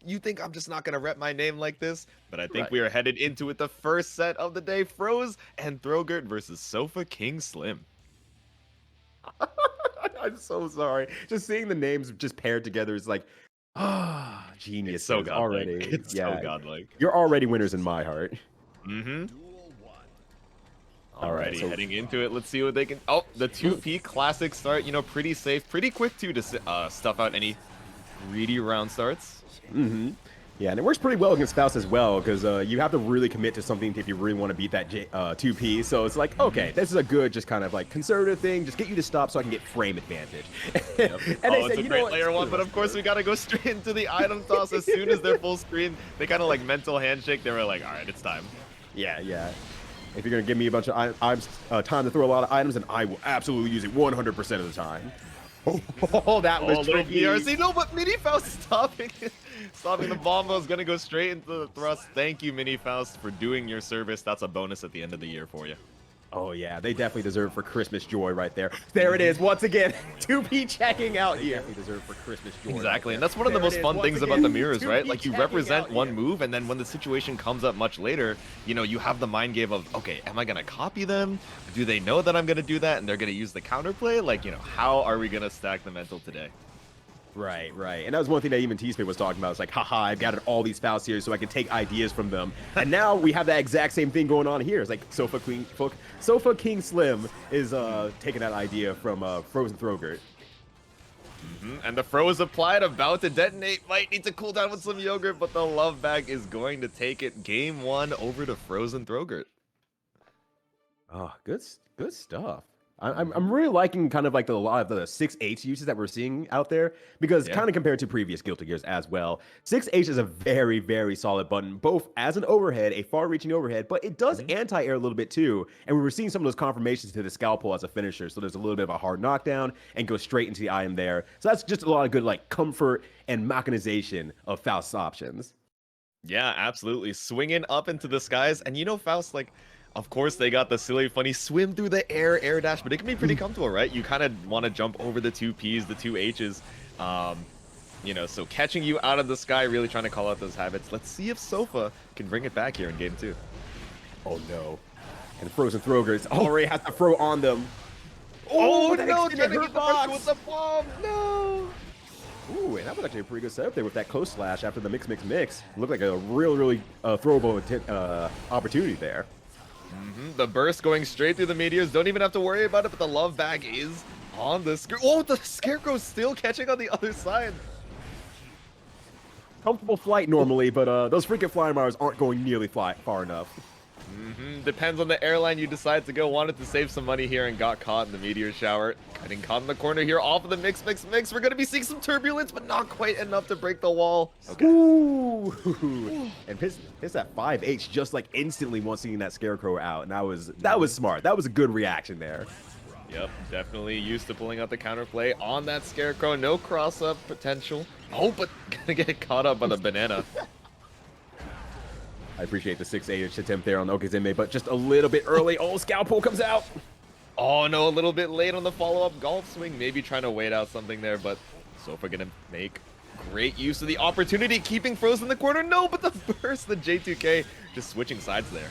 You think I'm just not gonna rep my name like this? But I think Right. we are headed into it. The first set of the day: Fros and Throwgurt versus SofaKingSlim. I'm so sorry. Just seeing the names just paired together is like, It's so geniuses godlike. already. It's so Yeah, godlike. you're already winners in my heart. Mm-hmm. All right, Alrighty, so heading into it. Let's see what they can. Oh, the 2P classic start. You know, pretty safe, pretty quick too to stuff out any greedy round starts. yeah, and it works pretty well against Faust as well, because you have to really commit to something if you really want to beat that 2P. So it's like, okay, this is a good, just kind of like conservative thing. Just get you to stop so I can get frame advantage. Yep. And Oh, they it's say, a you know great what? layer one, but of course we gotta go straight into the item toss as soon as they're full screen. They kind of like mental handshake. They were like, all right, it's time. Yeah, yeah. If you're gonna give me a bunch of items, time to throw a lot of items, then I will absolutely use it 100% of the time. Oh, that was little tricky. BRC. No, but Mini Faust stopping stopping the bomb was gonna go straight into the thrust. Thank you, Mini Faust, for doing your service. That's a bonus at the end of the year for you. Oh yeah, they definitely deserve for Christmas joy right there. There it is once again. 2P checking out here. They deserve for Christmas joy. Exactly, right and that's one of the most fun things about the mirrors, right? 2P Like you checking represent out one here. move, and then when the situation comes up much later, you know, you have the mind game of, okay, am I gonna copy them? Do they know that I'm gonna do that, and they're gonna use the counterplay? Like, you know, how are we gonna stack the mental today? Right, right. And that was one thing that even T-Spade was talking about. It's like, haha, I've gathered all these Faust here so I can take ideas from them. And now we have that exact same thing going on here. It's like SofaKingSlim is taking that idea from Frozen Throwgurt. And the Fros applied, about to detonate. Might need to cool down with some yogurt, but the love bag is going to take it. Game 1 over to Frozen Throwgurt. Oh, good stuff. I'm really liking kind of like a lot of the 6H uses that we're seeing out there, because kind of compared to previous Guilty Gears as well, 6H is a very, very solid button, both as an overhead, a far-reaching overhead, but it does anti-air a little bit too, and we were seeing some of those confirmations to the scalpel as a finisher, so there's a little bit of a hard knockdown and go straight into the item there. So that's just a lot of good like comfort and mechanization of Faust's options. Yeah, absolutely. Swinging up into the skies, and you know, Faust, like, of course, they got the silly, funny swim through the air dash, but it can be pretty comfortable, right? You kind of want to jump over the 2Ps, the 2Hs, you know, so catching you out of the sky, really trying to call out those habits. Let's see if Sofa can bring it back here in game 2. Oh no. And Frozen Throwgurt already has to throw on them. Oh, that no, extended trying to hurt get the pressure box. with the bomb. No. Ooh, and that was actually a pretty good setup there with that close slash after the mix. Looked like a really throwable opportunity there. The burst going straight through the meteors. Don't even have to worry about it, but the love bag is on the screen. Oh, the Scarecrow's still catching on the other side. Comfortable flight normally, but those freaking flying Mars aren't going nearly far enough. Depends on the airline you decide to go. Wanted to save some money here and got caught in the meteor shower. Getting caught in the corner here off of the mix. We're going to be seeing some turbulence, but not quite enough to break the wall. Okay. Ooh. And hits that 5H just like instantly once seeing that Scarecrow out. And that was smart. That was a good reaction there. Yep, definitely used to pulling out the counterplay on that Scarecrow. No cross-up potential. Oh, but gonna get caught up by the banana. I appreciate the 6H attempt there on Okazeme, but just a little bit early. Oh, Scalpel comes out. Oh no, a little bit late on the follow-up golf swing. Maybe trying to wait out something there, but Sofa gonna make great use of the opportunity, keeping Fros in the corner. No, but the burst, the J2K, just switching sides there.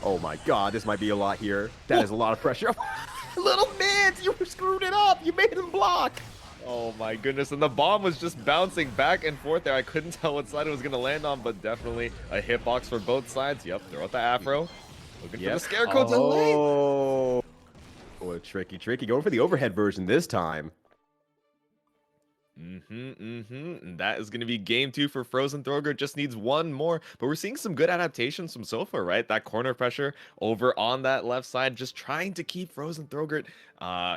Oh my god, this might be a lot here. That is a lot of pressure. Little man, you screwed it up. You made him block. Oh my goodness, and the bomb was just bouncing back and forth there. I couldn't tell what side it was going to land on, but definitely a hitbox for both sides. Yep, throw out the afro. Looking for the Scarecrow delay. Oh, tricky. Going for the overhead version this time. And that is going to be game 2 for Frozen Throwgurt. Just needs one more, but we're seeing some good adaptations from Sofa, right? That corner pressure over on that left side, just trying to keep Frozen Throwgurt,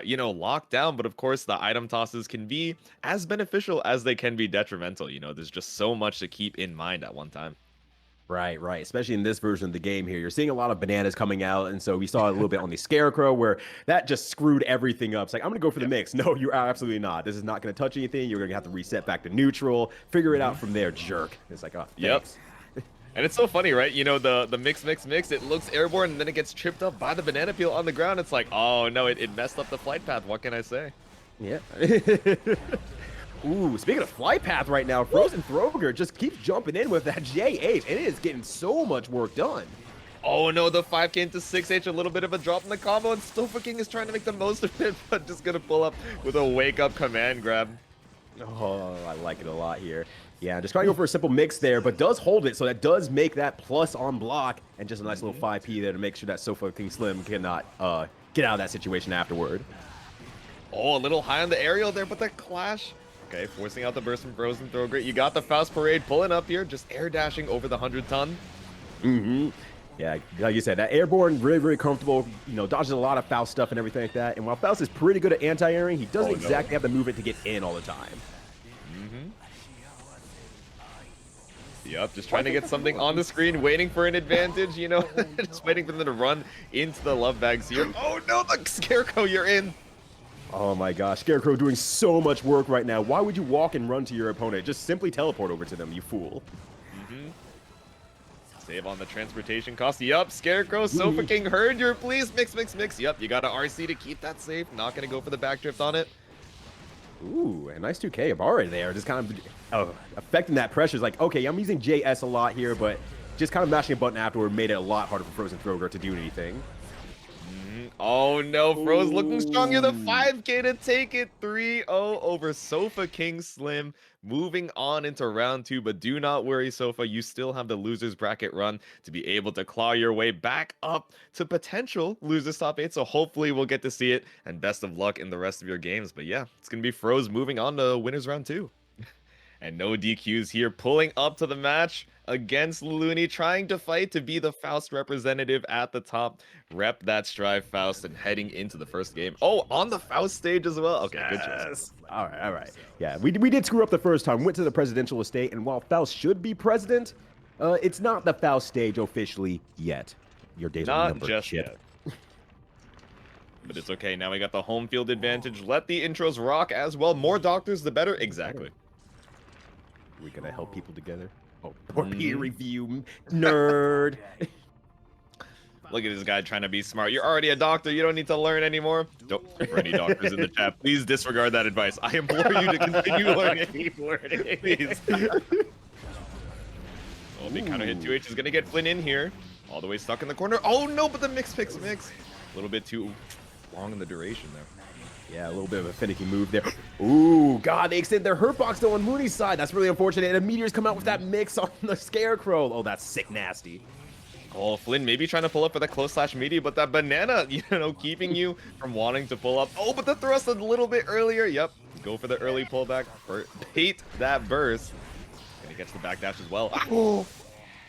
you know, locked down. But of course, the item tosses can be as beneficial as they can be detrimental. You know, there's just so much to keep in mind at one time. Right. Especially in this version of the game here. You're seeing a lot of bananas coming out, and so we saw a little bit on the Scarecrow where that just screwed everything up. It's like, I'm going to go for the mix. No, you're absolutely not. This is not going to touch anything. You're going to have to reset back to neutral. Figure it out from there, jerk. It's like, oh, thanks. Yep. And it's so funny, right? You know, the mix, it looks airborne, and then it gets tripped up by the banana peel on the ground. It's like, oh, no, it messed up the flight path. What can I say? Yeah. Ooh, speaking of flight path right now, Frozen Throwgurt just keeps jumping in with that JH, and it is getting so much work done. Oh no, the 5K into 6H, a little bit of a drop in the combo, and SofaKing is trying to make the most of it, but just gonna pull up with a wake-up command grab. Oh, I like it a lot here. Yeah, just trying to go for a simple mix there, but does hold it, so that does make that plus on block, and just a nice little 5P there to make sure that SofaKingSlim cannot get out of that situation afterward. Oh, a little high on the aerial there, but the clash. Okay, forcing out the burst from Frozen Throwgurt. You got the Faust Parade pulling up here, just air dashing over the 100-ton. Yeah, like you said, that airborne, really, really comfortable, you know, dodges a lot of Faust stuff and everything like that. And while Faust is pretty good at anti-airing, he doesn't exactly have the movement to get in all the time. Yep, just trying to get something on the screen, waiting for an advantage, you know, just waiting for them to run into the love bags here. Oh no, the Scarecrow, you're in. Oh my gosh, Scarecrow doing so much work right now. Why would you walk and run to your opponent? Just simply teleport over to them, you fool. Save on the transportation cost. Yup, Scarecrow, SofaKing heard your please. Mix. Yup, you got an RC to keep that safe. Not going to go for the backdrift on it. Ooh, a nice 2K of already there. Just kind of affecting that pressure. It's like, okay, I'm using JS a lot here, but just kind of mashing a button afterward made it a lot harder for Frozen Throwgurt to do anything. Oh no, Fros looking strong here. The 5K to take it 3-0 over SofaKingSlim. Moving on into round 2, but do not worry, Sofa. You still have the losers bracket run to be able to claw your way back up to potential losers top 8. So hopefully we'll get to see it. And best of luck in the rest of your games. But yeah, it's going to be Fros moving on to winners round 2. And no DQs here, pulling up to the match against Luuny, trying to fight to be the Faust representative at the top. Rep that Strive Faust and heading into the first game. Oh, on the Faust stage as well. Okay, good choice. All right. Yeah, we did screw up the first time. Went to the presidential estate, and while Faust should be president, it's not the Faust stage officially yet. Your days are numbered. Not just yet. But it's okay. Now we got the home field advantage. Let the intros rock as well. More doctors, the better. Exactly. We're gonna help people together. Oh, poor peer review, nerd. Look at this guy trying to be smart. You're already a doctor. You don't need to learn anymore. Don't. For any doctors in the chat, please disregard that advice. I implore you to continue learning. Please. Oh, big counter hit 2H is going to get Flynn in here. All the way stuck in the corner. Oh, no, but the mix. A little bit too long in the duration there. Yeah, a little bit of a finicky move there. Ooh, God, they extend their hurt box though on Luuny's side. That's really unfortunate. And the Meteors come out with that mix on the Scarecrow. Oh, that's sick nasty. Oh, Flynn maybe trying to pull up for the close slash Meaty, but that banana, you know, keeping you from wanting to pull up. Oh, but the thrust a little bit earlier. Yep, go for the early pullback. Bait that burst. Gonna catch the backdash as well.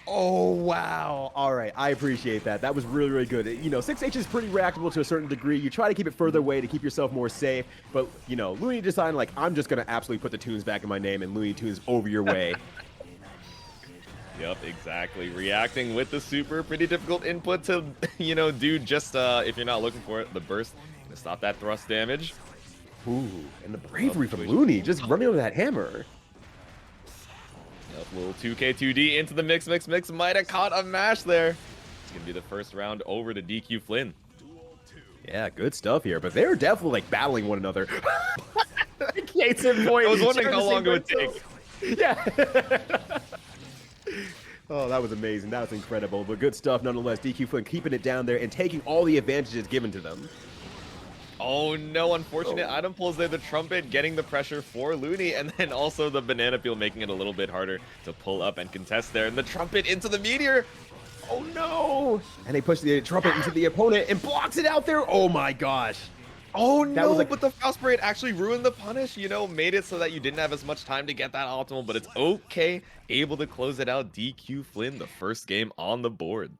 Oh, wow. All right, I appreciate that. That was really, really good. You know, 6H is pretty reactable to a certain degree. You try to keep it further away to keep yourself more safe. But, you know, Luuny decided, like, I'm just going to absolutely put the tunes back in my name, and Luuny tunes over your way. Yep, exactly. Reacting with the super. Pretty difficult input to, you know, do just, if you're not looking for it, the burst to stop that thrust damage. Ooh, and the bravery from Luuny, just running over that hammer. Yep, little 2K2D into the mix. Might have caught a mash there. It's going to be the first round over to dqflynn. Yeah, good stuff here, but they're definitely, like, battling one another. I was wondering how long it would take. Yeah. Oh, that was amazing. That was incredible, but good stuff nonetheless. dqflynn keeping it down there and taking all the advantages given to them. Oh no, unfortunate item pulls there. The trumpet getting the pressure for Luuny, and then also the banana peel making it a little bit harder to pull up and contest there. And the trumpet into the meteor. Oh no! And they push the trumpet into the opponent and blocks it out there. Oh my gosh. Oh no, but the Faust Parade actually ruined the punish, you know, made it so that you didn't have as much time to get that optimal, but it's okay. Able to close it out. dqflynn, the first game on the board.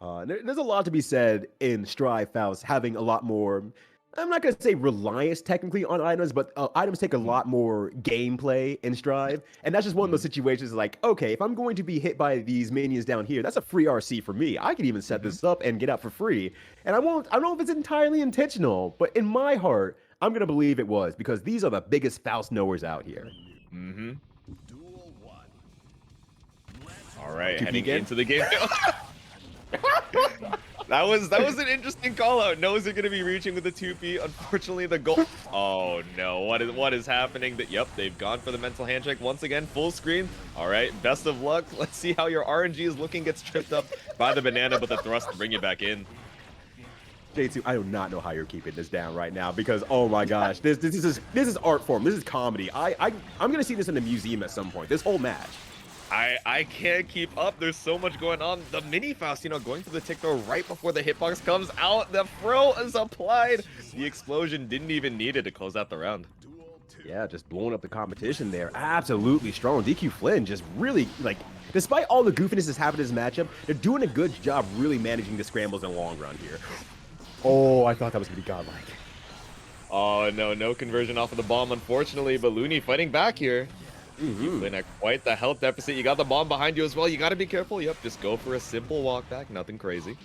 There's a lot to be said in Strive Faust having a lot more, I'm not going to say reliance technically on items, but items take a lot more gameplay in Strive. And that's just one of those situations like, okay, if I'm going to be hit by these minions down here, that's a free RC for me. I could even set this up and get out for free. And I don't know if it's entirely intentional, but in my heart, I'm going to believe it was because these are the biggest Faust knowers out here. All right, heading into the game. That was an interesting call out. Knows they're gonna be reaching with the 2P. Unfortunately, the goal. Oh no! What is happening? That yep, they've gone for the mental handshake once again. Full screen. All right, best of luck. Let's see how your RNG is looking. Gets tripped up by the banana, but the thrust to bring you back in. Jaytsu, I do not know how you're keeping this down right now because oh my gosh, this is art form. This is comedy. I'm gonna see this in a museum at some point. This whole match. I can't keep up. There's so much going on. The mini Faust, you know, going for the tick throw right before the hitbox comes out. The throw is applied. The explosion didn't even need it to close out the round. Yeah, just blowing up the competition there. Absolutely strong. dqflynn just really, like, despite all the goofiness that's happened in this matchup, they're doing a good job really managing the scrambles in the long run here. Oh, I thought that was going to be godlike. Oh, no conversion off of the bomb, unfortunately, but Luuny fighting back here. dqflynn at quite the health deficit. You got the bomb behind you as well. You got to be careful. Yep, just go for a simple walk back. Nothing crazy.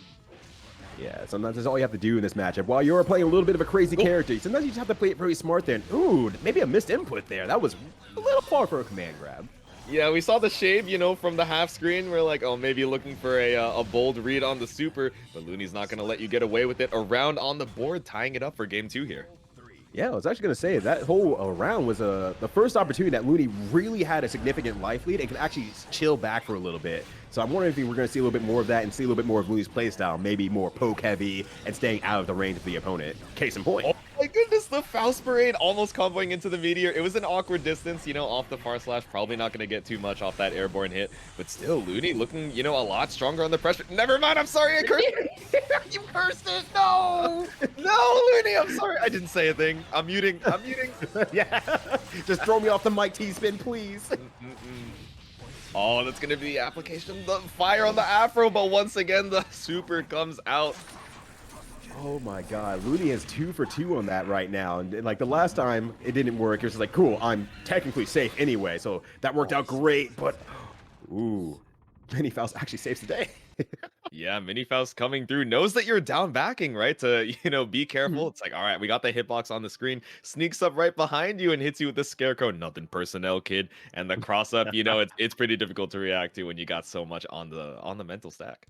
Yeah, sometimes that's all you have to do in this matchup. While you're playing a little bit of a crazy character, sometimes you just have to play it very smart there. And, ooh, maybe a missed input there. That was a little far for a command grab. Yeah, we saw the shade, you know, from the half screen. We're like, oh, maybe looking for a bold read on the super, but Luuny's not going to let you get away with it. Around on the board, tying it up for game 2 here. Yeah, I was actually going to say that whole round was the first opportunity that Luuny really had a significant life lead and could actually chill back for a little bit. So I'm wondering if we're going to see a little bit more of that and see a little bit more of Luuny's playstyle, maybe more poke heavy and staying out of the range of the opponent. Case in point. Oh my goodness, the Faust Parade almost comboing into the Meteor. It was an awkward distance, you know, off the far slash. Probably not going to get too much off that airborne hit. But still, Luuny looking, you know, a lot stronger on the pressure. Never mind, I'm sorry, I cursed it. You cursed it. No. No, Luuny, I'm sorry. I didn't say a thing. I'm muting. Yeah. Just throw me off the mic T-spin, please. Oh, that's going to be the application. The fire on the afro, but once again, the super comes out. Oh my god, Luuny is 2 for 2 on that right now. And like the last time it didn't work, it was just like, cool, I'm technically safe anyway. So that worked out great, but ooh, Mini Faust actually saves the day. Yeah, Mini Faust coming through, knows that you're down backing, right? To, you know, be careful. It's like, all right, we got the hitbox on the screen, sneaks up right behind you and hits you with the scarecrow. Nothing personnel, kid. And the cross up, you know, it's pretty difficult to react to when you got so much on the mental stack.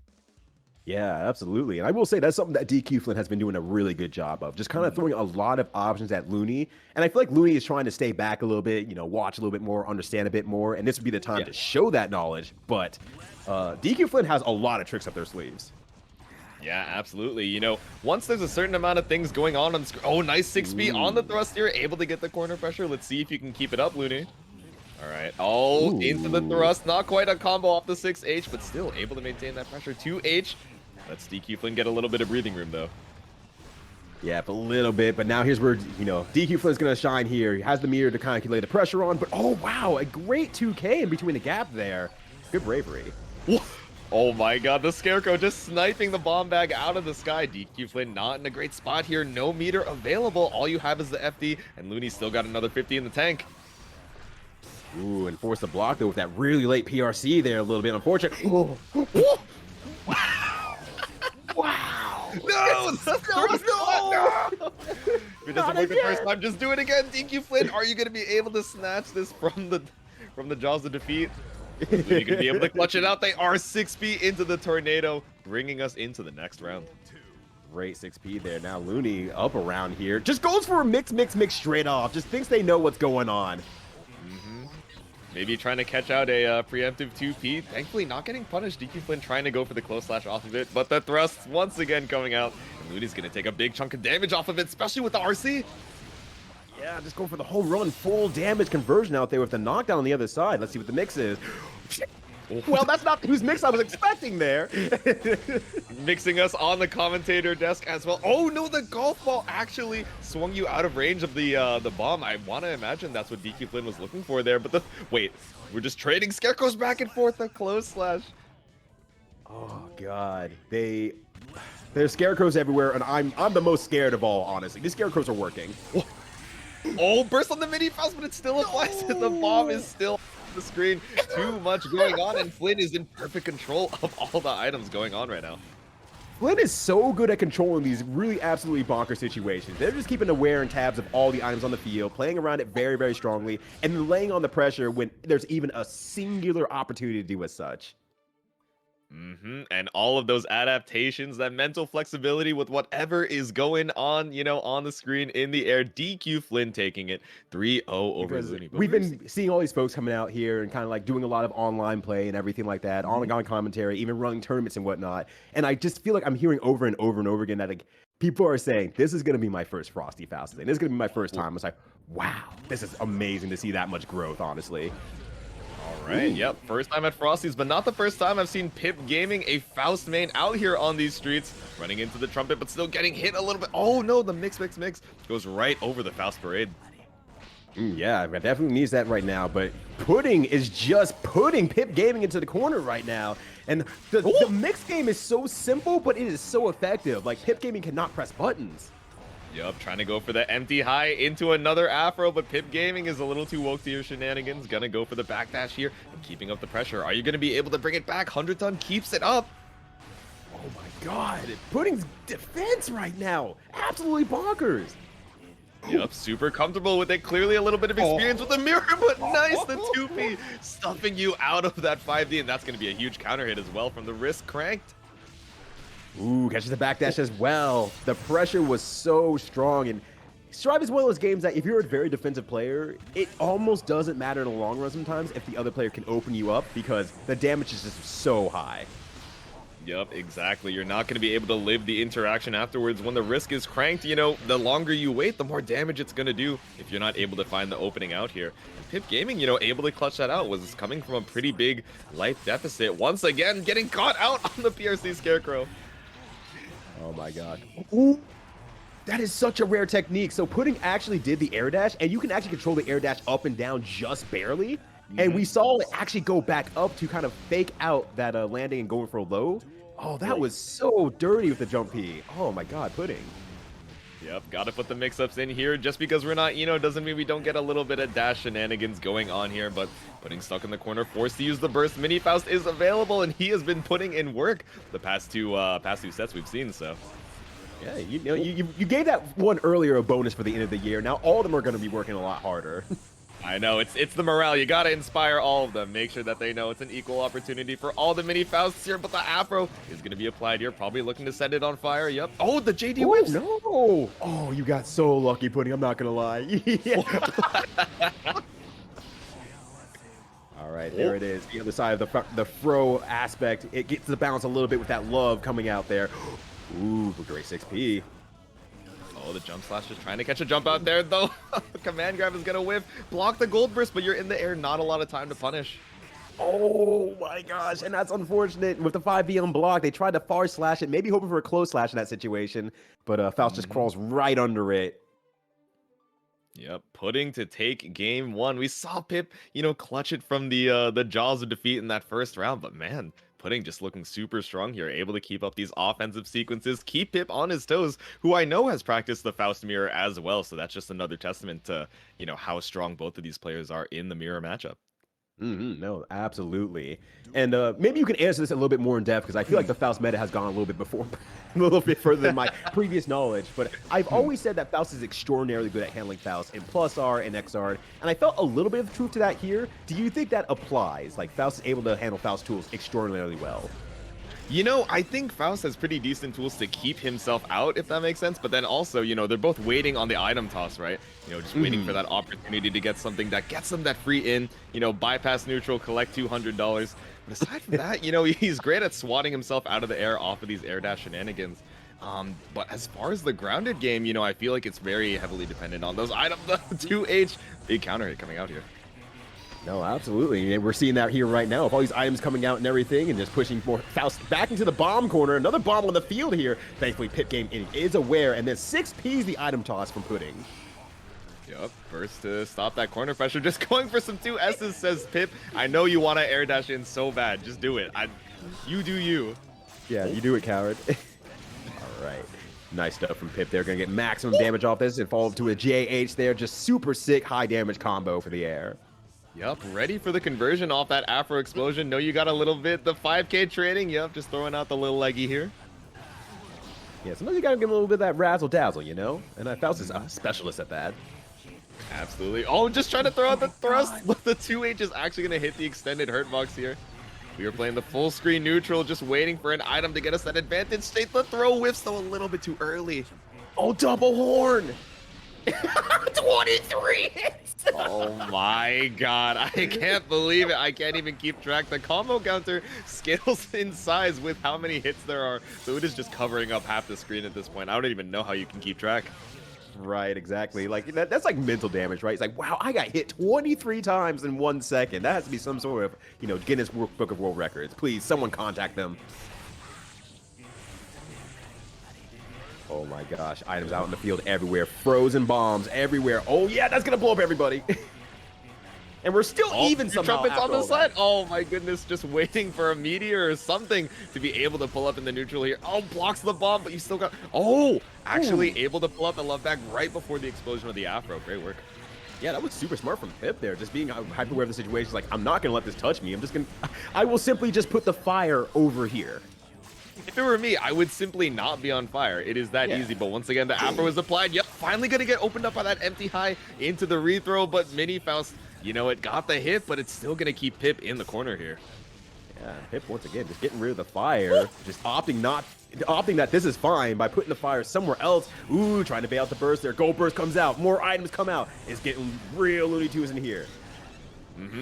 Yeah, absolutely. And I will say that's something that dqflynn has been doing a really good job of, just kind of throwing a lot of options at Luuny. And I feel like Luuny is trying to stay back a little bit, you know, watch a little bit more, understand a bit more. And this would be the time to show that knowledge. But dqflynn has a lot of tricks up their sleeves. Yeah, absolutely. You know, once there's a certain amount of things going on the screen. Oh, nice 6B on the thrust here, able to get the corner pressure. Let's see if you can keep it up, Luuny. All right. Oh, into the thrust. Not quite a combo off the 6H, but still able to maintain that pressure. 2H. Let's dqflynn get a little bit of breathing room, though. Yeah, a little bit, but now here's where, you know, dqflynn's going to shine here. He has the meter to kind of lay the pressure on, but oh, wow, a great 2K in between the gap there. Good bravery. Oh my god, the Scarecrow just sniping the bomb bag out of the sky. dqflynn not in a great spot here. No meter available. All you have is the FD, and Luuny's still got another 50 in the tank. Ooh, and forced to block, though, with that really late PRC there a little bit. Unfortunate. Wow. Wow. No! No! If it doesn't work the first time, just do it again. dqflynn, are you going to be able to snatch this from the jaws of defeat? You can be able to clutch it out. They are 6P into the tornado, bringing us into the next round. Great 6P there. Now Luuny up around here. Just goes for a mix straight off. Just thinks they know what's going on. Maybe trying to catch out a preemptive 2P. Thankfully not getting punished. dqflynn trying to go for the close slash off of it, but the thrust once again coming out. And Luuny's going to take a big chunk of damage off of it, especially with the RC. Yeah, just going for the home run, full damage conversion out there with the knockdown on the other side. Let's see what the mix is. Well, that's not whose mix I was expecting there. Mixing us on the commentator desk as well. Oh no, the golf ball actually swung you out of range of the bomb. I want to imagine that's what dqflynn was looking for there. But wait, we're just trading scarecrows back and forth. A close slash. Oh god, there's scarecrows everywhere, and I'm the most scared of all. Honestly, these scarecrows are working. Oh, burst on the mini Faust, but it still applies. The bomb is still on the screen. Too much going on, and Flynn is in perfect control of all the items going on right now. Flynn is so good at controlling these really absolutely bonkers situations. They're just keeping aware and tabs of all the items on the field, playing around it very, very strongly, and laying on the pressure when there's even a singular opportunity to do as such. And all of those adaptations, that mental flexibility with whatever is going on, on the screen in the air. dqflynn taking it 3-0 over Because Luuny. But we've been seeing all these folks coming out here and kind of like doing a lot of online play and everything like that, on commentary, even running tournaments and whatnot. And I just feel like I'm hearing over and over and over again that like people are saying this is going to be my first Frosty Faust thing. This is going to be my first time. It's like, wow, this is amazing to see that much growth, honestly. All right, yep, first time at Frosty's, but not the first time I've seen Pip Gaming, a Faust main, out here on these streets, running into the trumpet, but still getting hit a little bit. Oh no, the mix goes right over the Faust parade. Yeah, I definitely needs that right now, but Pudding is just putting Pip Gaming into the corner right now. And the mix game is so simple, but it is so effective. Like, Pip Gaming cannot press buttons. Yup, trying to go for the empty high into another Afro, but Pip Gaming is a little too woke to your shenanigans. Gonna go for the backdash here and keeping up the pressure. Are you gonna be able to bring it back? 100 ton keeps it up. Oh my god, Pudding's defense right now, absolutely bonkers. Yep, super comfortable with it. Clearly a little bit of experience with the mirror, but nice, the 2P stuffing you out of that 5D, and that's gonna be a huge counter hit as well from the wrist cranked. Ooh, catches the backdash as well. The pressure was so strong, and Strive is one of those games that if you're a very defensive player, it almost doesn't matter in the long run sometimes if the other player can open you up because the damage is just so high. Yep, exactly. You're not going to be able to live the interaction afterwards. When the risk is cranked, the longer you wait, the more damage it's going to do if you're not able to find the opening out here. And Pip Gaming, able to clutch that out, was coming from a pretty big life deficit. Once again, getting caught out on the PRC Scarecrow. Oh my god. Ooh. That is such a rare technique. So Pudding actually did the air dash, and you can actually control the air dash up and down just barely. And we saw it actually go back up to kind of fake out that landing and going for a low. Oh, that was so dirty with the jump P. Oh my god, Pudding. Yep, gotta put the mix-ups in here. Just because we're not, doesn't mean we don't get a little bit of dash shenanigans going on here. But Pudding stuck in the corner, forced to use the burst. Mini Faust is available, and he has been putting in work the past two sets we've seen. So yeah, you gave that one earlier a bonus for the end of the year. Now all of them are going to be working a lot harder. I know, it's the morale. You gotta inspire all of them. Make sure that they know it's an equal opportunity for all the Mini Fausts here, but the Afro is gonna be applied here. Probably looking to set it on fire. Yep. Oh, the JD whips. No. Oh, you got so lucky, Pudding. I'm not gonna lie. All right, there it is. The other side of the Fro aspect. It gets the balance a little bit with that love coming out there. Ooh, great 6P. Oh, the jump slash just trying to catch a jump out there, though. The command grab is going to whiff. Block the gold burst, but you're in the air. Not a lot of time to punish. Oh, my gosh. And that's unfortunate. With the 5B unblocked, they tried to far slash it, maybe hoping for a close slash in that situation. But Faust just crawls right under it. Yep, Pudding to take game one. We saw Pip, clutch it from the jaws of defeat in that first round. But, man, Pudding just looking super strong here, able to keep up these offensive sequences, keep Pip on his toes, who I know has practiced the Faust mirror as well. So that's just another testament to, how strong both of these players are in the mirror matchup. No, absolutely. And maybe you can answer this a little bit more in depth because I feel like the Faust meta has gone a little bit further than my previous knowledge. But I've always said that Faust is extraordinarily good at handling Faust in plus R and XR, and I felt a little bit of truth to that here. Do you think that applies? Like Faust is able to handle Faust tools extraordinarily well? I think Faust has pretty decent tools to keep himself out, if that makes sense. But then also, they're both waiting on the item toss, right? Just waiting for that opportunity to get something that gets them that free in, bypass neutral, collect $200. But aside from that, he's great at swatting himself out of the air off of these air dash shenanigans. But as far as the grounded game, I feel like it's very heavily dependent on those items. The 2H, big counter hit coming out here. No, absolutely. And we're seeing that here right now with all these items coming out and everything and just pushing more Faust back into the bomb corner. Another bomb on the field here. Thankfully, Pip Game is aware. And then 6P's the item toss from Pudding. Yep, first to stop that corner pressure. Just going for some 2S's, says Pip. I know you want to air dash in so bad. Just do it. You do you. Yeah, you do it, coward. All right. Nice stuff from Pip there. Going to get maximum damage off this and fall to a JH there. Just super sick high damage combo for the air. Yep, ready for the conversion off that Afro explosion. Know you got a little bit, the 5K trading. Yep, just throwing out the little leggy here. Yeah, sometimes you gotta give him a little bit of that razzle dazzle, And Faust is a specialist at that. Absolutely. Oh, just trying to throw out the thrust. But the 2H is actually going to hit the extended hurt box here. We were playing the full screen neutral, just waiting for an item to get us that advantage state. The throw whiffs, though, a little bit too early. Oh, double horn! 23 hits! Oh my god, I can't believe it. I can't even keep track. The combo counter scales in size with how many hits there are. So it is just covering up half the screen at this point. I don't even know how you can keep track. Right, exactly. Like that's like mental damage, right? It's like, wow, I got hit 23 times in 1 second. That has to be some sort of, Guinness Book of World Records. Please, someone contact them. Oh my gosh, items out in the field everywhere. Frozen bombs everywhere. Oh yeah, that's gonna blow up everybody. And we're still even somehow. Trumpets on the side. Oh my goodness, just waiting for a meteor or something to be able to pull up in the neutral here. Oh, blocks the bomb, but you still got. Oh, actually able to pull up the love back right before the explosion of the afro. Great work. Yeah, that was super smart from Pip there. Just being hyper aware of the situation. Like, I'm not gonna let this touch me. I will simply just put the fire over here. If it were me, I would simply not be on fire. It is that easy. But once again, the afro is applied. Yep, finally gonna get opened up by that empty high into the rethrow. But Mini Faust, it got the hit, but it's still gonna keep Pip in the corner here. Yeah, Pip once again just getting rid of the fire, just opting that this is fine by putting the fire somewhere else. Ooh, trying to bait out the burst there. Gold burst comes out, more items come out. It's getting real Looney Tunes in here.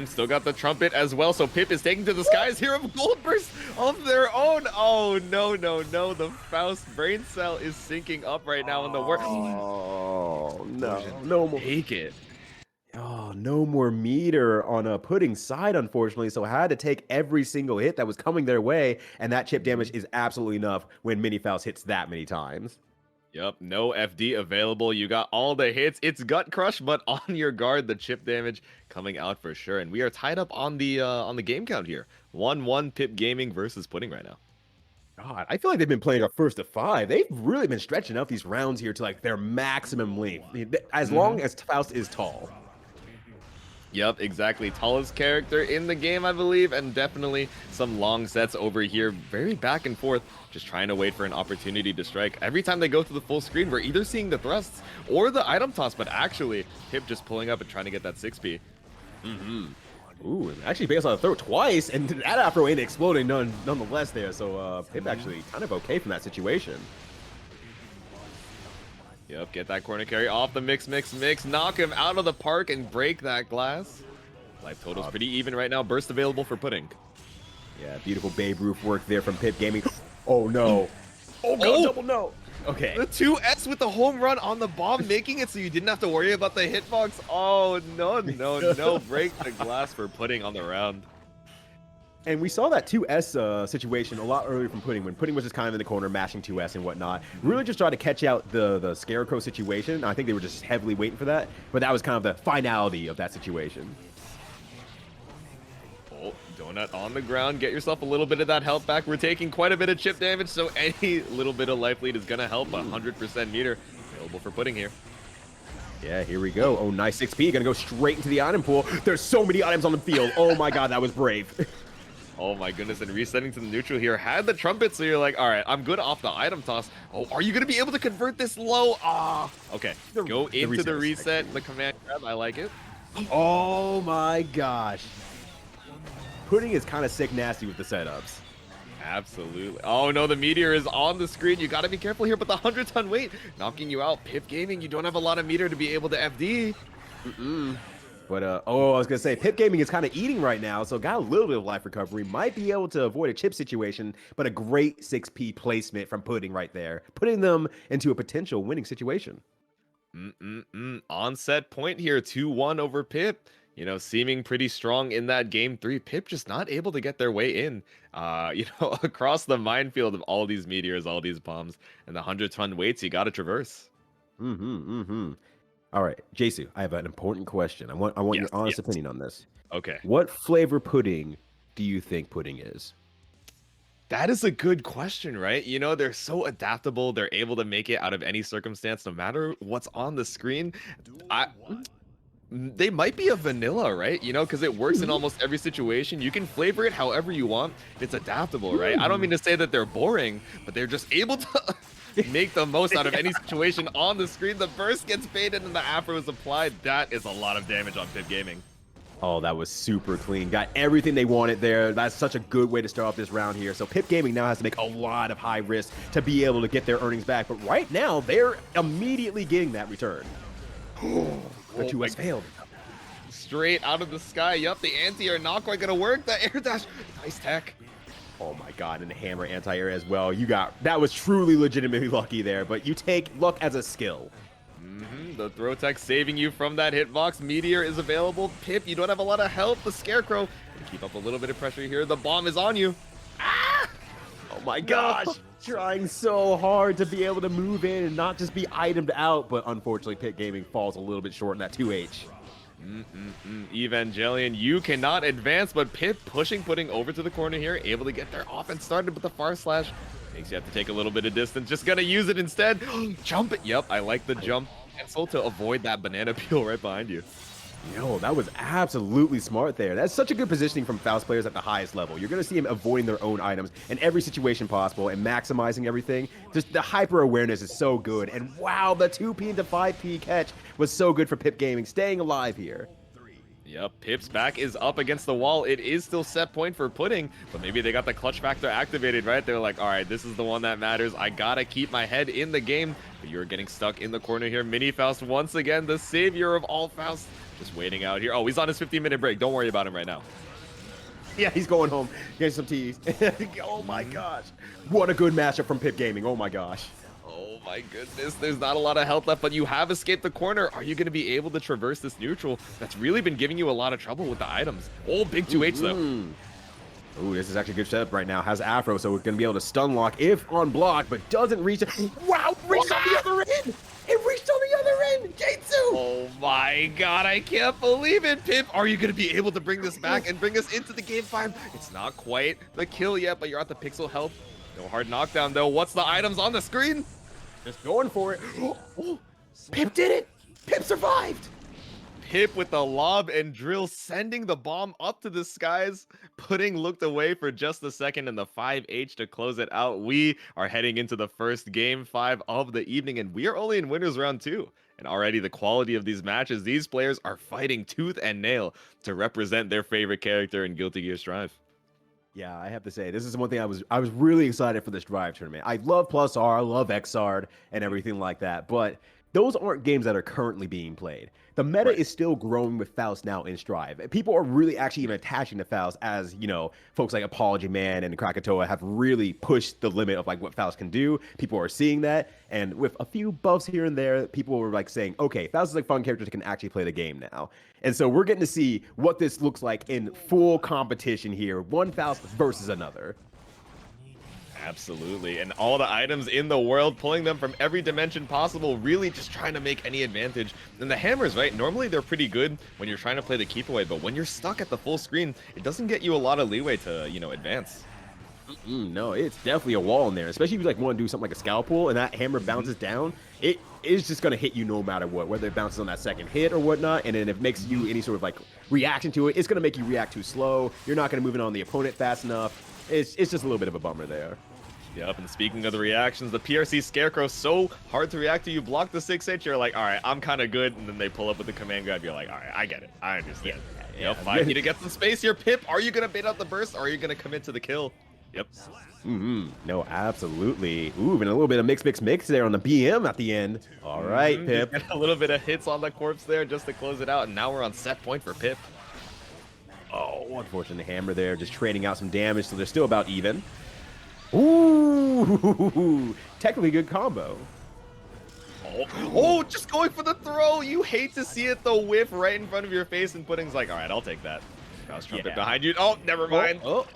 Still got the trumpet as well, so Pip is taking to the skies here of Gold Burst of their own. Oh, no. The Faust brain cell is syncing up right now in the work. Oh, no. No more. Take it. Oh, no more meter on a pudding side, unfortunately, so I had to take every single hit that was coming their way, and that chip damage is absolutely enough when Mini Faust hits that many times. Yep, no FD available. You got all the hits. It's Gut Crush, but on your guard, the chip damage coming out for sure. And we are tied up on the game count here. 1-1 Pip Gaming versus Pudding right now. God, I feel like they've been playing a first to 5. They've really been stretching out these rounds here to like their maximum length, as long as Faust is tall. Yep, exactly. Tallest character in the game, I believe, and definitely some long sets over here. Very back and forth, just trying to wait for an opportunity to strike. Every time they go to the full screen, we're either seeing the thrusts or the item toss, but actually, Pip just pulling up and trying to get that 6P. Ooh, actually based on a throw twice, and that afro ain't exploding nonetheless there, so Pip actually kind of okay from that situation. Yep, get that corner carry off the mix, knock him out of the park and break that glass. Life total's pretty even right now. Burst available for Pudding. Yeah, beautiful Babe Ruth work there from Pip Gaming. Oh no. Oh god, double no. Okay. The 2S with the home run on the bomb, making it so you didn't have to worry about the hitbox. Oh, no. Break the glass for Pudding on the round. And we saw that 2S situation a lot earlier from Pudding, when Pudding was just kind of in the corner, mashing 2S and whatnot. Really just trying to catch out the Scarecrow situation. I think they were just heavily waiting for that, but that was kind of the finality of that situation. Oh, Donut on the ground. Get yourself a little bit of that health back. We're taking quite a bit of chip damage, so any little bit of life lead is going to help. 100% meter available for Pudding here. Yeah, here we go. Oh, nice 6P. Gonna go straight into the item pool. There's so many items on the field. Oh my god, that was brave. Oh my goodness, and resetting to the neutral here. Had the trumpet, so you're like, all right, I'm good off the item toss. Oh, are you going to be able to convert this low? Okay. Go into the reset, the command grab. I like it. Oh my gosh. Pudding is kind of sick nasty with the setups. Absolutely. Oh no, the meteor is on the screen. You got to be careful here, but the 100-ton weight knocking you out. Pip Gaming, you don't have a lot of meter to be able to FD. But, I was going to say, Pip Gaming is kind of eating right now, so got a little bit of life recovery. Might be able to avoid a chip situation, but a great 6P placement from Pudding right there, putting them into a potential winning situation. On set point here, 2-1 over Pip. Seeming pretty strong in that game 3. Pip just not able to get their way in, across the minefield of all these meteors, all these bombs, and the 100-ton weights you got to traverse. All right, Jaytsu, I have an important question. I want your honest opinion on this. Okay. What flavor pudding do you think Pudding is? That is a good question, right? They're so adaptable. They're able to make it out of any circumstance, no matter what's on the screen. They might be a vanilla, right? Because it works in almost every situation. You can flavor it however you want. It's adaptable, right? I don't mean to say that they're boring, but they're just able to make the most out of any situation on the screen. The burst gets baited and the afro is applied. That is a lot of damage on Pip Gaming. Oh, that was super clean. Got everything they wanted there. That's such a good way to start off this round here. So Pip Gaming now has to make a lot of high risk to be able to get their earnings back. But right now, they're immediately getting that return. The 2S failed. Straight out of the sky. Yup, the anti are not quite going to work. The air dash. Nice tech. Oh my god, and the hammer anti-air as well. That was truly legitimately lucky there, but you take luck as a skill. The throw tech saving you from that hitbox. Meteor is available. Pip, you don't have a lot of help. The Scarecrow can keep up a little bit of pressure here. The bomb is on you. Ah! Oh my gosh. Trying so hard to be able to move in and not just be itemed out, but unfortunately Pip Gaming falls a little bit short in that 2H. Evangelion, you cannot advance, but Pip putting over to the corner here, able to get their offense started with the far slash. Makes you have to take a little bit of distance. Just gonna use it instead. Jump it. Yep, I like the jump. Cancel to avoid that banana peel right behind you. Yo, that was absolutely smart there. That's such a good positioning from Faust players at the highest level. You're going to see him avoiding their own items in every situation possible and maximizing everything. Just the hyper awareness is so good. And wow, the 2P into 5P catch was so good for Pip Gaming, staying alive here. Yep, Pip's back is up against the wall. It is still set point for Pudding, but maybe they got the clutch factor activated, right? They're like, all right, this is the one that matters. I gotta keep my head in the game. But you're getting stuck in the corner here. Mini Faust, once again, the savior of all Faust, just waiting out here. Oh, he's on his 15-minute break. Don't worry about him right now. Yeah, he's going home. Getting some teas. Oh my gosh. What a good matchup from Pip Gaming. Oh my gosh. Oh my goodness, there's not a lot of health left, but you have escaped the corner. Are you going to be able to traverse this neutral? That's really been giving you a lot of trouble with the items. Oh, big 2H though. Ooh, this is actually a good setup right now. Has Afro, so we're going to be able to stun lock if on block, but doesn't reach it. Wow, reached on the other end! It reached on the other end! Jaytsu! Oh my god, I can't believe it, Pip! Are you going to be able to bring this back and bring us into the game 5? It's not quite the kill yet, but you're at the pixel health. No hard knockdown though. What's the items on the screen? Just going for it. Oh, Pip did it! Pip survived! Pip with the lob and drill, sending the bomb up to the skies. Pudding looked away for just a second in the 5H to close it out. We are heading into the first game 5 of the evening, and we are only in winners round 2. And already the quality of these matches, these players are fighting tooth and nail to represent their favorite character in Guilty Gear Strive. Yeah, I have to say, this is one thing I was really excited for this Drive tournament. I love Plus R, I love XR and everything like that, but those aren't games that are currently being played. The meta is still growing with Faust now in Strive. People are really actually even attaching to Faust, as, you know, folks like Apology Man and Krakatoa have really pushed the limit of like what Faust can do. People are seeing that, and with a few buffs here and there, people were like saying, okay, Faust is like fun character that can actually play the game now. And so we're getting to see what this looks like in full competition here, one Faust versus another. Absolutely, and all the items in the world, pulling them from every dimension possible, really just trying to make any advantage. And the hammers, right, normally they're pretty good when you're trying to play the keep away, but when you're stuck at the full screen, it doesn't get you a lot of leeway to, you know, advance. No, it's definitely a wall in there, especially if you like want to do something like a scalpel and that hammer bounces down. It is just going to hit you no matter what, whether it bounces on that second hit or whatnot, and then if it makes you any sort of like reaction to it, it's going to make you react too slow. You're not going to move it on the opponent fast enough. It's just a little bit of a bummer there. Yep, and speaking of the reactions, the PRC Scarecrow, so hard to react to. You block the 6H, you're like, all right, I'm kind of good, and then they pull up with the command grab, you're like, all right, I get it, I understand. Yep, 5 need to get some space here. Pip, are you going to bait out the burst, or are you going to commit to the kill? Yep. No, absolutely. Ooh, and a little bit of mix there on the BM at the end. All right, Pip. A little bit of hits on the corpse there just to close it out, and now we're on set point for Pip. Oh, unfortunate hammer there, just trading out some damage, so they're still about even. Ooh, technically good combo. Oh, just going for the throw. You hate to see it, the whiff right in front of your face, and Pudding's like, all right, I'll take that. Faust trumpet behind you. Oh, never mind. Oh.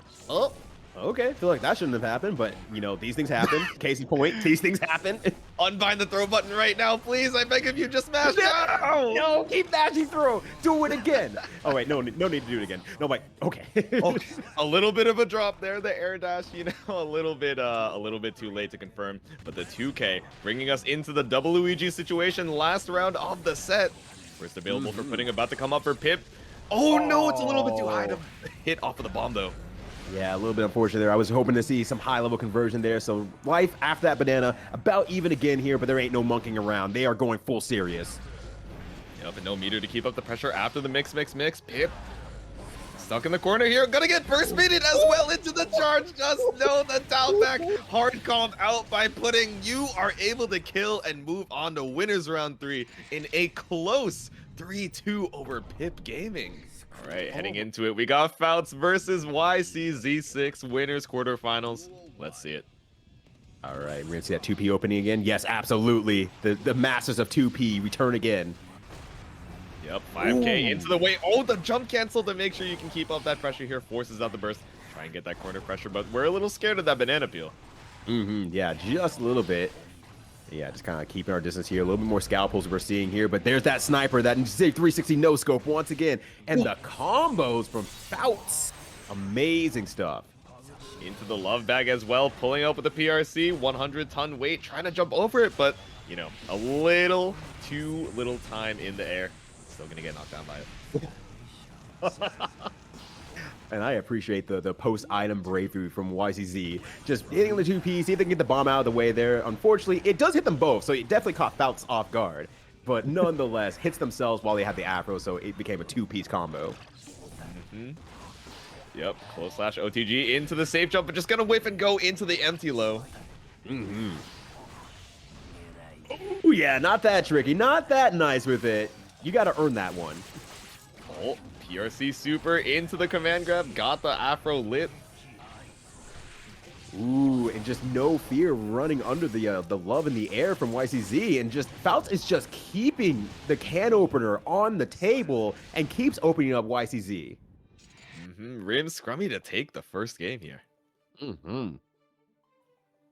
Okay, I feel like that shouldn't have happened, but, you know, these things happen. Case in point, these things happen. Unbind the throw button right now, please. I beg of you, just mash. No, keep mashing throw. Do it again. Oh, wait, no need to do it again. No, wait, okay. A little bit of a drop there, the air dash, you know, a little bit too late to confirm. But the 2K bringing us into the double Luigi situation, last round of the set. First available for Pudding, about to come up for Pip. Oh, no, it's a little bit too high to hit off of the bomb, though. Yeah, a little bit unfortunate there. I was hoping to see some high-level conversion there. So life after that banana, about even again here, but there ain't no monkeying around. They are going full serious. Yep, and no meter to keep up the pressure after the mix. Pip Stuck in the corner here, gonna get burst baited as well into the charge. Just know the down back hard called out by Pudding. You are able to kill and move on to winners round 3 in a close 3-2 over Pip Gaming. All right, heading into it, we got Faust versus YCZ6 winners quarterfinals. Let's see it. All right, we're gonna see that 2P opening again. Yes, absolutely. The masters of 2P return again. Yep, 5K into the way. Oh, the jump cancel to make sure you can keep up that pressure here. Forces out the burst. Try and get that corner pressure, but we're a little scared of that banana peel. Yeah, just a little bit. Yeah, just kind of keeping our distance here. A little bit more scalpels we're seeing here, but there's that sniper, that 360 no-scope once again. And the combos from Faust. Amazing stuff. Into the love bag as well, pulling up with the PRC, 100-ton weight, trying to jump over it, but, you know, a little too little time in the air. Still gonna get knocked down by it. And I appreciate the post-item bravery from YCZ. Just hitting the 2P, see if they can get the bomb out of the way there. Unfortunately, it does hit them both, so it definitely caught Faust off guard. But nonetheless, hits themselves while they had the afro, so it became a 2-piece combo. Yep, close slash OTG into the safe jump, but just gonna whiff and go into the empty low. Oh yeah, not that tricky, not that nice with it. You gotta earn that one. Oh, PRC super into the command grab, got the afro lit. Ooh, and just no fear running under the love in the air from YCZ, and just Faust is just keeping the can opener on the table and keeps opening up YCZ. RimScrummy to take the first game here.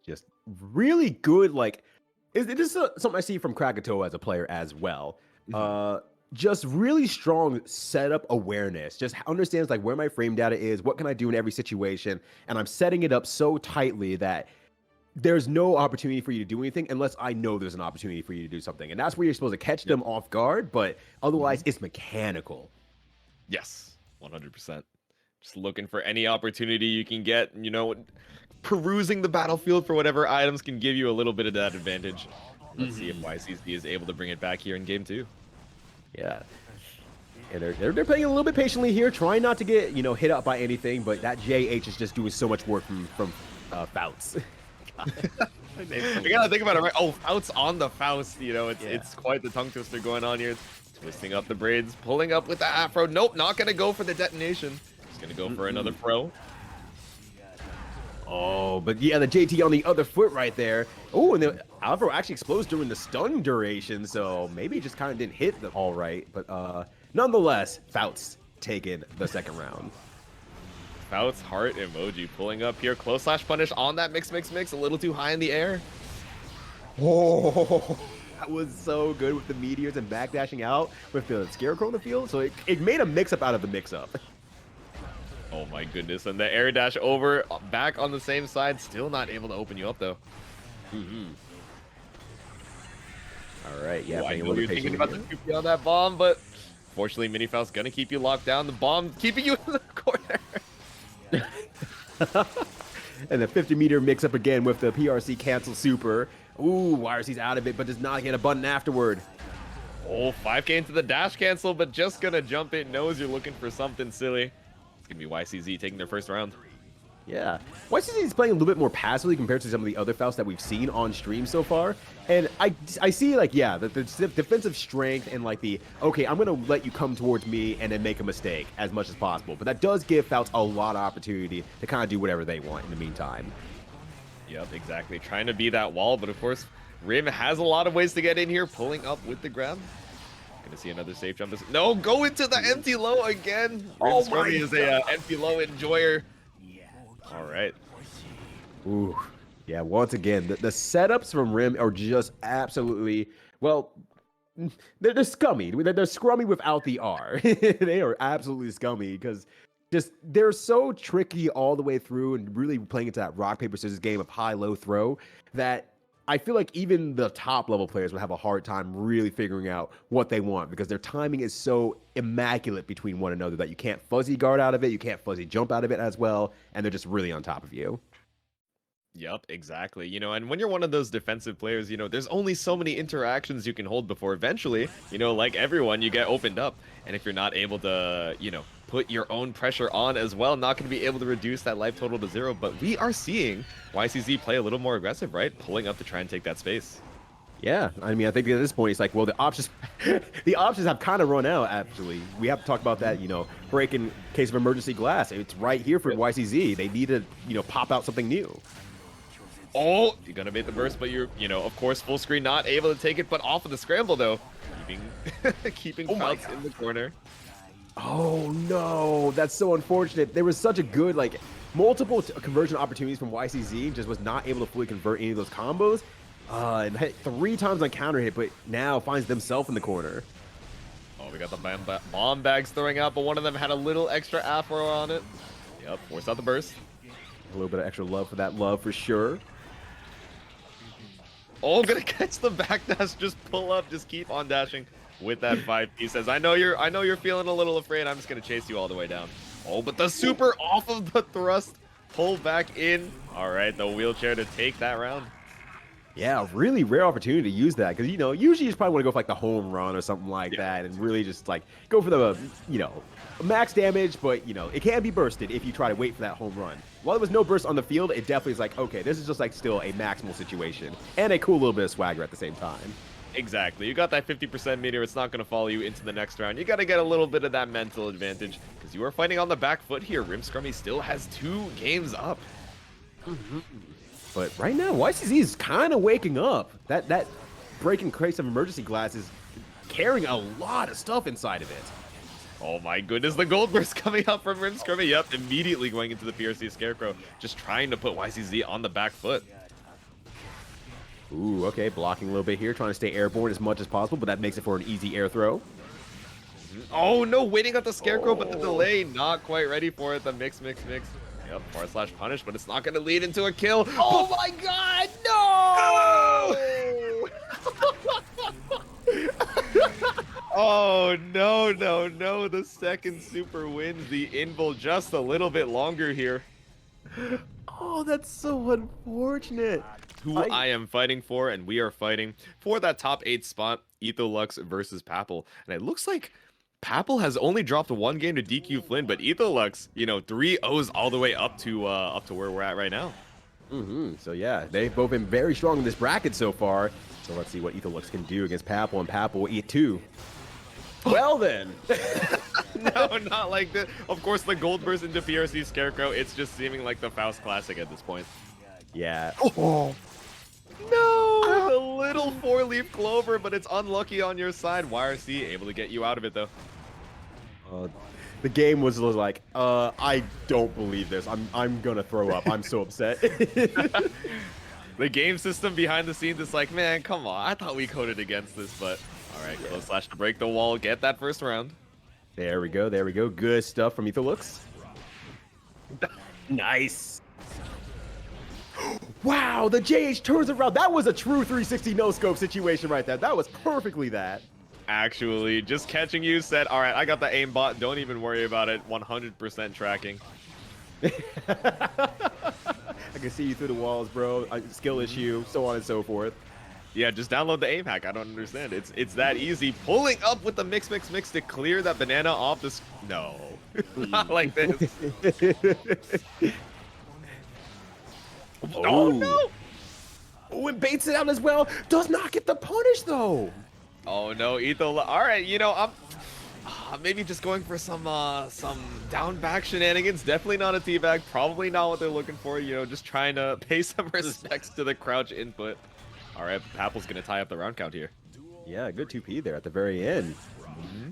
Just really good, like, this is something I see from Krakatoa as a player as well. Just really strong setup awareness. Just understands like where my frame data is, what can I do in every situation, and I'm setting it up so tightly that there's no opportunity for you to do anything unless I know there's an opportunity for you to do something. And that's where you're supposed to catch them off guard, but otherwise it's mechanical. Yes, 100%. Just looking for any opportunity you can get, you know, perusing the battlefield for whatever items can give you a little bit of that advantage. Let's see if YCZ is able to bring it back here in game 2. Yeah. And they're playing a little bit patiently here, trying not to get, you know, hit up by anything, but that JH is just doing so much work from Faust. You gotta think about it, right? Oh, Faust on the Faust, you know, it's quite the tongue twister going on here. Twisting up the braids, pulling up with the afro. Nope, not gonna go for the detonation. He's gonna go for another pro. Oh, but yeah, the JT on the other foot right there. Oh, and the Afro actually explodes during the stun duration, so maybe it just kind of didn't hit them all right. But nonetheless, Faust taking the second round. Faust heart emoji pulling up here. Close slash punish on that mix. A little too high in the air. Oh, that was so good with the meteors and backdashing out with the scarecrow in the field. So it made a mix-up out of the mix-up. Oh my goodness, and the air dash over, back on the same side, still not able to open you up though. All right, yeah. I know you're thinking about the 2P on that bomb, but fortunately, Mini Faust's gonna keep you locked down. The bomb keeping you in the corner. And the 50-meter mix-up again with the PRC cancel super. Ooh, YRC's out of it, but does not get a button afterward. Oh, 5K into the dash cancel, but just gonna jump it. Knows you're looking for something silly. It's gonna be YCZ taking their first round. Yeah, YCZ is playing a little bit more passively compared to some of the other Faust that we've seen on stream so far. And I see, like, yeah, the defensive strength and, like, okay, I'm going to let you come towards me and then make a mistake as much as possible. But that does give Faust a lot of opportunity to kind of do whatever they want in the meantime. Yep, exactly. Trying to be that wall, but of course, Rim has a lot of ways to get in here, pulling up with the grab. Gonna see another safe jump. No, go into the empty low again. RimScrummy is a empty low enjoyer. All right. Ooh, yeah. Once again, the setups from Rim are just absolutely, well, they're scummy. They're scrummy without the R. They are absolutely scummy because just they're so tricky all the way through and really playing into that rock paper scissors game of high low throw that I feel like even the top level players would have a hard time really figuring out what they want because their timing is so immaculate between one another that you can't fuzzy guard out of it, you can't fuzzy jump out of it as well, and they're just really on top of you. Yep, exactly. And when you're one of those defensive players, there's only so many interactions you can hold before eventually, like everyone, you get opened up. And if you're not able to, put your own pressure on as well, not going to be able to reduce that life total to 0. But we are seeing YCZ play a little more aggressive, right? Pulling up to try and take that space. Yeah, I mean, I think at this point it's like, well, the options, the options have kind of run out. Actually, we have to talk about that. Break in case of emergency glass. It's right here for YCZ. They need to, pop out something new. Oh, you're gonna make the burst, but you're, of course, full screen, not able to take it, but off of the scramble though, keeping Faust in the corner. Oh no, that's so unfortunate. There was such a good multiple conversion opportunities from YCZ, just was not able to fully convert any of those combos. And hit 3 times on counter hit, but now finds themselves in the corner. Oh, we got the bomb bags throwing out, but one of them had a little extra afro on it. Yep, force out the burst. A little bit of extra love for that love for sure. Oh, gonna catch the backdash, just pull up, just keep on dashing with that 5P. Says, I know you're feeling a little afraid. I'm just gonna chase you all the way down. Oh, but the super off of the thrust, pull back in. All right, the wheelchair to take that round. Yeah, really rare opportunity to use that because usually you just probably want to go for the home run or something like that and really just go for the max damage, but it can be bursted if you try to wait for that home run. While there was no burst on the field, it definitely is okay, this is just still a maximal situation and a cool little bit of swagger at the same time. Exactly. You got that 50% meter. It's not going to follow you into the next round. You got to get a little bit of that mental advantage because you are fighting on the back foot here. RimScrummy still has 2 games up. But right now, YCZ is kind of waking up. That breaking crates of emergency glass is carrying a lot of stuff inside of it. Oh my goodness, the gold burst coming out from RimScrummy. Yep, immediately going into the PRC Scarecrow, just trying to put YCZ on the back foot. Ooh, okay, blocking a little bit here, trying to stay airborne as much as possible, but that makes it for an easy air throw. Oh no, waiting at the Scarecrow, but the delay, not quite ready for it. The mix. Yep, / punish, but it's not going to lead into a kill. Oh my god, no! Oh, no. The second super wins the invul just a little bit longer here. Oh, that's so unfortunate. Who I am fighting for, and we are fighting for that top 8 spot, Etholux versus Papple. And it looks like Papple has only dropped 1 game to dqflynn, but Etholux, 3-0s all the way up to where we're at right now. So yeah, they've both been very strong in this bracket so far. So let's see what Etholux can do against Papple, and Papple will eat 2. Well then. No, not like that. Of course, the gold burst into PRC Scarecrow, it's just seeming like the Faust classic at this point. Yeah. Oh. No, the little 4-leaf clover, but it's unlucky on your side. YRC able to get you out of it though. The game was like, I don't believe this. I'm gonna throw up. I'm so upset. The game system behind the scenes is like, man, come on. I thought we coded against this, but all right, close slash to break the wall, get that first round. There we go. Good stuff from Etholux. Nice. Wow, the JH turns around. That was a true 360 no-scope situation right there. That was perfectly that. Actually, just catching you, said, all right, I got the aimbot. Don't even worry about it. 100% tracking. I can see you through the walls, bro. Skill issue, so on and so forth. Yeah, just download the aim hack. I don't understand. It's that easy. Pulling up with the mix to clear that banana off the... No, not like this. Oh, no! Oh, it baits it out as well. Does not get the punish, though. Oh, no, Etho. All right, I'm maybe just going for some down back shenanigans. Definitely not a teabag. Probably not what they're looking for. Just trying to pay some respects to the crouch input. All right, Papple's going to tie up the round count here. Yeah, good 2P there at the very end.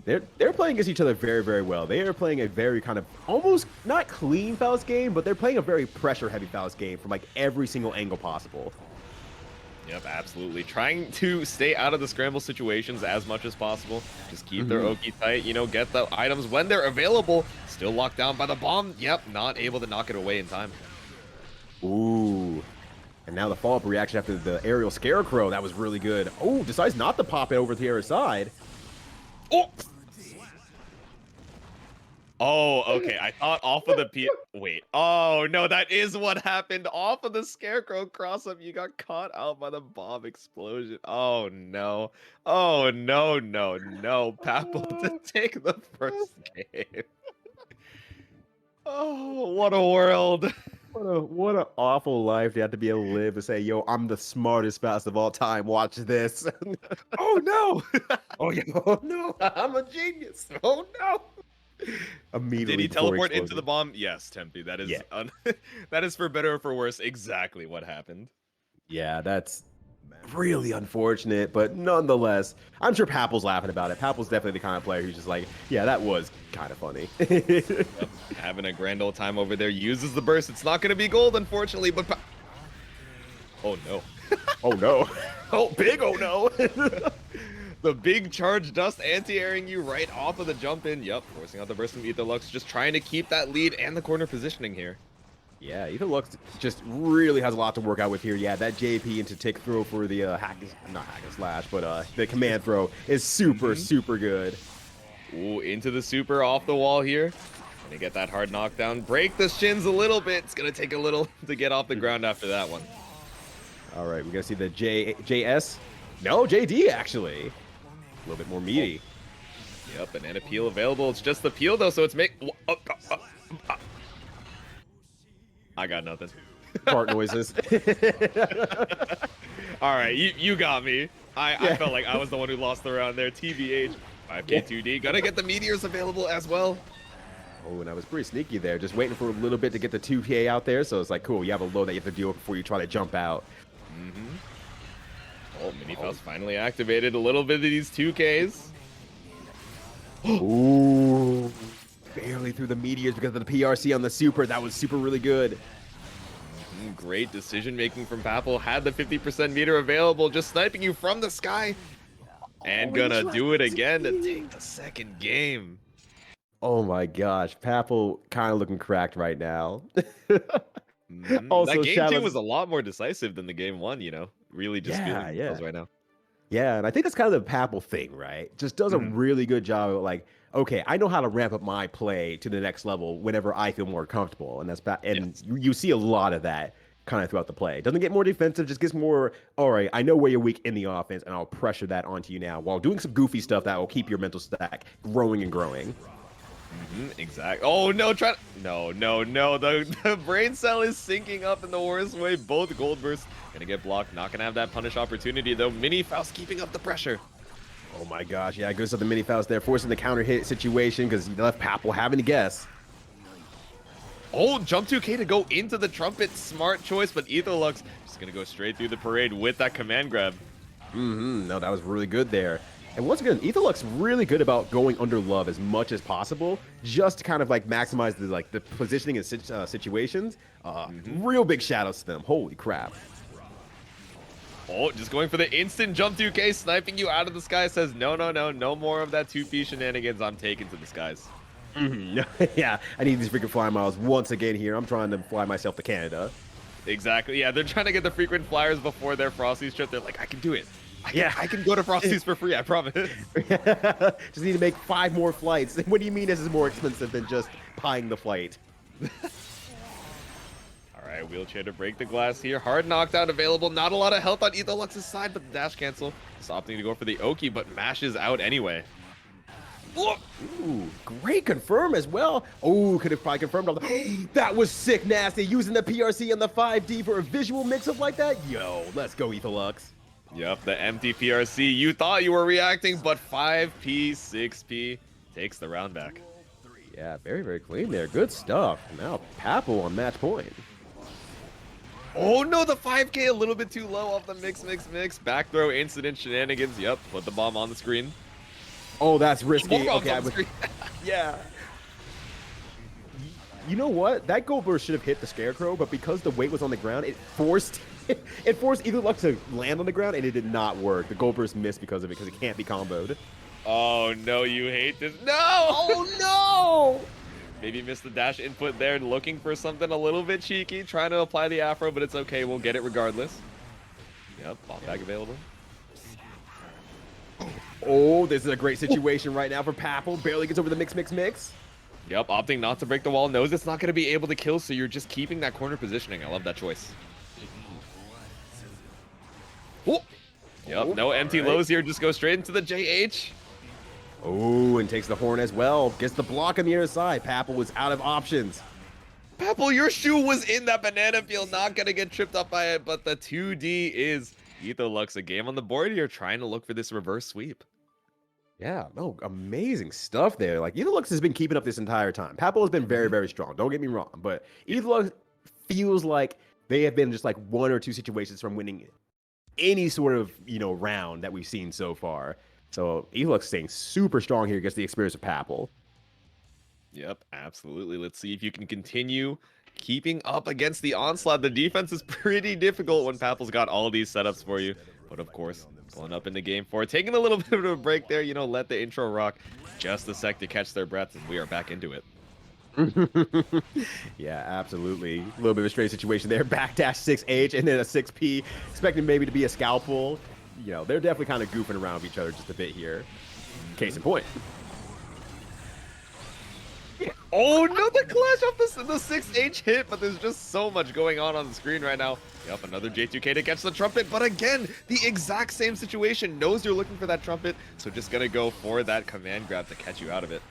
They're playing against each other very, very well. They are playing a very kind of almost not clean Faust game, but they're playing a very pressure-heavy Faust game from every single angle possible. Yep, absolutely. Trying to stay out of the scramble situations as much as possible. Just keep their Oki tight, get the items when they're available. Still locked down by the bomb. Yep, not able to knock it away in time. Ooh. And now the follow-up reaction after the aerial Scarecrow. That was really good. Oh, decides not to pop it over to the other side. Oh, okay. I thought off of the Wait. Oh, no, that is what happened. Off of the Scarecrow cross-up, you got caught out by the bomb explosion. Oh, no. Oh, no, no, no. Papple to take the first game. Oh, what a world. What an awful life you have to be able to live to say, yo, I'm the smartest Faust of all time. Watch this. Oh, no. Oh, yeah. Oh, no. I'm a genius. Oh, no. Immediately Did he before teleport into the explosion. bomb? Yes, Tempe. That is Yeah. that is for better or for worse exactly what happened. Yeah, that's really unfortunate, but nonetheless, I'm sure Papple's laughing about it. Papple's definitely the kind of player who's just like, yeah, that was kind of funny. Yep, having a grand old time over there. Uses the burst. It's not going to be gold, unfortunately, but... Oh, no. Oh, no. Oh, big oh, no. The big charge dust anti-airing you right off of the jump in. Yep, forcing out the burst from Etholux, just trying to keep that lead and the corner positioning here. Yeah, Etholux just really has a lot to work out with here. Yeah, that JP into tick throw for the not hack and slash, but the command throw is super, super good. Ooh, into the super off the wall here. Gonna get that hard knockdown. Break the shins a little bit. It's gonna take a little to get off the ground after that one. All right, we're gonna see the JS. No, JD actually. A little bit more meaty. Oh. Yep, banana peel available. It's just the peel though, so it's I got nothing. Fart noises. All right, you got me. I felt like I was the one who lost the round there. TBH, 5K2D. Gonna get the meteors available as well. Oh, and I was pretty sneaky there, just waiting for a little bit to get the 2K out there. So it's like, cool, you have a low that you have to deal with before you try to jump out. Oh, Mini Faust finally activated a little bit of these 2Ks. Ooh, barely through the meteors because of the PRC on the super. That was super really good. Great decision making from Papple. Had the 50% meter available, just sniping you from the sky. And gonna do it again to take the second game. Oh my gosh, Papple kind of looking cracked right now. Also, that game 2 was a lot more decisive than the game 1, you know? Really just feeling themselves right now. Yeah, and I think that's kind of the Papple thing, right? Just does a really good job of like, okay, I know how to ramp up my play to the next level whenever I feel more comfortable, and you see a lot of that kind of throughout the play. Doesn't get more defensive, just gets more, all right, I know where you're weak in the offense, and I'll pressure that onto you now while doing some goofy stuff that will keep your mental stack growing and growing. Exactly. Oh no! No! The brain cell is syncing up in the worst way. Both gold bursts gonna get blocked. Not gonna have that punish opportunity though. Mini Faust keeping up the pressure. Oh my gosh! Yeah, good stuff. The Mini Faust there, forcing the counter hit situation because he left Papple having to guess. Oh, jump 2K to go into the trumpet. Smart choice, but Etholux just gonna go straight through the parade with that command grab. No, that was really good there. And once again, Etholux really good about going under love as much as possible, just to kind of like maximize the positioning and situations. Real big shout outs to them. Holy crap! Oh, just going for the instant jump 2K, sniping you out of the sky. Says no more of that 2P shenanigans. I'm taking to the skies. Yeah, I need these freaking fly miles once again here. I'm trying to fly myself to Canada. Exactly. Yeah, they're trying to get the frequent flyers before their Frosty's trip. They're like, I can do it. I can go to Frosty's for free, I promise. Just need to make 5 more flights. What do you mean this is more expensive than just pieing the flight? All right, wheelchair to break the glass here. Hard knockdown available. Not a lot of health on Etholux's side, but the dash cancel. Just opting to go for the Oki, but mashes out anyway. Ooh, great confirm as well. Oh, could have probably confirmed all the... That was sick nasty. Using the PRC and the 5D for a visual mix-up like that. Yo, let's go, Etholux. Yep, the empty PRC. You thought you were reacting, but 5P, 6P takes the round back. Yeah, very, very clean there. Good stuff. Now Papple on match point. Oh no, the 5K a little bit too low off the mix. Back throw incident shenanigans. Yep, put the bomb on the screen. Oh, that's risky. Okay, yeah. You know what? That gold burst should have hit the Scarecrow, but because the weight was on the ground, it forced Etholux to land on the ground, and it did not work. The gold burst missed because of it, because it can't be comboed. Oh no, you hate this. No! Oh no! Maybe missed the dash input there, looking for something a little bit cheeky, trying to apply the afro, but it's okay. We'll get it regardless. Yep, bomb bag available. Oh, this is a great situation right now for Papple. Barely gets over the mix. Yep, opting not to break the wall, knows it's not going to be able to kill, so you're just keeping that corner positioning. I love that choice. Oh, yep, no empty lows here, just go straight into the JH. Oh, and takes the horn as well. Gets the block on the other side. Papple was out of options. Papple, your shoe was in that banana peel, not going to get tripped up by it, but the 2D is Etholux, a game on the board here, trying to look for this reverse sweep. Yeah, no, amazing stuff there. Like, Etholux has been keeping up this entire time. Papple has been very, very strong. Don't get me wrong. But Etholux feels like they have been just like one or two situations from winning any sort of, round that we've seen so far. So Etholux staying super strong here against the experience of Papple. Yep, absolutely. Let's see if you can continue keeping up against the onslaught. The defense is pretty difficult when Papple's got all these setups for you. But of course, pulling up in the game 4, taking a little bit of a break there, let the intro rock just a sec to catch their breaths, and we are back into it. Yeah, absolutely. A little bit of a strange situation there. Backdash 6H and then a 6P, expecting maybe to be a scalpel. They're definitely kind of goofing around with each other just a bit here. Case in point. Oh no, the clash off the 6H hit, but there's just so much going on the screen right now. Yep, another J2K to catch the trumpet, but again, the exact same situation. Knows you're looking for that trumpet, so just gonna go for that command grab to catch you out of it.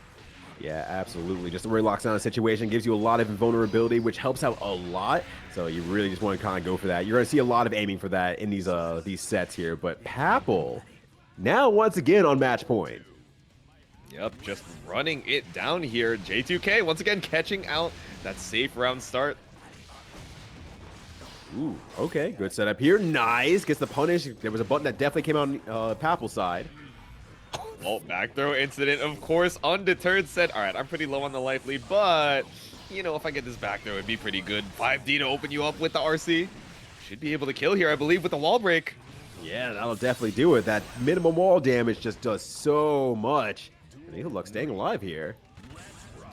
Yeah, absolutely. Just a really locks down situation, gives you a lot of invulnerability, which helps out a lot. So you really just want to kind of go for that. You're going to see a lot of aiming for that in these sets here. But Papple, now once again on match point. Yep, just running it down here. J2K once again catching out that safe round start. Ooh, okay, good setup here. Nice, gets the punish. There was a button that definitely came on Papple's side. Oh, back throw incident, of course. Undeterred said, all right, I'm pretty low on the life lead, but, if I get this back throw, it'd be pretty good. 5D to open you up with the RC. Should be able to kill here, I believe, with the wall break. Yeah, that'll definitely do it. That minimum wall damage just does so much. And Etholux staying alive here.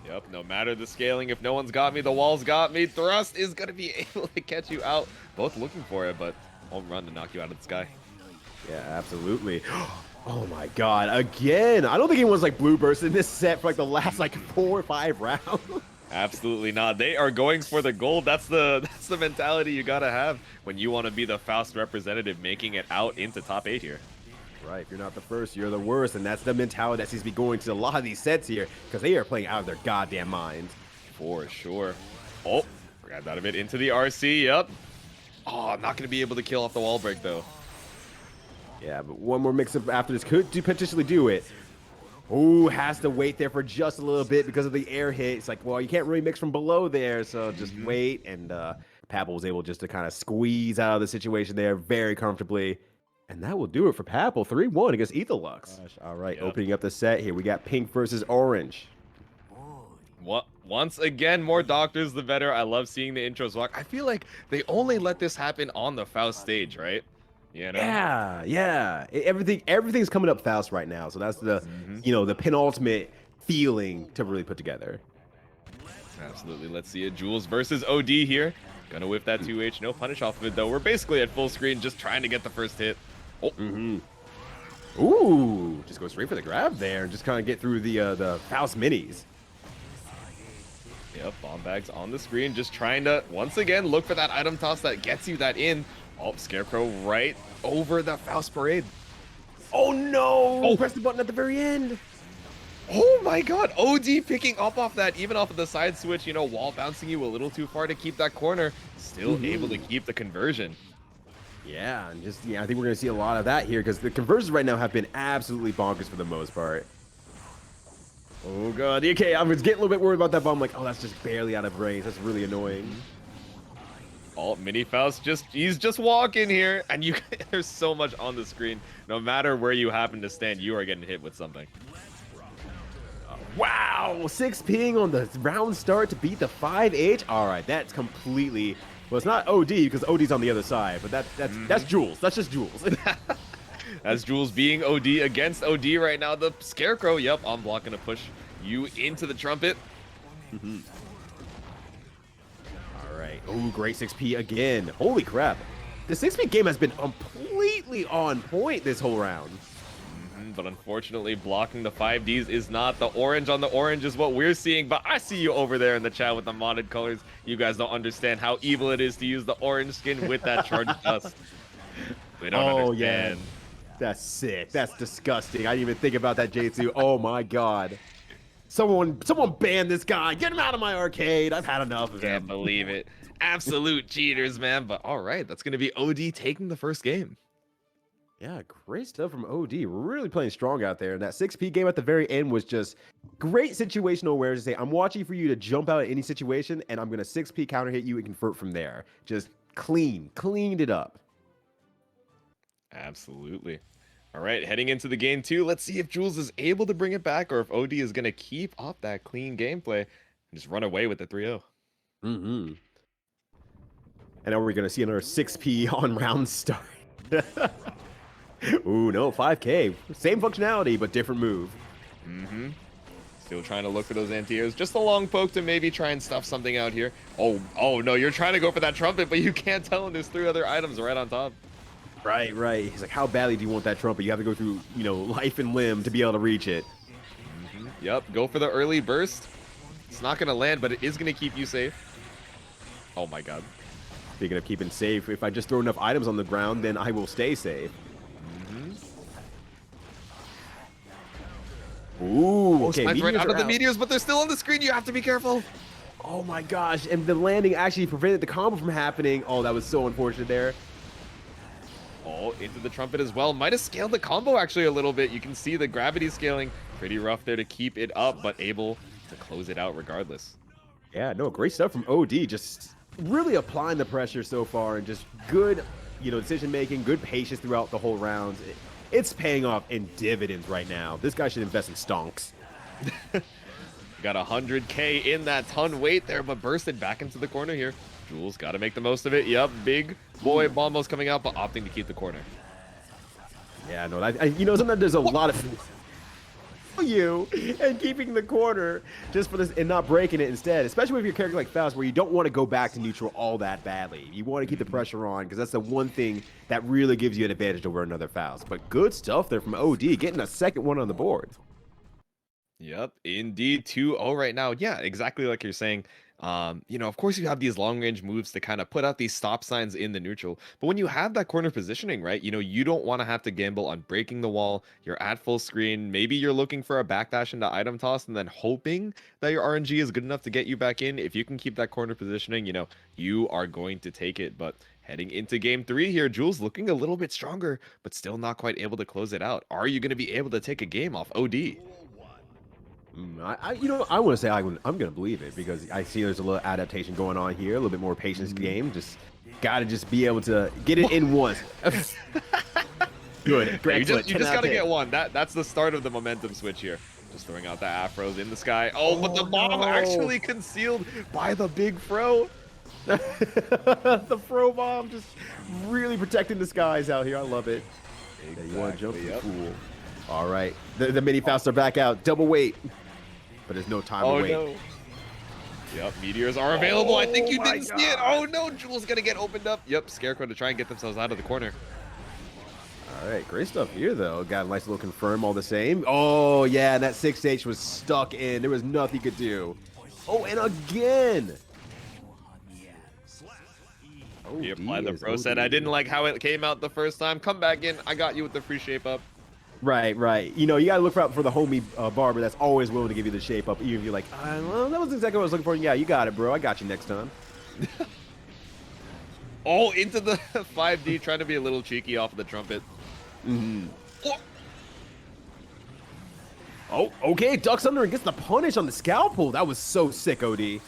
Yep, no matter the scaling, if no one's got me, the wall's got me. Thrust is going to be able to catch you out. Both looking for it, but home run to knock you out of the sky. Yeah, absolutely. Oh my god, again! I don't think anyone's blue burst in this set for the last 4 or 5 rounds. Absolutely not. They are going for the gold. That's the mentality you gotta have when you want to be the Faust representative, making it out into top 8 here. Right, if you're not the first, you're the worst, and that's the mentality that seems to be going to a lot of these sets here, because they are playing out of their goddamn minds. For sure. Oh, grabbed out of it into the RC, yep. Oh, not gonna be able to kill off the wall break though. Yeah, but one more mix-up after this could potentially do it. Ooh, has to wait there for just a little bit because of the air hit. It's well, you can't really mix from below there, so just wait. And Papple was able just to kind of squeeze out of the situation there very comfortably. And that will do it for Papple. 3-1 against Etholux. Gosh, all right, opening up the set here. We got pink versus orange. Once again, more doctors, the better. I love seeing the intros walk. I feel like they only let this happen on the Faust stage, right? Yeah. Everything's coming up Faust right now. So that's the, the penultimate feeling to really put together. Absolutely. Let's see it. Jules versus OD here. Gonna whiff that 2H. No punish off of it, though. We're basically at full screen, just trying to get the first hit. Oh. Ooh, just go straight for the grab there and just kind of get through the Faust minis. Yep, bomb bags on the screen, just trying to, once again, look for that item toss that gets you that in. Oh, Scarecrow right over the Faust parade. Oh no! Oh, press the button at the very end. Oh my god, OD picking up off that, even off of the side switch, wall bouncing you a little too far to keep that corner. Still able to keep the conversion. Yeah, and just, I think we're going to see a lot of that here because the conversions right now have been absolutely bonkers for the most part. Oh god, okay, I was getting a little bit worried about that bomb, oh, that's just barely out of range. That's really annoying. Oh, Mini Faust he's just walking here, and there's so much on the screen. No matter where you happen to stand, you are getting hit with something. Wow, 6-ping on the round start to beat the 5H. All right, that's completely, well, it's not OD because OD's on the other side, but that's Jules. That's just Jules. That's Jules being OD against OD right now. The Scarecrow, yep, I'm blocking to push you into the trumpet. All right. Oh, great 6P again. Holy crap. The 6P game has been completely on point this whole round. But unfortunately, blocking the 5Ds is not. The orange on the orange is what we're seeing. But I I see you over there in the chat with the modded colors. You guys don't understand how evil it is to use the orange skin with that charged dust. We don't understand. Yeah. That's sick. That's disgusting. I didn't even think about that, Jaytsu. Oh my god. Someone ban this guy. Get him out of my arcade. I've had enough of him. Can't believe it. Absolute cheaters, man. But all right, that's going to be OD taking the first game. Yeah, great stuff from OD. Really playing strong out there. And that 6P game at the very end was just great situational awareness to say, I'm watching for you to jump out at any situation, and I'm going to 6P counter hit you and convert from there. Just cleaned it up. Absolutely. All right, heading into the game 2, let's see if Jules is able to bring it back or if OD is going to keep up that clean gameplay and just run away with the 3-0. Mm-hmm. And are we going to see another 6P on round start? Ooh, no, 5K. Same functionality, but different move. Mm-hmm. Still trying to look for those anti-airs. Just a long poke to maybe try and stuff something out here. Oh no, you're trying to go for that trumpet, but you can't tell him there's 3 other items right on top. Right. He's like, how badly do you want that trumpet? You have to go through, life and limb to be able to reach it. Mm-hmm. Yep, go for the early burst. It's not going to land, but it is going to keep you safe. Oh my god. Speaking of keeping safe, if I just throw enough items on the ground, then I will stay safe. Ooh, okay. Right out of the meteors, but they're still on the screen. You have to be careful. Oh my gosh, and the landing actually prevented the combo from happening. Oh, that was so unfortunate there. Oh, into the trumpet as well. Might have scaled the combo actually a little bit. You can see the gravity scaling. Pretty rough there to keep it up, but able to close it out regardless. Yeah, no, great stuff from OD. Just really applying the pressure so far and just good, decision making, good patience throughout the whole rounds. It's paying off in dividends right now. This guy should invest in stonks. Got 100K in that ton weight there, but bursted back into the corner here. Jules got to make the most of it. Yep, big boy bombos coming out, but opting to keep the corner. Yeah, no, sometimes there's a lot of you and keeping the corner just for this and not breaking it instead, especially with your character like Faust, where you don't want to go back to neutral all that badly. You want to keep the pressure on because that's the one thing that really gives you an advantage over another Faust. But good stuff there from OD, getting a second one on the board. Yep, indeed, 2-0 right now. Yeah, exactly like you're saying. Of course you have these long range moves to kind of put out these stop signs in the neutral, but when you have that corner positioning, right, you don't want to have to gamble on breaking the wall. You're at full screen. Maybe you're looking for a backdash into item toss and then hoping that your RNG is good enough to get you back in. If you can keep that corner positioning, you are going to take it. But heading into game 3 here, Jules looking a little bit stronger, but still not quite able to close it out. Are you going to be able to take a game off OD? I want to say I'm going to believe it because I see there's a little adaptation going on here, a little bit more patience game. Just got to just be able to get it in once. Good. Great. You just got to get one. That's the start of the momentum switch here. Just throwing out the afros in the sky. Oh, but the bomb actually concealed by the big fro. The fro bomb just really protecting the skies out here. I love it. Exactly. You want to jump? Yep. Cool. All right. The mini Fausts are back out. Double weight. But there's no time to wait. No. Yep, meteors are available. I think you didn't see it. Oh no, Jules gonna get opened up. Yep, Scarecrow to try and get themselves out of the corner. All right, great stuff here though. Got a nice little confirm all the same. Oh yeah, and that 6H was stuck in. There was nothing he could do. Oh, and again. He applied the Fros set. I didn't like how it came out the first time. Come back in. I got you with the free shape up. Right. You got to look out for the homie barber that's always willing to give you the shape up, even if you're like, well, that was exactly what I was looking for. Yeah, you got it, bro. I got you next time. Oh, into the 5D, trying to be a little cheeky off of the trumpet. Oh, okay. Ducks under and gets the punish on the scalpel. That was so sick, OD.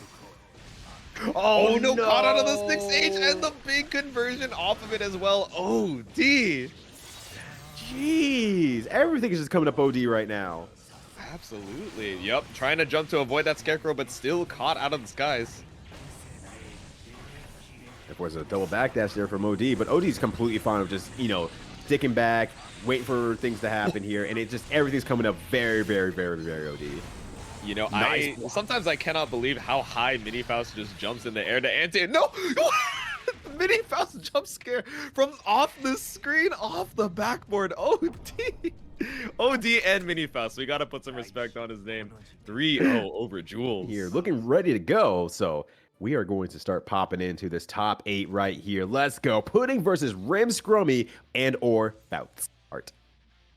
Oh, no. Caught out of the 6H and the big conversion off of it as well. OD. Jeez, everything is just coming up OD right now. Absolutely. Yep, trying to jump to avoid that Scarecrow, but still caught out of the skies. There was a double backdash there from OD, but OD's completely fine with just, sticking back, waiting for things to happen here, and everything's coming up very, very, very, very OD. Nice. Sometimes I cannot believe how high Mini Faust just jumps in the air to anti. No! Mini Faust jump scare from off the screen, off the backboard. OD. OD and Mini Faust. We gotta put some respect on his name. 3-0 over Jules. Here, looking ready to go. So we are going to start popping into this top 8 right here. Let's go. Pudding versus RimScrummy and or Faust.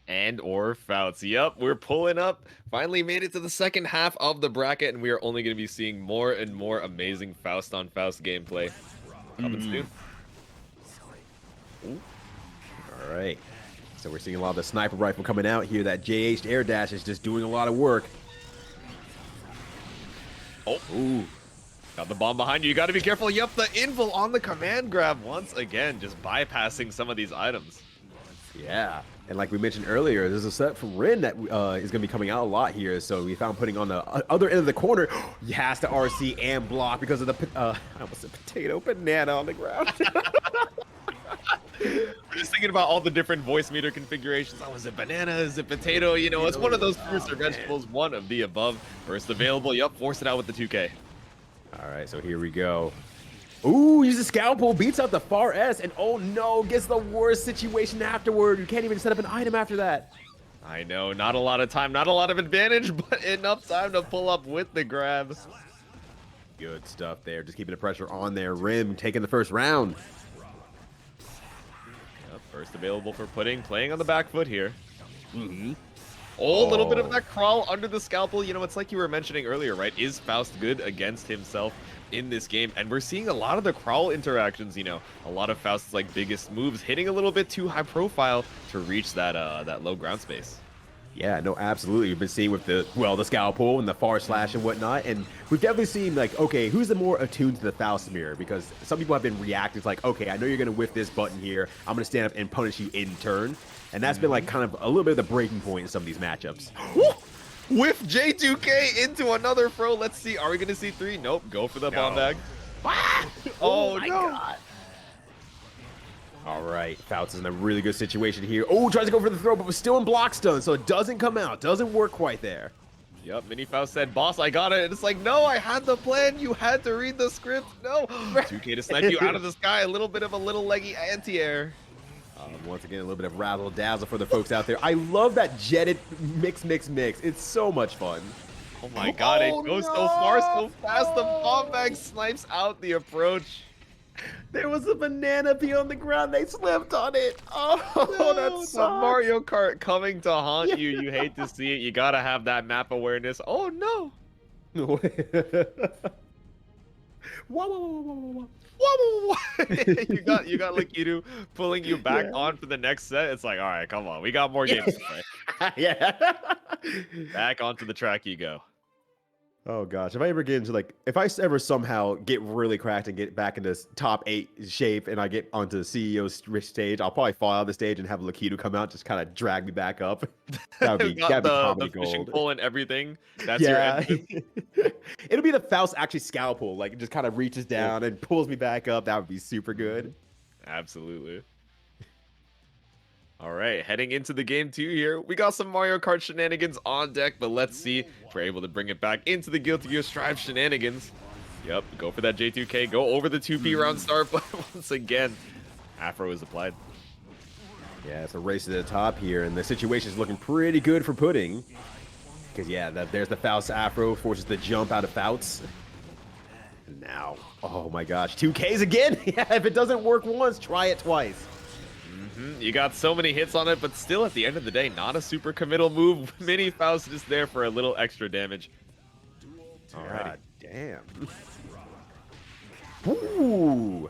And or Faust. Yep, we're pulling up. Finally made it to the second half of the bracket, and we are only going to be seeing more and more amazing Faust on Faust gameplay coming soon. All right. So we're seeing a lot of the sniper rifle coming out here. That JH air dash is just doing a lot of work. Oh, ooh. Got the bomb behind you. You got to be careful. Yep, the invul on the command grab once again, just bypassing some of these items. Yeah. And like we mentioned earlier, there's a set from Rin that is going to be coming out a lot here. So we found putting on the other end of the corner. He has to RC and block because of the, I almost said potato, banana on the ground. I'm just thinking about all the different voice meter configurations. Oh, is it banana? Is it potato? You know, it's one of those fruits or vegetables, one of the above. First available. Yep, force it out with the 2K. All right, so here we go. Ooh, use a scalpel, beats out the far S, and oh no, gets the worst situation afterward. You can't even set up an item after that. I know, not a lot of time, not a lot of advantage, but enough time to pull up with the grab. Good stuff there, just keeping the pressure on there. Rim taking the first round. Yep, first available for Pudding, playing on the back foot here. Oh, a little bit of that crawl under the scalpel. You know, it's like you were mentioning earlier, right? Is Faust good against himself in this game? And we're seeing a lot of the crawl interactions, you know, a lot of Faust's like biggest moves hitting a little bit too high profile to reach that that low ground space. Yeah, no, absolutely. We've been seeing with the, well, the scalpel and the far slash and whatnot, and we've definitely seen, like, okay, who's the more attuned to the Faust mirror? Because some people have been reactive, like, okay, I know you're going to whiff this button here. I'm going to stand up and punish you in turn. And that's been, like, kind of a little bit of the breaking point in some of these matchups. Whiff J2K into another throw. Let's see. Are we going to see 3? Nope. Go for the bomb bag. Oh, my no. God. All right, Faust is in a really good situation here. Oh, tries to go for the throw, but was still in block stun, so it doesn't come out. Doesn't work quite there. Yep, Mini Faust said, boss, I got it. And it's like, no, I had the plan. You had to read the script. No. 2K to snipe you out of the sky. A little bit of a little leggy anti-air. Once again, a little bit of razzle-dazzle for the folks out there. I love that jetted mix. It's so much fun. Oh my God, it goes so far, so fast. The bomb bag snipes out the approach. There was a banana pea on the ground. They slipped on it. Oh, No, that's the Mario Kart coming to haunt you. You hate to see it. You gotta have that map awareness. Oh no. Whoa. you got Ryyudo pulling you back on for the next set. It's like, all right, come on. We got more games to play. Yeah. Back onto the track you go. Oh gosh, if I ever get into like, if I ever somehow get really cracked and get back into top 8 shape and I get onto the CEO stage, I'll probably fall out of the stage and have Ryyudo come out, just kind of drag me back up. That'd be comedy the fishing gold. pole and everything. That's your end. It'll be the Faust actually scalpel, like it just kind of reaches down and pulls me back up. That would be super good. Absolutely. All right, heading into the game 2 here. We got some Mario Kart shenanigans on deck, but let's see if we're able to bring it back into the Guilty Gear Strive shenanigans. Yep, go for that J2K, go over the 2P round start, but once again, Afro is applied. Yeah, it's a race to the top here, and the situation is looking pretty good for Pudding. Because, yeah, there's the Faust Afro, forces the jump out of Faust. And now, oh my gosh, 2Ks again? Yeah, if it doesn't work once, try it twice. You got so many hits on it, but still at the end of the day, not a super committal move. Mini Faust just there for a little extra damage. God damn. Ooh.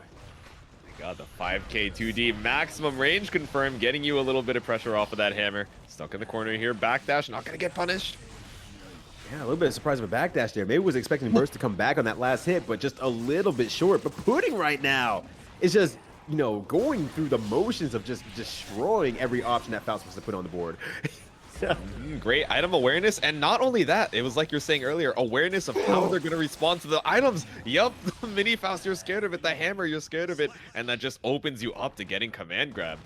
God, the 5K 2D maximum range confirmed, getting you a little bit of pressure off of that hammer. Stuck in the corner here, backdash, not gonna get punished. Yeah, a little bit of surprise of a backdash there. Maybe was expecting Burst to come back on that last hit, but just a little bit short. But Pudding right now is just, you know, going through the motions of just destroying every option that Faust was to put on the board. Great item awareness, and not only that, it was like you're saying earlier, awareness of how they're going to respond to the items. Yup, the Mini Faust, you're scared of it. The hammer, you're scared of it, and that just opens you up to getting command grab.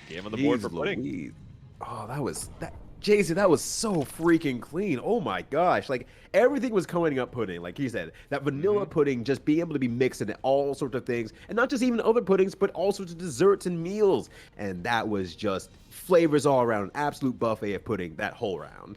Game on the board for Pudding. Oh, that was that. Jason, that was so freaking clean. Oh my gosh. Like everything was coming up pudding. Like he said, that vanilla pudding just being able to be mixed into all sorts of things. And not just even other puddings, but all sorts of desserts and meals. And that was just flavors all around. An absolute buffet of pudding that whole round.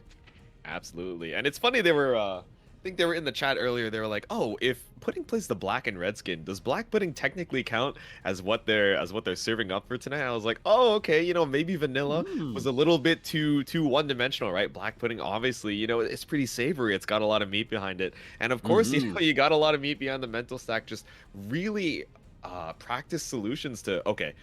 Absolutely. And it's funny they were I think they were in the chat earlier. They were like, "Oh, if pudding plays the black and red skin, does black pudding technically count as what they're serving up for tonight?" I was like, "Oh, okay, maybe vanilla was a little bit too one-dimensional, right? Black pudding obviously, it's pretty savory. It's got a lot of meat behind it. And of course, you got a lot of meat behind the mental stack. Just really practice solutions to, okay,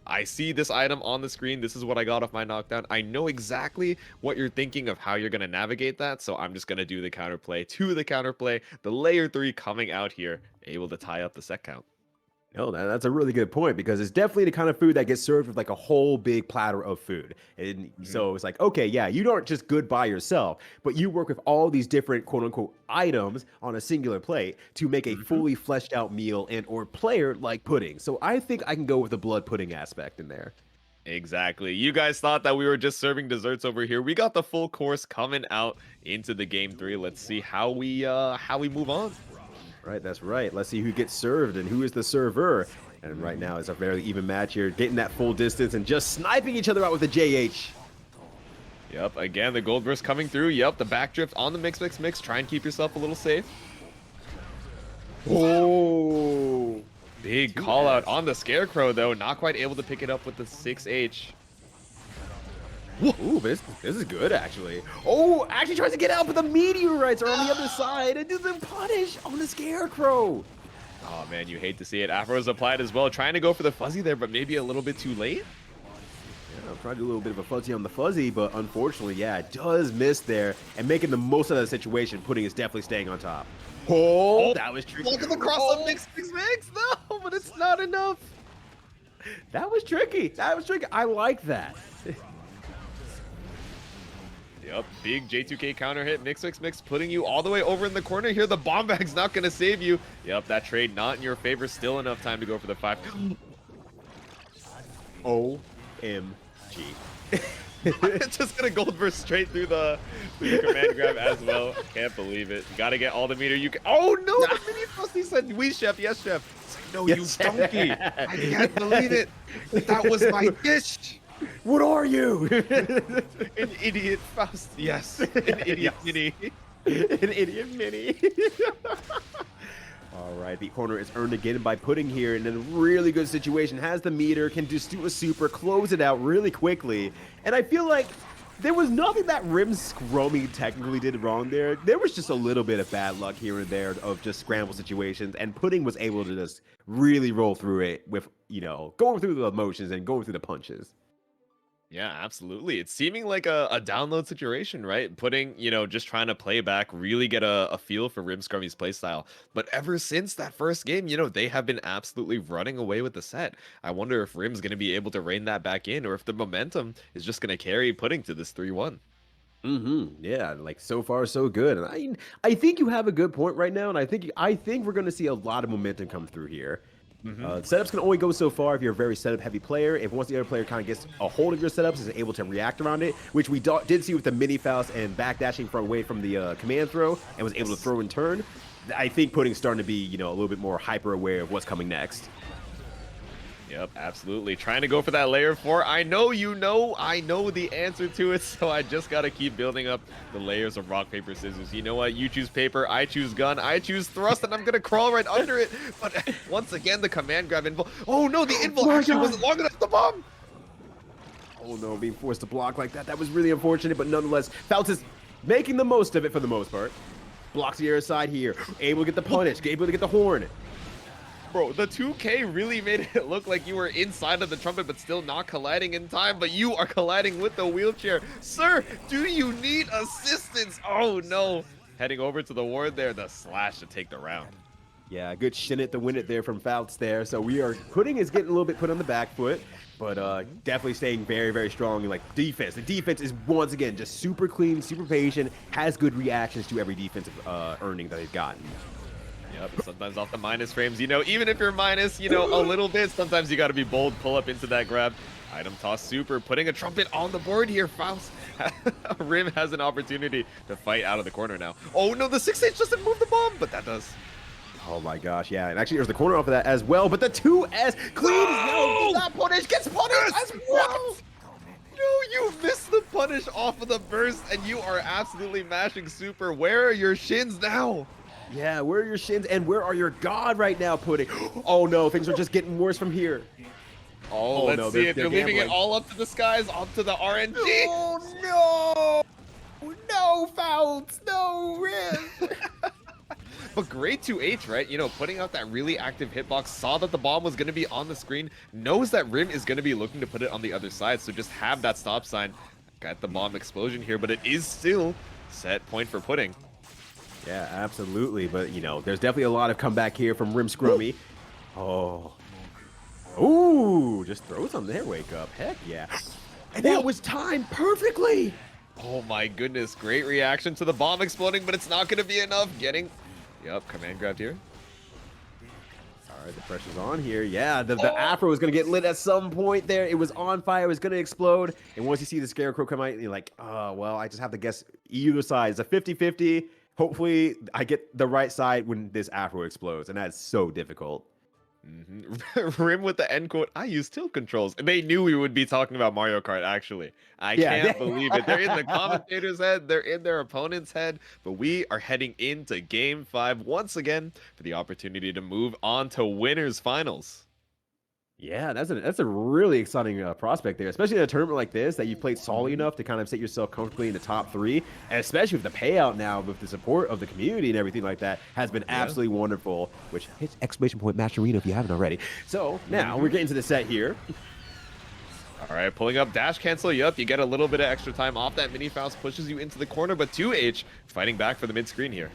I see this item on the screen. This is what I got off my knockdown. I know exactly what you're thinking of how you're going to navigate that. So I'm just going to do the counterplay to the counterplay. The layer 3 coming out here, able to tie up the set count. No, that's a really good point because it's definitely the kind of food that gets served with like a whole big platter of food. And so it's like, okay, yeah, you aren't just good by yourself, but you work with all these different quote unquote items on a singular plate to make a fully fleshed out meal and or player like pudding. So I think I can go with the blood pudding aspect in there. Exactly. You guys thought that we were just serving desserts over here. We got the full course coming out into the game 3. Let's see how we move on. Right, that's right. Let's see who gets served and who is the server. And right now it's a very even match here, getting that full distance and just sniping each other out with the JH. Yep, again, the gold burst coming through. Yep, the backdrift on the mix. Try and keep yourself a little safe. Oh! Big call out on the Scarecrow, though. Not quite able to pick it up with the 6H. Ooh, this is good, actually. Oh, actually tries to get out, but the meteorites are on the other side and do the punish on the Scarecrow. Oh, man, you hate to see it. Afro's applied as well. Trying to go for the fuzzy there, but maybe a little bit too late. Yeah, I'm trying to do a little bit of a fuzzy on the fuzzy, but unfortunately, yeah, it does miss there. And making the most of the situation, pudding is definitely staying on top. Oh, that was tricky. Look at the cross up mix. No, but it's not enough. That was tricky. I like that. Yep, big J2K counter hit, mix, putting you all the way over in the corner here. The bomb bag's not going to save you. Yep, that trade not in your favor. Still enough time to go for the 5. OMG. It's just going to gold burst straight through the command grab as well. Can't believe it. You got to get all the meter you can. Oh, no, the mini Frosty said, "We, chef, yes, chef." It's like, no, yes, you donkey. I can't believe it. That was my dish. What are you? An idiot Faust. Yes. An idiot mini. An idiot mini. All right, the corner is earned again by Pudding here in a really good situation. Has the meter, can just do a super, close it out really quickly. And I feel like there was nothing that RimScrummy technically did wrong there. There was just a little bit of bad luck here and there of just scramble situations, and Pudding was able to just really roll through it with, going through the motions and going through the punches. Yeah, absolutely. It's seeming like a download situation, right? Putting, just trying to play back, really get a feel for RimScrummy's playstyle. But ever since that first game, they have been absolutely running away with the set. I wonder if Rim's going to be able to rein that back in, or if the momentum is just going to carry Pudding to this 3-1. Yeah, like so far so good. And I think you have a good point right now, and I think we're going to see a lot of momentum come through here. Setups can only go so far if you're a very setup heavy player. If once the other player kind of gets a hold of your setups, is able to react around it, which we did see with the mini Faust and backdashing from away from the command throw and was able to throw in turn. I think Pudding's starting to be, a little bit more hyper aware of what's coming next. Yep, absolutely. Trying to go for that layer 4. I know I know the answer to it, so I just got to keep building up the layers of rock, paper, scissors. You know what? You choose paper, I choose gun, I choose thrust, and I'm going to crawl right under it. But once again, the command grab invul. Oh, no, the invul actually wasn't long enough to bomb. Oh, no, being forced to block like that. That was really unfortunate, but nonetheless, Faust is making the most of it for the most part. Blocks the air side here. Able to get the punish, able to get the horn. Bro, the 2K really made it look like you were inside of the trumpet, but still not colliding in time, but you are colliding with the wheelchair. Sir, do you need assistance? Oh, no. Heading over to the ward there, the slash to take the round. Yeah, good shin it to win it there from Faust there. So Pudding is getting a little bit put on the back foot, but definitely staying very, very strong in like defense. The defense is once again just super clean, super patient, has good reactions to every defensive earning that they've gotten. Yep, sometimes off the minus frames, even if you're minus, a little bit, sometimes you got to be bold, pull up into that grab. Item toss super, putting a trumpet on the board here, Faust. Rim has an opportunity to fight out of the corner now. Oh no, the 6H doesn't move the bomb, but that does. Oh my gosh, yeah, and actually there's the corner off of that as well, but the 2S cleans no, that punish, gets punished as well! No, you missed the punish off of the burst, and you are absolutely mashing super. Where are your shins now? Yeah, where are your shins, and where are your god right now, Pudding? Oh no, things are just getting worse from here. Oh, let's see it. They're leaving it all up to the skies, up to the RNG. Oh no! No, Faust! No, Rim! But great 2H, right? You know, putting out that really active hitbox, saw that the bomb was going to be on the screen, knows that Rim is going to be looking to put it on the other side, so just have that stop sign. Got the bomb explosion here, but it is still set point for Pudding. Yeah, absolutely, but you know, there's definitely a lot of comeback here from RimScrummy. Oh. Ooh, just throw some there, wake up. Heck yeah. And that was timed perfectly. Oh my goodness, great reaction to the bomb exploding, but it's not going to be enough. Yep, command grabbed here. All right, the pressure's on here. Yeah, the Afro was going to get lit at some point there. It was on fire. It was going to explode. And once you see the Scarecrow come out, you're like, oh, well, I just have to guess either side. It's a 50-50. Hopefully, I get the right side when this Afro explodes. And that's so difficult. Rim with the end quote, I use tilt controls. And they knew we would be talking about Mario Kart, actually. I can't believe it. They're in the commentator's head. They're in their opponent's head. But we are heading into Game 5 once again for the opportunity to move on to winners finals. Yeah, that's a really exciting prospect there, especially in a tournament like this that you've played solidly enough to kind of set yourself comfortably in the top 3, and especially with the payout now, with the support of the community and everything like that, has been absolutely wonderful, which hits !match arena if you haven't already. So now we're getting to the set here. All right, pulling up dash cancel. Yup, you get a little bit of extra time off that mini Faust, pushes you into the corner, but 2H fighting back for the mid screen here.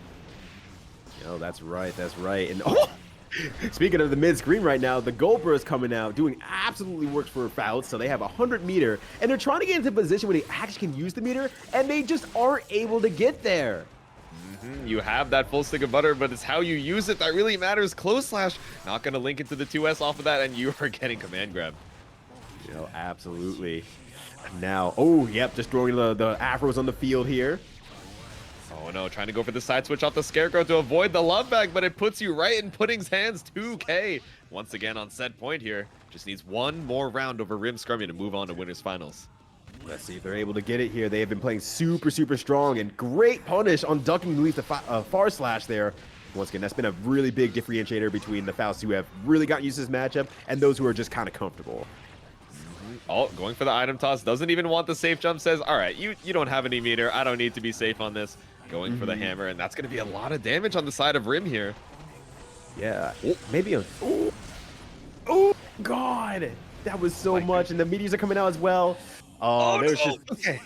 Yo, that's right, that's right. And speaking of the mid-screen right now, the gold burst coming out, doing absolutely works for Faust, so they have a 100-meter, and they're trying to get into a position where they actually can use the meter, and they just aren't able to get there. You have that full stick of butter, but it's how you use it that really matters. Close slash, not going to link into the 2S off of that, and you are getting command grab. You know, absolutely. Now, oh, yep, just throwing the Afros on the field here. Oh no, trying to go for the side switch off the Scarecrow to avoid the love bag, but it puts you right in Pudding's hands. 2K once again on set point here. Just needs one more round over RimScrummy to move on to winners finals. Let's see if they're able to get it here. They have been playing super strong, and great punish on ducking underneath the far slash there. Once again, that's been a really big differentiator between the Fausts who have really gotten used to this matchup and those who are just kind of comfortable. Oh, going for the item toss. Doesn't even want the safe jump. Says, all right, you don't have any meter. I don't need to be safe on this. Going for the hammer, and that's going to be a lot of damage on the side of Rim here. Yeah, maybe a... Oh, God! That was so much, and the meteors are coming out as well. Oh, there's just... Okay.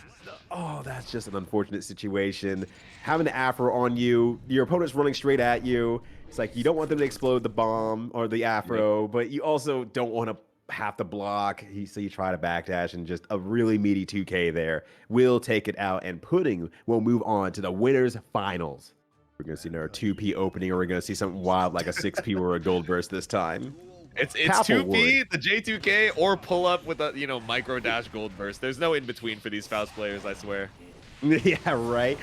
Oh, that's just an unfortunate situation. Having the Afro on you, your opponent's running straight at you. It's like you don't want them to explode the bomb or the Afro, but you also don't want to have to block, so you try to backdash, and just a really meaty 2K there will take it out, and Pudding will move on to the winners finals. We're gonna see another 2P opening, or we're gonna see something wild like a 6P or a gold burst this time. It's 2P, the J2K, or pull up with a micro dash gold burst. There's no in between for these Faust players, I swear. Yeah, right.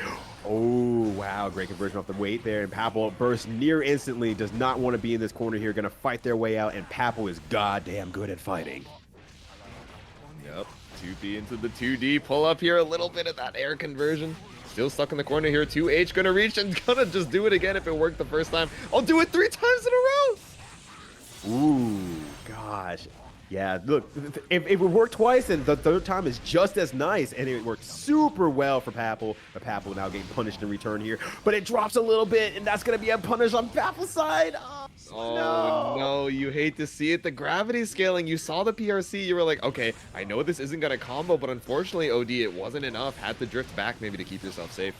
Oh, wow. Great conversion off the weight there. And Papple bursts near instantly. Does not want to be in this corner here. Going to fight their way out. And Papple is goddamn good at fighting. Yep. 2P into the 2D. Pull up here. A little bit of that air conversion. Still stuck in the corner here. 2H going to reach and going to just do it again if it worked the first time. I'll do it 3 times in a row. Ooh, gosh. Yeah, look, if it worked twice, then the third time is just as nice, and it worked super well for Papple. But Papple now getting punished in return here, but it drops a little bit, and that's going to be a punish on Papple's side. Oh, no, you hate to see it. The gravity scaling, you saw the PRC, you were like, okay, I know this isn't going to combo, but unfortunately, OD, it wasn't enough. Had to drift back maybe to keep yourself safe.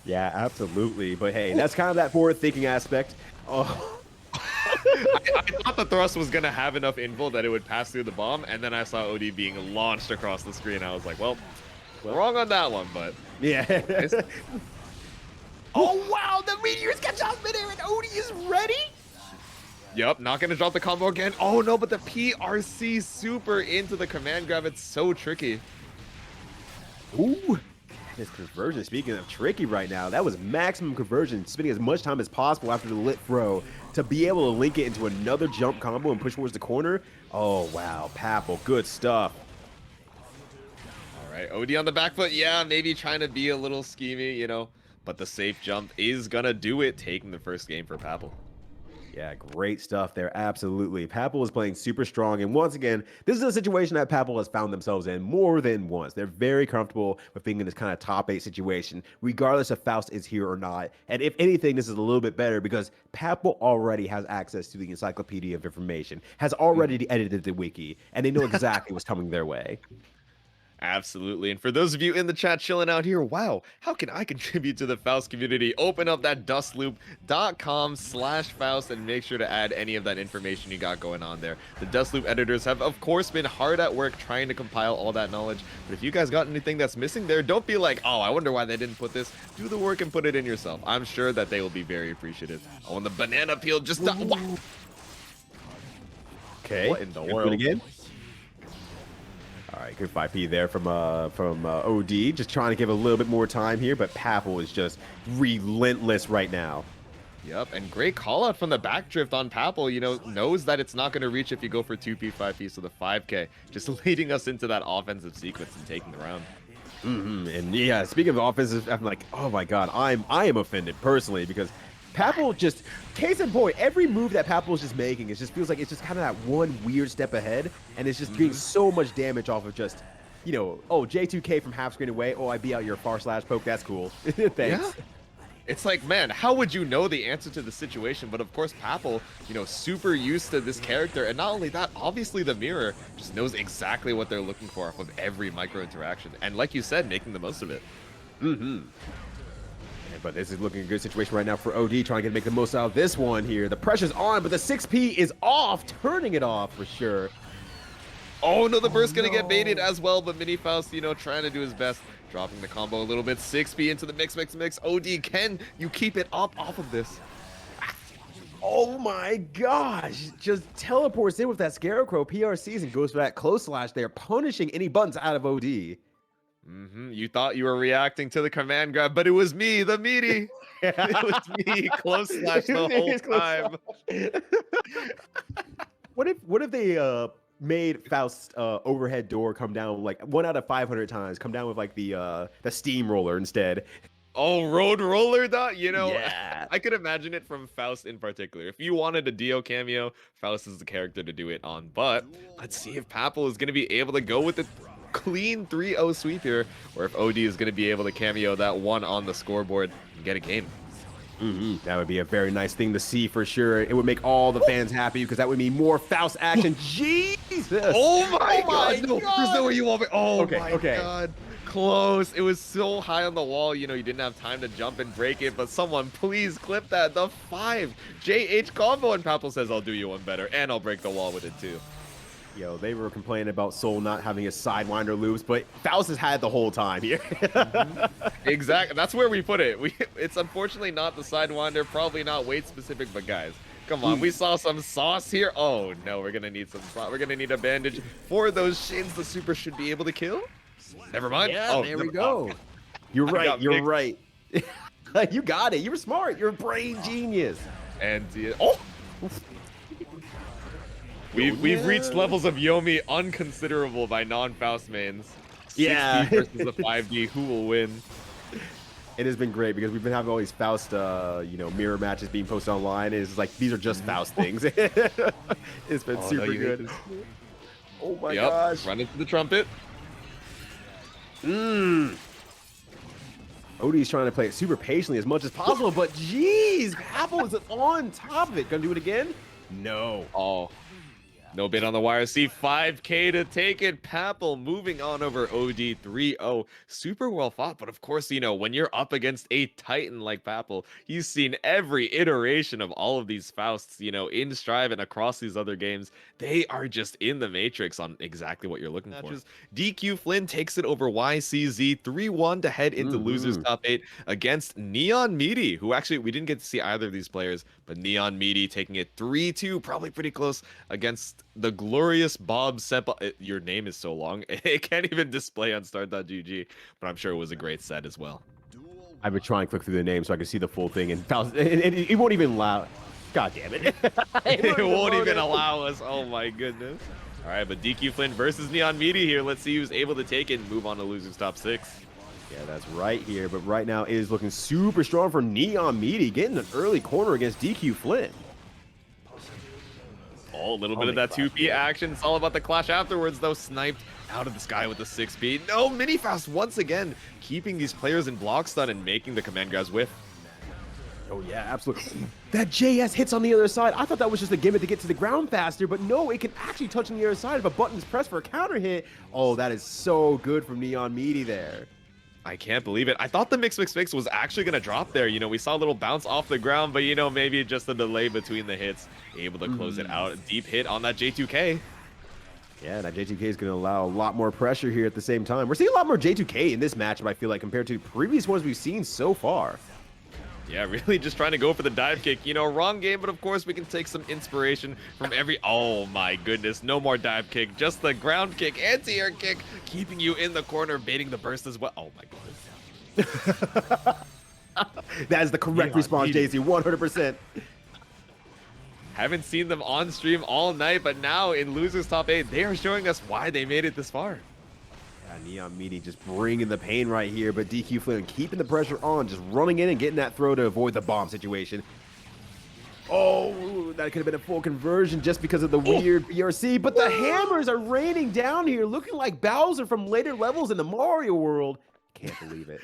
Yeah, absolutely. But hey, that's kind of that forward-thinking aspect. Oh. I thought the thrust was going to have enough info that it would pass through the bomb, and then I saw OD being launched across the screen. I was like, well wrong on that one, but... Yeah. Oh, wow! The meteors catch out midair, and OD is ready? Yep, not going to drop the combo again. Oh, no, but the PRC super into the command grab. It's so tricky. Ooh, this conversion, speaking of tricky right now, that was maximum conversion, spending as much time as possible after the lit throw to be able to link it into another jump combo and push towards the corner. Oh, wow. Papple, good stuff. All right, OD on the back foot. Yeah, maybe trying to be a little schemy, but the safe jump is going to do it, taking the first game for Papple. Yeah, great stuff there. Absolutely. Papple is playing super strong. And once again, this is a situation that Papple has found themselves in more than once. They're very comfortable with being in this kind of top 8 situation, regardless if Faust is here or not. And if anything, this is a little bit better because Papple already has access to the encyclopedia of information, has already edited the wiki, and they know exactly what's coming their way. Absolutely. And for those of you in the chat chilling out here, wow, how can I contribute to the Faust community? Open up that dustloop.com/Faust and make sure to add any of that information you got going on there. The Dustloop editors have, of course, been hard at work trying to compile all that knowledge. But if you guys got anything that's missing there, don't be like, oh, I wonder why they didn't put this. Do the work and put it in yourself. I'm sure that they will be very appreciative. Oh, and the banana peel just... Okay. What in the world? Again? All right, good 5P there from OD. Just trying to give a little bit more time here, but Papple is just relentless right now. Yep, and great call out from the backdrift on Papple, knows that it's not going to reach if you go for 2P, 5P, so the 5K, just leading us into that offensive sequence and taking the round. And yeah, speaking of offensive, I'm like, oh my god, I am offended personally because Papple just, case in point, every move that Papple is just making, it just feels like it's just kind of that one weird step ahead, and it's just getting so much damage off of just, oh, J2K from half screen away, oh, I beat out your far slash poke, that's cool. Thanks. Yeah. It's like, man, how would you know the answer to the situation? But of course, Papple, super used to this character, and not only that, obviously the mirror just knows exactly what they're looking for off of every micro interaction, and like you said, making the most of it. But this is looking a good situation right now for OD, trying to make the most out of this one here. The pressure's on, but the 6P is off, turning it off for sure. Oh no, the burst gonna get baited as well, but Mini Faust, trying to do his best, dropping the combo a little bit. 6P into the mix. OD, can you keep it up off of this? Oh my gosh, just teleports in with that Scarecrow PRCs and goes for that close slash there, punishing any buttons out of OD. You thought you were reacting to the command grab, but it was me, the Meaty. It was me, close slash the whole time. What if they made Faust's overhead door come down like 1 out of 500 times, come down with like the steamroller instead? Oh, road roller dot, Yeah. I could imagine it from Faust in particular. If you wanted a Dio cameo, Faust is the character to do it on. But let's see if Papple is going to be able to go with the clean 3-0 sweep here, or if OD is going to be able to cameo that one on the scoreboard and get a game. That would be a very nice thing to see for sure. It would make all the fans happy because that would mean more Faust action. Jesus! Oh my god! No, there's no way you want me. Oh my god! Close. It was so high on the wall. You didn't have time to jump and break it, but someone please clip that. The 5 JH combo, and Papple says, "I'll do you one better, and I'll break the wall with it too." Yo, they were complaining about Soul not having a sidewinder loops, but Faust has had the whole time here. Exactly. That's where we put it. It's unfortunately not the sidewinder, probably not weight specific, but guys, come on. We saw some sauce here. Oh no, we're gonna need some sauce. We're gonna need a bandage for those shins. The super should be able to kill. Never mind. Yeah, oh, there we go. You're right. You're right. You got it. You were smart. You're a brain genius. And We've reached levels of Yomi unconsiderable by non-Faust mains. 6D versus the 5D, who will win? It has been great because we've been having all these Faust, mirror matches being posted online. And it's like these are just Faust things. It's been super good. Oh my gosh! Run into the trumpet. Odie's trying to play it super patiently as much as possible, but geez, Papple is on top of it. Gonna do it again? No. Oh. No bit on the wire. See, 5K to take it. Papple moving on over OD 3-0. Super well fought. But of course, when you're up against a Titan like Papple, he's seen every iteration of all of these Fausts, in Strive and across these other games. They are just in the matrix on exactly what you're looking for. dqflynn takes it over YCZ 3-1 to head into losers top 8 against Neon Meaty, who actually we didn't get to see either of these players, but Neon Meaty taking it 3-2, probably pretty close against just the glorious Bob Sepa. Your name is so long. It can't even display on start.gg, but I'm sure it was a great set as well. I've been trying to click through the name so I can see the full thing, and it won't even allow. God damn it! It won't even allow us. Oh my goodness. All right, but dqflynn versus Neon Meaty here. Let's see who's able to take it and move on to losers top 6. Yeah, that's right here. But right now it is looking super strong for Neon Meaty, getting an early corner against dqflynn. Oh, a little bit of that 2P action. It's all about the clash afterwards, though. Sniped out of the sky with the 6P. No, Mini Faust once again keeping these players in block stun and making the command grabs whiff. Oh, yeah, absolutely. That JS hits on the other side. I thought that was just a gimmick to get to the ground faster, but no, it can actually touch on the other side if a button is pressed for a counter hit. Oh, that is so good from Neon Meaty there. I can't believe it. I thought the mix was actually going to drop there. You know, we saw a little bounce off the ground, but, you know, maybe just the delay between the hits, able to close it out. A deep hit on that J2K. Yeah, that J2K is going to allow a lot more pressure here at the same time. We're seeing a lot more J2K in this matchup, I feel like, compared to previous ones we've seen so far. Yeah, really just trying to go for the dive kick. You know, wrong game, but of course we can take some inspiration from every... Oh my goodness, no more dive kick. Just the ground kick, anti-air kick, keeping you in the corner, baiting the burst as well. Oh my goodness. That is the correct response, Jaytsu, 100%. Haven't seen them on stream all night, but now in Losers Top 8, they are showing us why they made it this far. Neon Meaty just bringing the pain right here, but dqflynn keeping the pressure on, just running in and getting that throw to avoid the bomb situation. Oh, that could have been a full conversion just because of the weird BRC, but the hammers are raining down here, looking like Bowser from later levels in the Mario world. Can't believe it.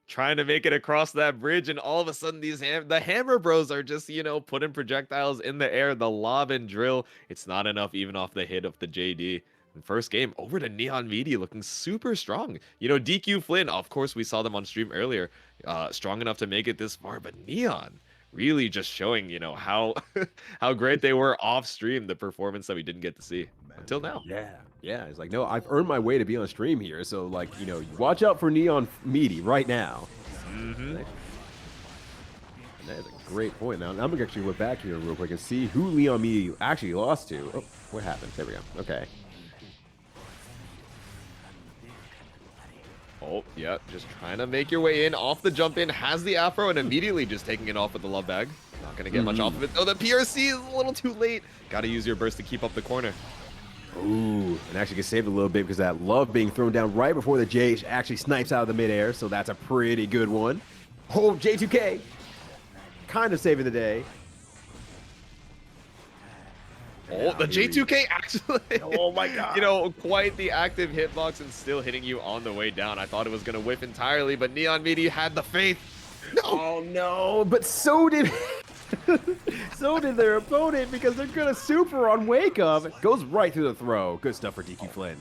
Trying to make it across that bridge, and all of a sudden the hammer bros are just, you know, putting projectiles in the air, the lob and drill. It's not enough even off the hit of the JD. First game over to Neon Meaty, looking super strong. You know, dqflynn, of course, we saw them on stream earlier, strong enough to make it this far, but Neon really just showing, you know, how how great they were off stream, the performance that we didn't get to see until now. Yeah, it's like, no, I've earned my way to be on stream here, so, like, you know, watch out for Neon Meaty right now. And that is a great point. Now, I'm going to actually look back here real quick and see who Neon Meaty actually lost to. Oh, what happened? There we go. Okay. Oh, yeah, just trying to make your way in, off the jump in, has the afro, and immediately just taking it off with the love bag. Not going to get much off of it. Oh, the PRC is a little too late. Got to use your burst to keep up the corner. Ooh, and actually get saved a little bit because that love being thrown down right before the J actually snipes out of the midair, so that's a pretty good one. Oh, J2K, kind of saving the day. Oh, the J2K actually. Oh my god. You know, quite the active hitbox and still hitting you on the way down. I thought it was going to whiff entirely, but Neon Meaty had the faith. No. Oh no, but so did so did their opponent because they're gonna super on wake up. Goes right through the throw. Good stuff for dqflynn.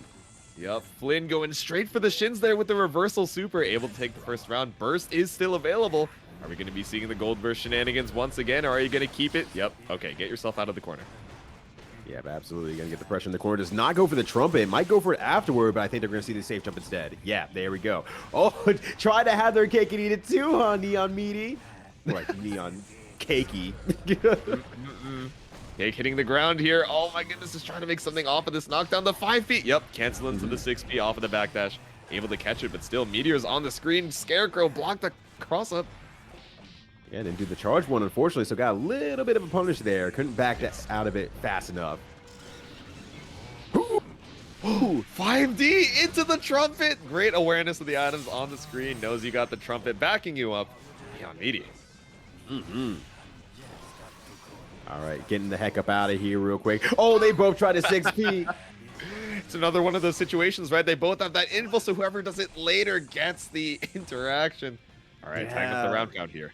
Yep, Flynn going straight for the shins there with the reversal super, able to take the first round. Burst is still available. Are we going to be seeing the gold burst shenanigans once again, or are you going to keep it? Yep, okay, get yourself out of the corner. Yeah, absolutely. Gonna get the pressure in the corner. Does not go for the trumpet. Might go for it afterward, but I think they're gonna see the safe jump instead. Yeah, there we go. Oh, try to have their cake and eat it too, huh, Neon Meaty? Like Neon Cakey. Cake hitting the ground here. Oh my goodness, is trying to make something off of this knockdown. The 5 feet. Yep, canceling to the 6 feet off of the backdash. Able to catch it, but still Meteor's on the screen. Scarecrow blocked the cross up. Yeah, didn't do the charge one, unfortunately, so got a little bit of a punish there. Couldn't back that out of it fast enough. Ooh, 5D into the trumpet. Great awareness of the items on the screen. Knows you got the trumpet backing you up. Neon Meaty. All right, getting the heck up out of here real quick. Oh, they both tried a 6P. It's another one of those situations, right? They both have that info, so whoever does it later gets the interaction. All right, tying up the round count here.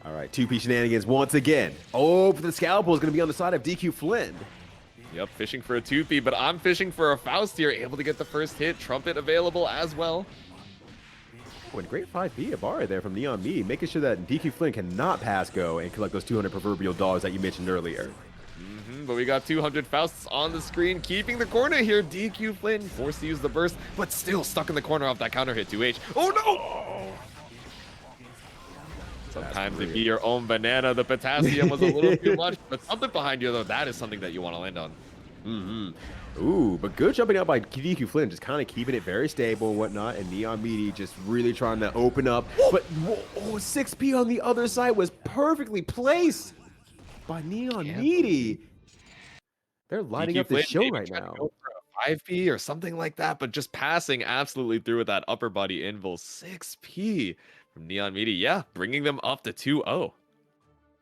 All right, 2P shenanigans once again. Oh, but the scalpel is going to be on the side of dqflynn. Yep, fishing for a 2P, but I'm fishing for a Faust here. Able to get the first hit. Trumpet available as well. Oh, and great 5P Abara there from Neon Meaty, making sure that dqflynn cannot pass go and collect those 200 proverbial dollars that you mentioned earlier. But we got 200 Fausts on the screen, keeping the corner here. dqflynn forced to use the burst, but still stuck in the corner off that counter hit 2H. Oh no! Sometimes if you your own banana, the potassium was a little too much, but something behind you, though, that is something that you want to land on. Ooh, but good jumping out by dqflynn, just kind of keeping it very stable and whatnot, and Neon Meaty just really trying to open up. But 6P on the other side was perfectly placed by Neon Meaty. They're lighting up the show right now. Go for a 5P or something like that, but just passing absolutely through with that upper body invul. 6P from Neon Meaty. Yeah, bringing them up to 2-0.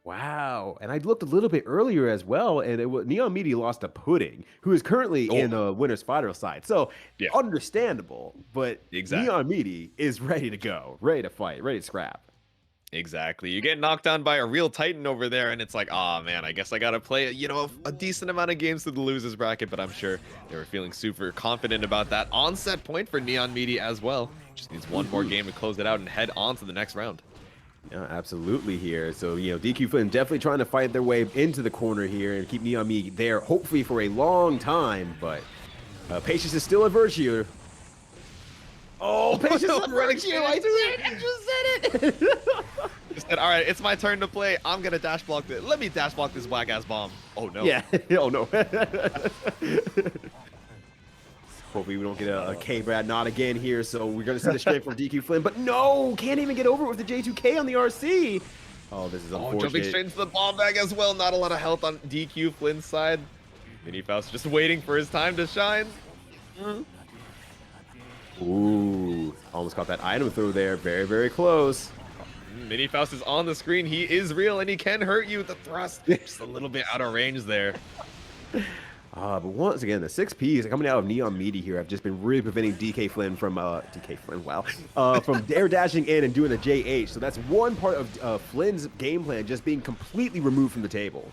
Wow. And I looked a little bit earlier as well, and Neon Meaty lost to Pudding, who is currently in the winner's final side. So, understandable, but Neon Meaty is ready to go, ready to fight, ready to scrap. Exactly. You get knocked down by a real Titan over there, and it's like, oh man, I guess I gotta play, a decent amount of games to the losers bracket, but I'm sure they were feeling super confident about that onset point for Neon Meaty as well. Just needs one more game to close it out and head on to the next round. Yeah, absolutely here. So, dqflynn definitely trying to fight their way into the corner here and keep Neon Meaty there, hopefully for a long time, but patience is still a virtue. Oh, patience is a virtue! I just said it! Just said, all right, it's my turn to play. I'm gonna dash block this. Let me dash block this whack-ass bomb. Oh, no. Yeah, oh, no. Hopefully we don't get a K-Brad not again here, so we're going to see the straight from dqflynn, but no! Can't even get over with the J2K on the RC! Oh, this is unfortunate. Jumping straight into the bomb bag as well. Not a lot of health on dqflynn's side. Mini Faust just waiting for his time to shine. Ooh, almost caught that item throw there. Very, very close. Mini Faust is on the screen. He is real, and he can hurt you. The thrust just a little bit out of range there. But once again, the 6Ps coming out of Neon Meaty here have just been really preventing dqflynn from from air dashing in and doing the JH. So that's one part of Flynn's game plan just being completely removed from the table.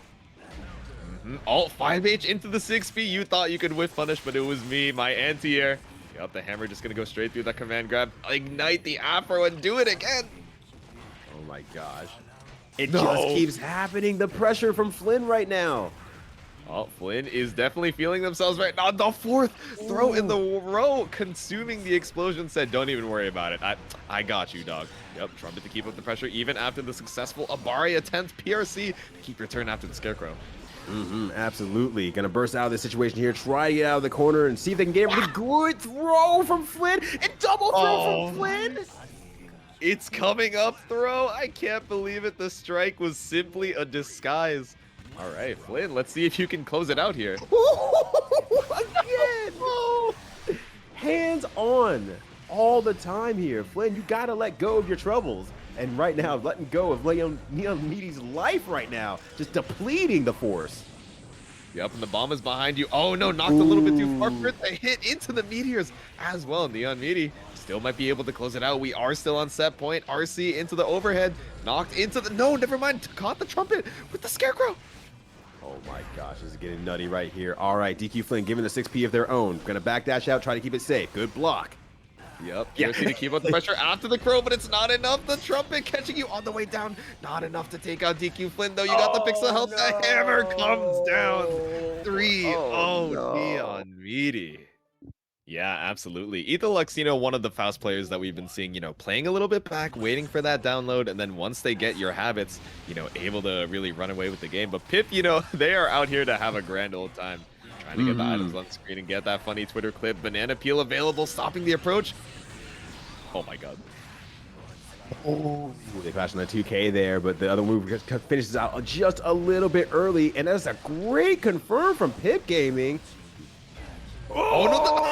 Alt 5H into the 6P. You thought you could whiff punish, but it was me, my anti-air. Yep, the hammer just gonna go straight through that command grab. Ignite the afro and do it again. Oh my gosh. It just keeps happening. The pressure from Flynn right now. Oh, Flynn is definitely feeling themselves right now. The fourth throw in the row, consuming the explosion. Said, don't even worry about it. I got you, dog. Yep, Trumpet to keep up the pressure even after the successful Abari attempt. PRC to keep your turn after the Scarecrow. Absolutely. Gonna burst out of this situation here, try to get out of the corner and see if they can get a good throw from Flynn. And double throw from Flynn. It's coming up throw. I can't believe it. The strike was simply a disguise. All right, Flynn, let's see if you can close it out here. Again! Hands on all the time here. Flynn, you gotta let go of your troubles. And right now, letting go of Neon Meaty's life right now. Just depleting the force. Yep, and the bomb is behind you. Oh no, knocked a little bit too far for it to hit into the meteors as well. Neon Meaty still might be able to close it out. We are still on set point. RC into the overhead. Knocked into the... No, never mind. Caught the trumpet with the Scarecrow. Oh my gosh, this is getting nutty right here. All right, dqflynn giving the 6P of their own. Gonna backdash out, try to keep it safe. Good block. Yep, PRC to keep up the pressure after the crow, but it's not enough. The trumpet catching you on the way down. Not enough to take out dqflynn, though. You got the pixel health. No. The hammer comes down. 3-0 Neon Meaty. Yeah, absolutely. Etholux, one of the Faust players that we've been seeing, playing a little bit back, waiting for that download, and then once they get your habits, able to really run away with the game. But Pip, they are out here to have a grand old time. Trying to get the items on screen and get that funny Twitter clip. Banana peel available, stopping the approach. Oh my god. Oh, they flashed on the 2K there, but the other move finishes out just a little bit early, and that's a great confirm from Pip Gaming. Oh no!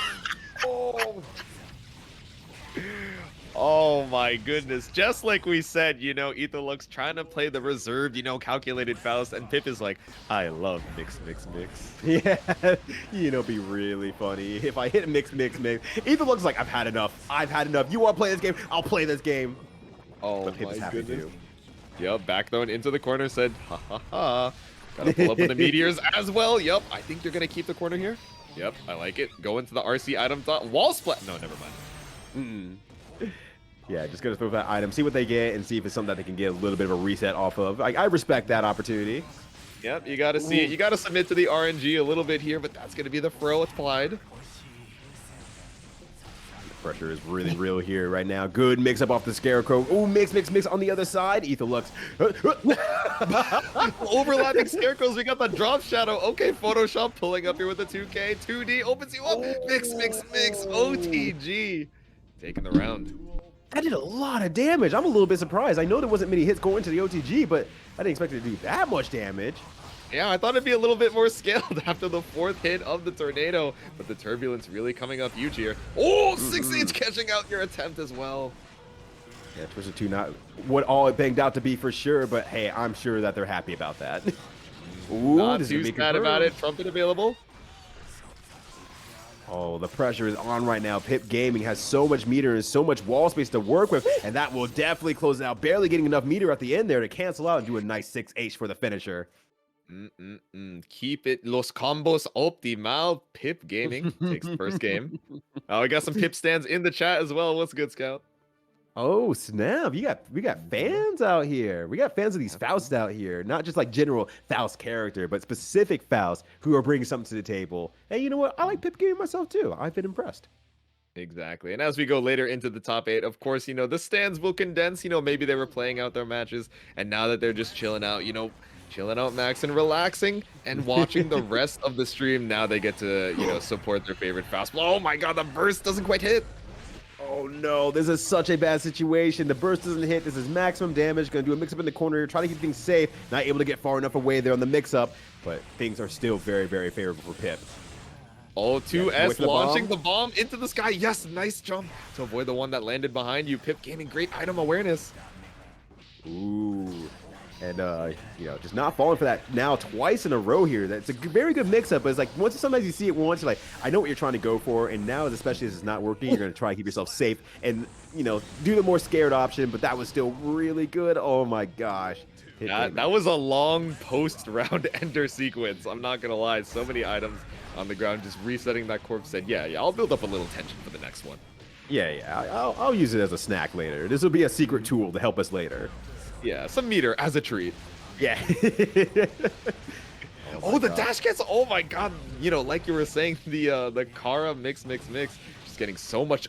Oh my goodness. Just like we said, Etholux trying to play the reserved, calculated Faust, and Pip is like, I love mix. Yeah, be really funny. If I hit mix. Etholux is like, I've had enough. You want to play this game? I'll play this game. Oh but Pip my is happy goodness. To. Yep, back thrown into the corner, said, ha ha ha. Gotta pull up with the meteors as well. Yep, I think they're gonna keep the corner here. Yep, I like it. Go into the RC item thought. Wall splat. No, never mind. Yeah, just gonna throw that item, see what they get, and see if it's something that they can get a little bit of a reset off of. I respect that opportunity. Yep, you gotta see it. You gotta submit to the RNG a little bit here, but that's gonna be the throw applied. Pressure is really real here right now. Good mix up off the Scarecrow. Ooh, mix on the other side. Etholux. Overlapping Scarecrows, we got the drop shadow. Okay, Photoshop pulling up here with the 2K. 2D opens you up. Mix. OTG. Taking the round. That did a lot of damage. I'm a little bit surprised. I know there wasn't many hits going to the OTG, but I didn't expect it to do that much damage. Yeah, I thought it'd be a little bit more scaled after the 4th hit of the tornado, but the turbulence really coming up huge here. Oh, 6H catching out your attempt as well. Yeah, Twisted 2 not what all it banged out to be for sure, but hey, I'm sure that they're happy about that. Ooh, not too sad about it. Trumpet available. Oh, the pressure is on right now. Pip Gaming has so much meter and so much wall space to work with, and that will definitely close it out. Barely getting enough meter at the end there to cancel out and do a nice 6H for the finisher. Keep it los combos optimal. Pip Gaming takes the first game. Oh, we got some Pip stands in the chat as well. What's good, Scout? Oh snap! We got fans out here. We got fans of these Fausts out here, not just like general Faust character, but specific Faust who are bringing something to the table. And you know what? I like Pip Gaming myself too. I've been impressed. Exactly. And as we go later into the top 8, of course, you know, the stands will condense. You know, maybe they were playing out their matches, and now that they're just chilling out, you know, chilling out, Max, and relaxing and watching the rest of the stream. Now they get to, you know, support their favorite Faust. Oh my god, the burst doesn't quite hit. Oh no, this is such a bad situation. The burst doesn't hit. This is maximum damage. Gonna do a mix-up in the corner here, trying to keep things safe. Not able to get far enough away there on the mix-up, but things are still very, very favorable for Pip. Oh, 2S launching the bomb into the sky. Yes, nice jump to avoid the one that landed behind you. Pip gaining great item awareness. Ooh. And, you know, just not falling for that now twice in a row here. That's a very good mix-up, but it's like, sometimes you see it once, you're like, I know what you're trying to go for, and now, especially as it's not working, you're going to try to keep yourself safe and, you know, do the more scared option, but that was still really good. Oh, my gosh. That was a long post-round ender sequence. I'm not going to lie. So many items on the ground. Just resetting that corpse said, yeah, I'll build up a little tension for the next one. Yeah, I'll use it as a snack later. This will be a secret tool to help us later. Yeah, some meter as a treat. Yeah. Oh, the dash gets. Oh my god. You know, like you were saying, the Kara mix. Just getting so much.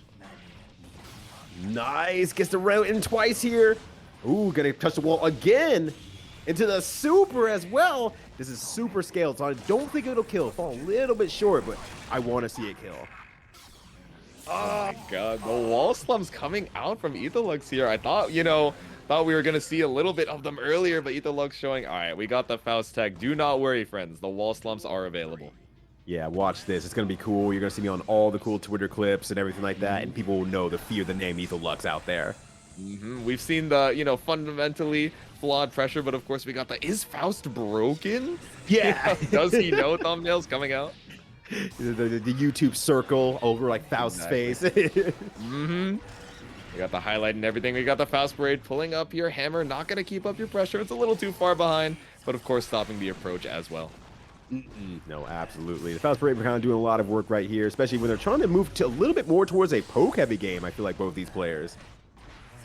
Nice. Gets the route in twice here. Ooh, gonna touch the wall again. Into the super as well. This is super scaled, so I don't think it'll kill. Fall a little bit short, but I want to see it kill. Oh my god, the wall slumps coming out from Etholux here. I thought, you know, we were going to see a little bit of them earlier, but Etholux showing, all right, we got the Faust tech. Do not worry, friends. The wall slumps are available. Yeah, watch this. It's going to be cool. You're going to see me on all the cool Twitter clips and everything like that, and people will know the name Etholux out there. We've seen the, you know, fundamentally flawed pressure, but of course we got the, is Faust broken? Yeah. Does he know thumbnails coming out? The YouTube circle over like Faust's face. We got the highlight and everything. We got the Faust Parade pulling up your hammer. Not going to keep up your pressure. It's a little too far behind, but of course stopping the approach as well. No, absolutely. The Faust Parade are kind of doing a lot of work right here, especially when they're trying to move to a little bit more towards a poke-heavy game, I feel like both these players.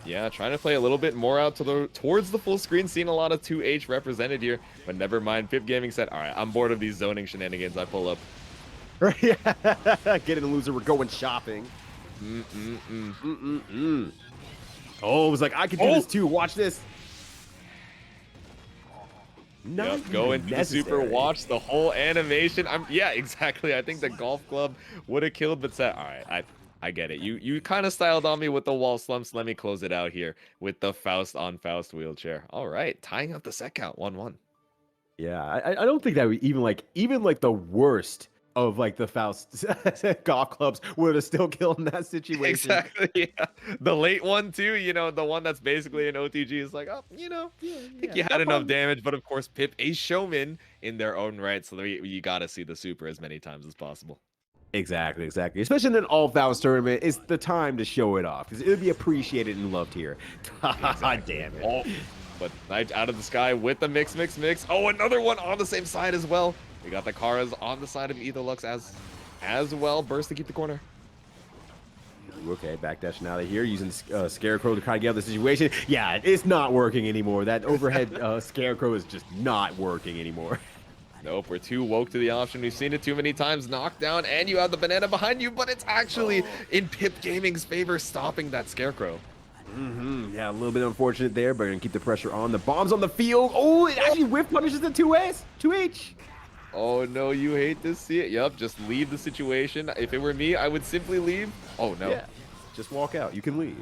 Yeah, trying to play a little bit more out to towards the full screen. Seeing a lot of 2H represented here, but never mind. Pip Gaming said, all right, I'm bored of these zoning shenanigans. I pull up. Get in, loser. We're going shopping. Oh, it was like, I could do this too. Watch this. Yep, go into the super, watch the whole animation. Yeah, exactly. I think the golf club would have killed, but said, all right, I get it. You kind of styled on me with the wall slumps. Let me close it out here with the Faust on Faust wheelchair. All right, tying up the set count 1-1. Yeah, I don't think that we even like the worst of like the Faust golf clubs would have still killed in that situation. Exactly. Yeah. The late one too, you know, the one that's basically an OTG is like, oh, you know, I think you had enough damage, but of course Pip a showman in their own right, so you got to see the super as many times as possible. Exactly. Especially in an all Faust tournament, it's the time to show it off because it would be appreciated and loved here. God damn it. Oh, but Knight out of the sky with the mix. Oh, another one on the same side as well. We got the Karas on the side of Etholux as well. Burst to keep the corner. Okay, backdashing out of here, using Scarecrow to kind of get out of the situation. Yeah, it's not working anymore. That overhead Scarecrow is just not working anymore. Nope, we're too woke to the option. We've seen it too many times. Knockdown, and you have the banana behind you, but it's actually in Pip Gaming's favor, stopping that Scarecrow. Yeah, a little bit unfortunate there, but gonna keep the pressure on. The bomb's on the field. Oh, it actually whiff punishes the 2H. Oh no, you hate to see it. Yup, just leave the situation. If it were me, I would simply leave. Oh no. Yeah, just walk out. You can leave.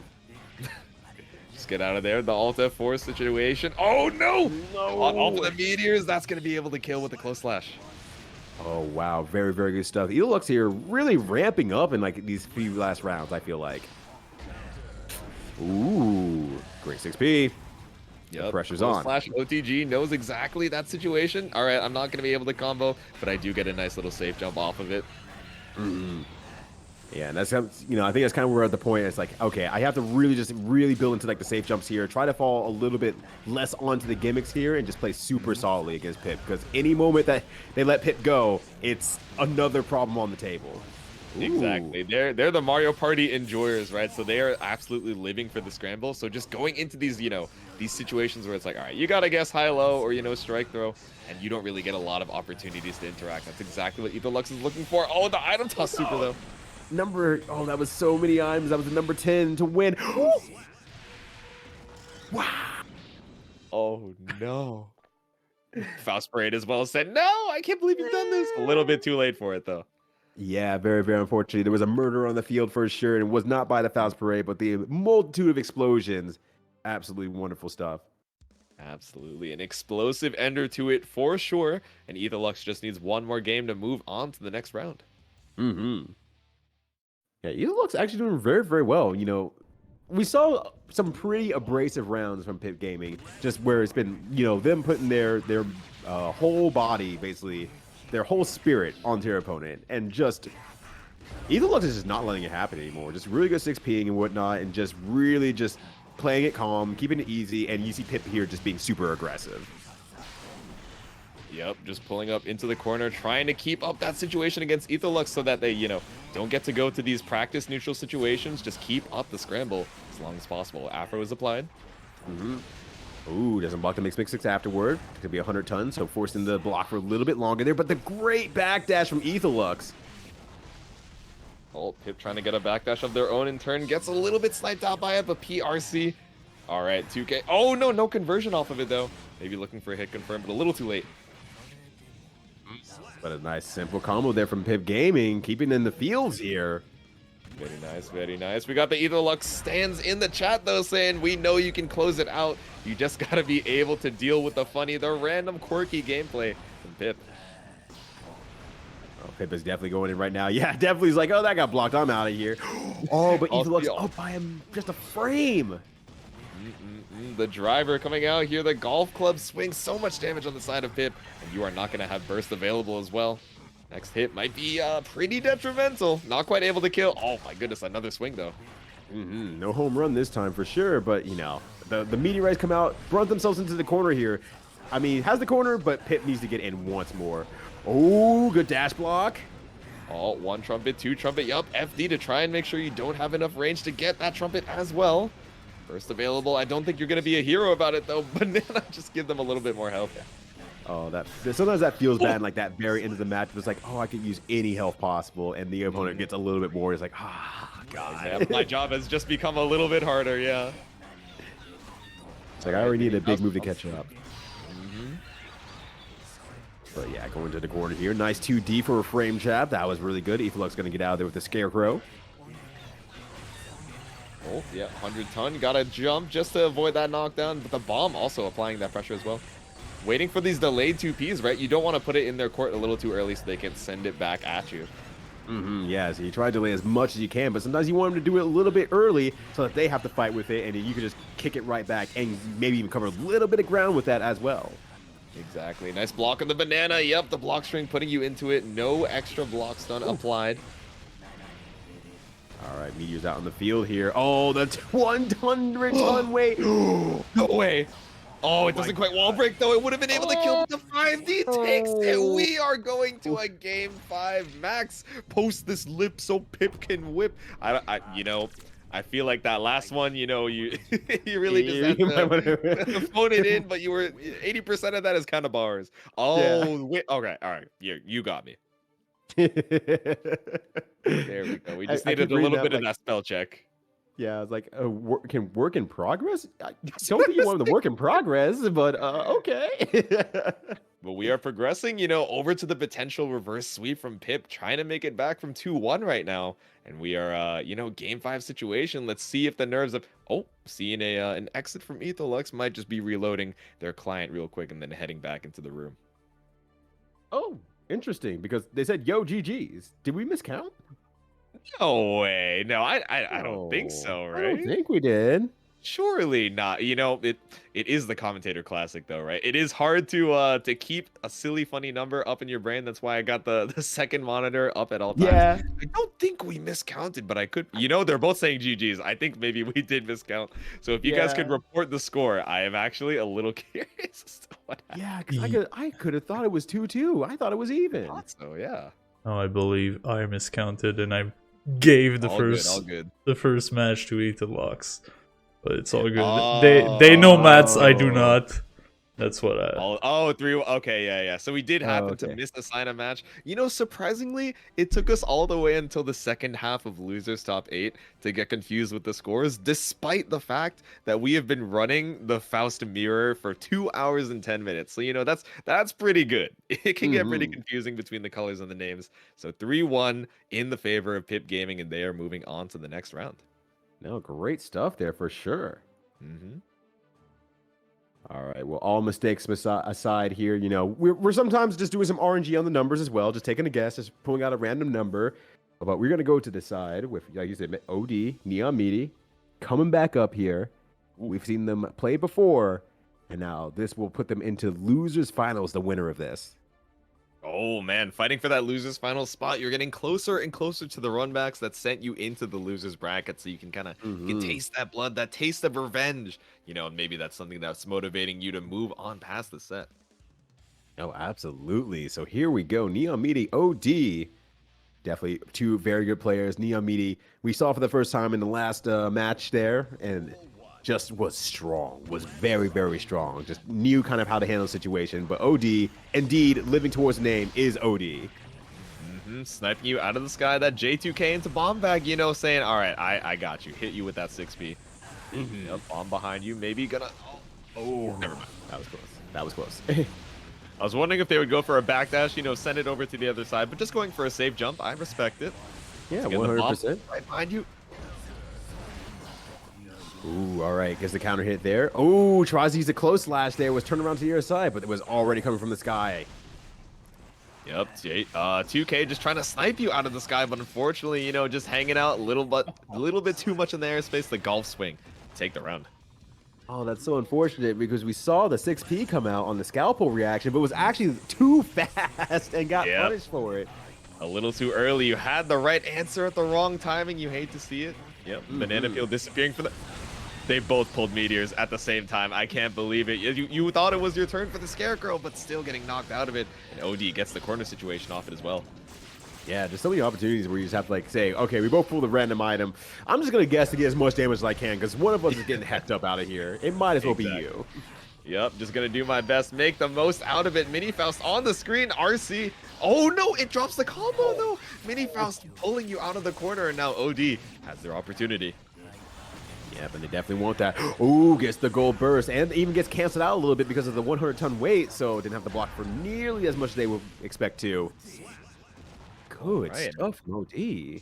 Just get out of there. The Alt F4 situation. Oh no! Off of the meteors, that's gonna be able to kill with the close slash. Oh wow, very, very good stuff. Etholux here really ramping up in like these few last rounds, I feel like. Ooh, great 6P. Yep. Pressure's Close on. slash OTG knows exactly that situation. All right, I'm not going to be able to combo, but I do get a nice little safe jump off of it. Yeah, and that's, you know, I think that's kind of where we're at the point. It's like, okay, I have to really build into like the safe jumps here. Try to fall a little bit less onto the gimmicks here and just play super solidly against Pip. Because any moment that they let Pip go, it's another problem on the table. Exactly. They're the Mario Party enjoyers, right? So they are absolutely living for the scramble. So just going into these, you know, these situations where it's like, all right, you got to guess high-low or, you know, strike throw, and you don't really get a lot of opportunities to interact. That's exactly what Etholux is looking for. Oh, the item toss super, though. That was so many items. That was the number 10 to win. Wow. Oh, no. Faust Parade as well said, no, I can't believe you've done this. A little bit too late for it, though. Yeah, very, very unfortunately. There was a murder on the field for sure, and it was not by the Faust Parade, but the multitude of explosions. Absolutely wonderful stuff. Absolutely. An explosive ender to it for sure. And Etholux just needs one more game to move on to the next round. Yeah, Etholux actually doing very, very well. You know, we saw some pretty abrasive rounds from Pip Gaming, just where it's been, you know, them putting their whole body, basically, their whole spirit onto their opponent, and just Etholux is just not letting it happen anymore. Just really good 6Ping and whatnot, and just really just playing it calm, keeping it easy, and you see Pip here just being super aggressive. Yep, just pulling up into the corner, trying to keep up that situation against Etholux so that they, you know, don't get to go to these practice neutral situations. Just keep up the scramble as long as possible. Afro is applied. Ooh, doesn't block the mix 6 afterward. It's gonna be 100 tons, so forcing the block for a little bit longer there, but the great backdash from Etholux. Oh, Pip trying to get a backdash of their own in turn. Gets a little bit sniped out by it, but PRC. All right, 2K. Oh, no, no conversion off of it, though. Maybe looking for a hit confirm, but a little too late. But a nice simple combo there from Pip Gaming, keeping in the fields here. Very nice, very nice. We got the Etholux stands in the chat, though, saying, we know you can close it out. You just got to be able to deal with the funny, the random, quirky gameplay from Pip. Oh, Pip is definitely going in right now. Yeah, definitely. He's like, oh, that got blocked. I'm out of here. Oh, but Etholux up by him just a frame. The driver coming out here. The golf club swings so much damage on the side of Pip, and you are not going to have burst available as well. Next hit might be pretty detrimental. Not quite able to kill. Oh my goodness, another swing though. No home run this time for sure, but you know, the meteorites come out, brought themselves into the corner here. I mean, has the corner, but Pip needs to get in once more. Oh, good dash block. Oh, one trumpet, two trumpet. Yup, FD to try and make sure you don't have enough range to get that trumpet as well. First available. I don't think you're going to be a hero about it though. Banana, just give them a little bit more health. Oh, sometimes that feels bad. Like that very end of the match was like, oh, I could use any health possible, and the opponent gets a little bit more. It's like, God. Yeah, my job has just become a little bit harder. Yeah. It's like I already need a big move to catch up. But yeah, going to the corner here. Nice 2D for a frame trap. That was really good. Etholux going to get out of there with the Scarecrow. Oh, yeah, 100 ton. Got to jump just to avoid that knockdown, but the bomb also applying that pressure as well. Waiting for these delayed 2Ps, right? You don't want to put it in their court a little too early so they can send it back at you. Yeah, so you try to delay as much as you can, but sometimes you want them to do it a little bit early so that they have to fight with it, and you can just kick it right back and maybe even cover a little bit of ground with that as well. Exactly. Nice block on the banana. Yep, the block string putting you into it. No extra block stun applied. All right, Meteor's out on the field here. Oh, the 100 ton weight. No way. Oh, it doesn't quite wall break, though. It would have been able to kill, but the 5D takes it. We are going to a game 5. Max, post this lip so Pip can whip. You know, I feel like that last one, you know, you you really just had You might to wanna- phone it in, but you were 80% of that is kind of bars. Yeah. Oh, wait, okay, all right, you got me. There we go. We just I needed keep a reading little that bit of like, that spell check. yeah, I was like, can work in progress? I don't think you wanted the work in progress, but okay. But we are progressing, you know, over to the potential reverse sweep from Pip, trying to make it back from 2-1 right now. And we are, you know, game 5 situation. Let's see if the nerves of, oh, seeing an exit from Etholux might just be reloading their client real quick and then heading back into the room. Oh, interesting, because they said, yo, GG's. Did we miscount? No way. No, I don't think No, so, I don't right? think we did. Surely not. You know, it is the commentator classic though, right? It is hard to keep a silly funny number up in your brain. That's why I got the second monitor up at all times. Yeah. I don't think we miscounted, but I could, you know, they're both saying GG's. I think maybe we did miscount. So if you guys could Yeah. report the score, I am actually a little curious as to what happened. Yeah, because I could have thought it was 2-2. I thought it was even. So yeah. Oh, I believe I miscounted and I gave the All good, all good. first match to Etholux. But it's all good. Oh. They know maths, I do not. That's what I. Oh, 3. Okay, yeah. So we did happen to misassign a match. You know, surprisingly, it took us all the way until the second half of Losers Top 8 to get confused with the scores, despite the fact that we have been running the Faust mirror for 2 hours and 10 minutes. So, you know, that's pretty good. It can get pretty confusing between the colors and the names. So 3-1 in the favor of Pip Gaming, and they are moving on to the next round. No, great stuff there for sure. Mm-hmm. All right. Well, all mistakes aside here, you know, we're sometimes just doing some RNG on the numbers as well, just taking a guess, just pulling out a random number. But we're going to go to the side with, like you said, OD, Neon Meaty, coming back up here. We've seen them play before, and now this will put them into losers finals, the winner of this. Oh man, fighting for that losers final spot. You're getting closer and closer to the runbacks that sent you into the losers bracket, so you can kind of you can taste that blood, that taste of revenge. You know, and maybe that's something that's motivating you to move on past the set. Oh, absolutely. So here we go. Neon Meaty, OD. Definitely two very good players. Neon Meaty, we saw for the first time in the last match there, and just was strong, was very, very strong. Just knew kind of how to handle the situation. But OD, indeed, living towards the name, is OD. Sniping you out of the sky, that J2K into bomb bag, you know, saying, all right, I got you. Hit you with that 6B. Yep, bomb behind you. Maybe gonna... Oh, never mind. That was close. That was close. I was wondering if they would go for a backdash, you know, send it over to the other side, but just going for a safe jump, I respect it. Yeah, 100%. Right behind you. Ooh, all right. Gets the counter hit there. Oh, tries to use a close slash there. Was turned around to the other side, but it was already coming from the sky. Yep, 2K just trying to snipe you out of the sky, but unfortunately, you know, just hanging out a little bit too much in the airspace. The golf swing, take the round. Oh, that's so unfortunate because we saw the 6P come out on the scalpel reaction, but was actually too fast and got punished for it. A little too early. You had the right answer at the wrong timing. You hate to see it. Yep, banana peel disappearing for the... They both pulled meteors at the same time. I can't believe it. You thought it was your turn for the scarecrow, but still getting knocked out of it. And OD gets the corner situation off it as well. Yeah, just so many opportunities where you just have to like say, okay, we both pulled a random item. I'm just gonna guess to get as much damage as I can because one of us is getting hecked up out of here. It might as well be you. Yep, just gonna do my best, make the most out of it. Mini Faust on the screen, RC. Oh no, it drops the combo though. Mini Faust pulling you out of the corner, and now OD has their opportunity. Yeah, but they definitely want that. Ooh, gets the gold burst and even gets canceled out a little bit because of the 100-ton weight, so didn't have to block for nearly as much as they would expect to. Good stuff from OD.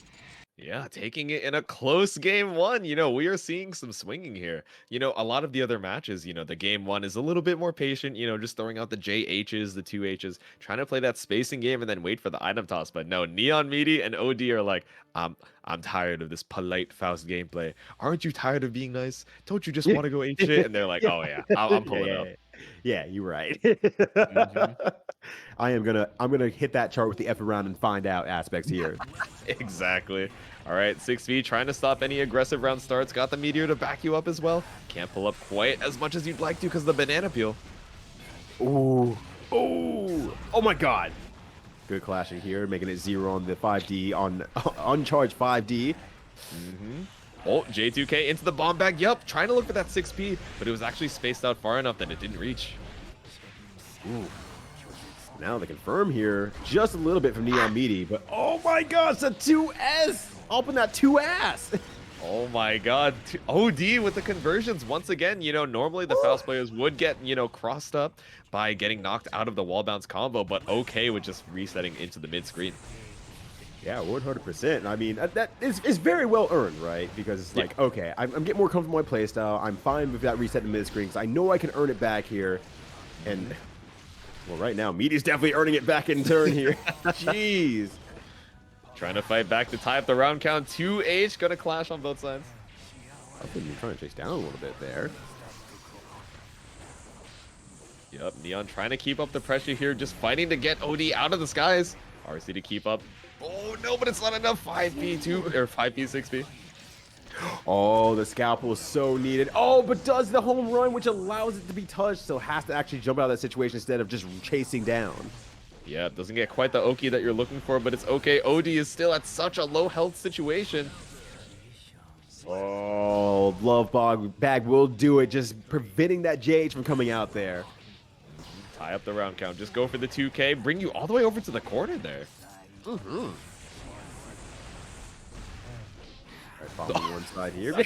Yeah, taking it in a close game 1. You know, we are seeing some swinging here. You know, a lot of the other matches, you know, the game 1 is a little bit more patient, you know, just throwing out the JHs, the 2Hs, trying to play that spacing game and then wait for the item toss. But no, Neon Meaty and OD are like, I'm tired of this polite Faust gameplay. Aren't you tired of being nice? Don't you just want to go ape shit? And they're like, oh yeah, I'm pulling up. Yeah, you're right. I'm gonna hit that chart with the F around and find out aspects here. Exactly. All right, 6V trying to stop any aggressive round starts. Got the meteor to back you up as well. Can't pull up quite as much as you'd like to because of the banana peel. Ooh. Ooh. Oh my god. Good clashing here, making it 0 on the 5D on uncharged 5D. Oh, J2K into the bomb bag. Yup, trying to look for that 6P, but it was actually spaced out far enough that it didn't reach. Ooh. Now they confirm here just a little bit from Neon Meaty, but oh my gosh, the 2S! Up in that 2S! Oh my god, OD with the conversions once again. You know, normally the Faust players would get, you know, crossed up by getting knocked out of the wall bounce combo, but okay with just resetting into the mid screen. Yeah, 100%. I mean, that is very well earned, right? Because it's like, okay, I'm getting more comfortable with my playstyle. I'm fine with that reset in the mid screen because I know I can earn it back here. And, well, right now, Meaty's definitely earning it back in turn here. Jeez. Trying to fight back to tie up the round count. 2H gonna clash on both sides. I think you're trying to chase down a little bit there. Yep, Neon trying to keep up the pressure here, just fighting to get OD out of the skies. RC to keep up. Oh no, but it's not enough. 5P2 or 5P 6P. Oh, the scalpel is so needed. Oh, but does the home run, which allows it to be touched, so has to actually jump out of that situation instead of just chasing down. Yeah, it doesn't get quite the Oki that you're looking for, but it's okay. OD is still at such a low health situation. Oh, Love Bag will do it, just preventing that JH from coming out there. Tie up the round count. Just go for the 2K. Bring you all the way over to the corner there. Mm-hmm. All right, bomb one side here.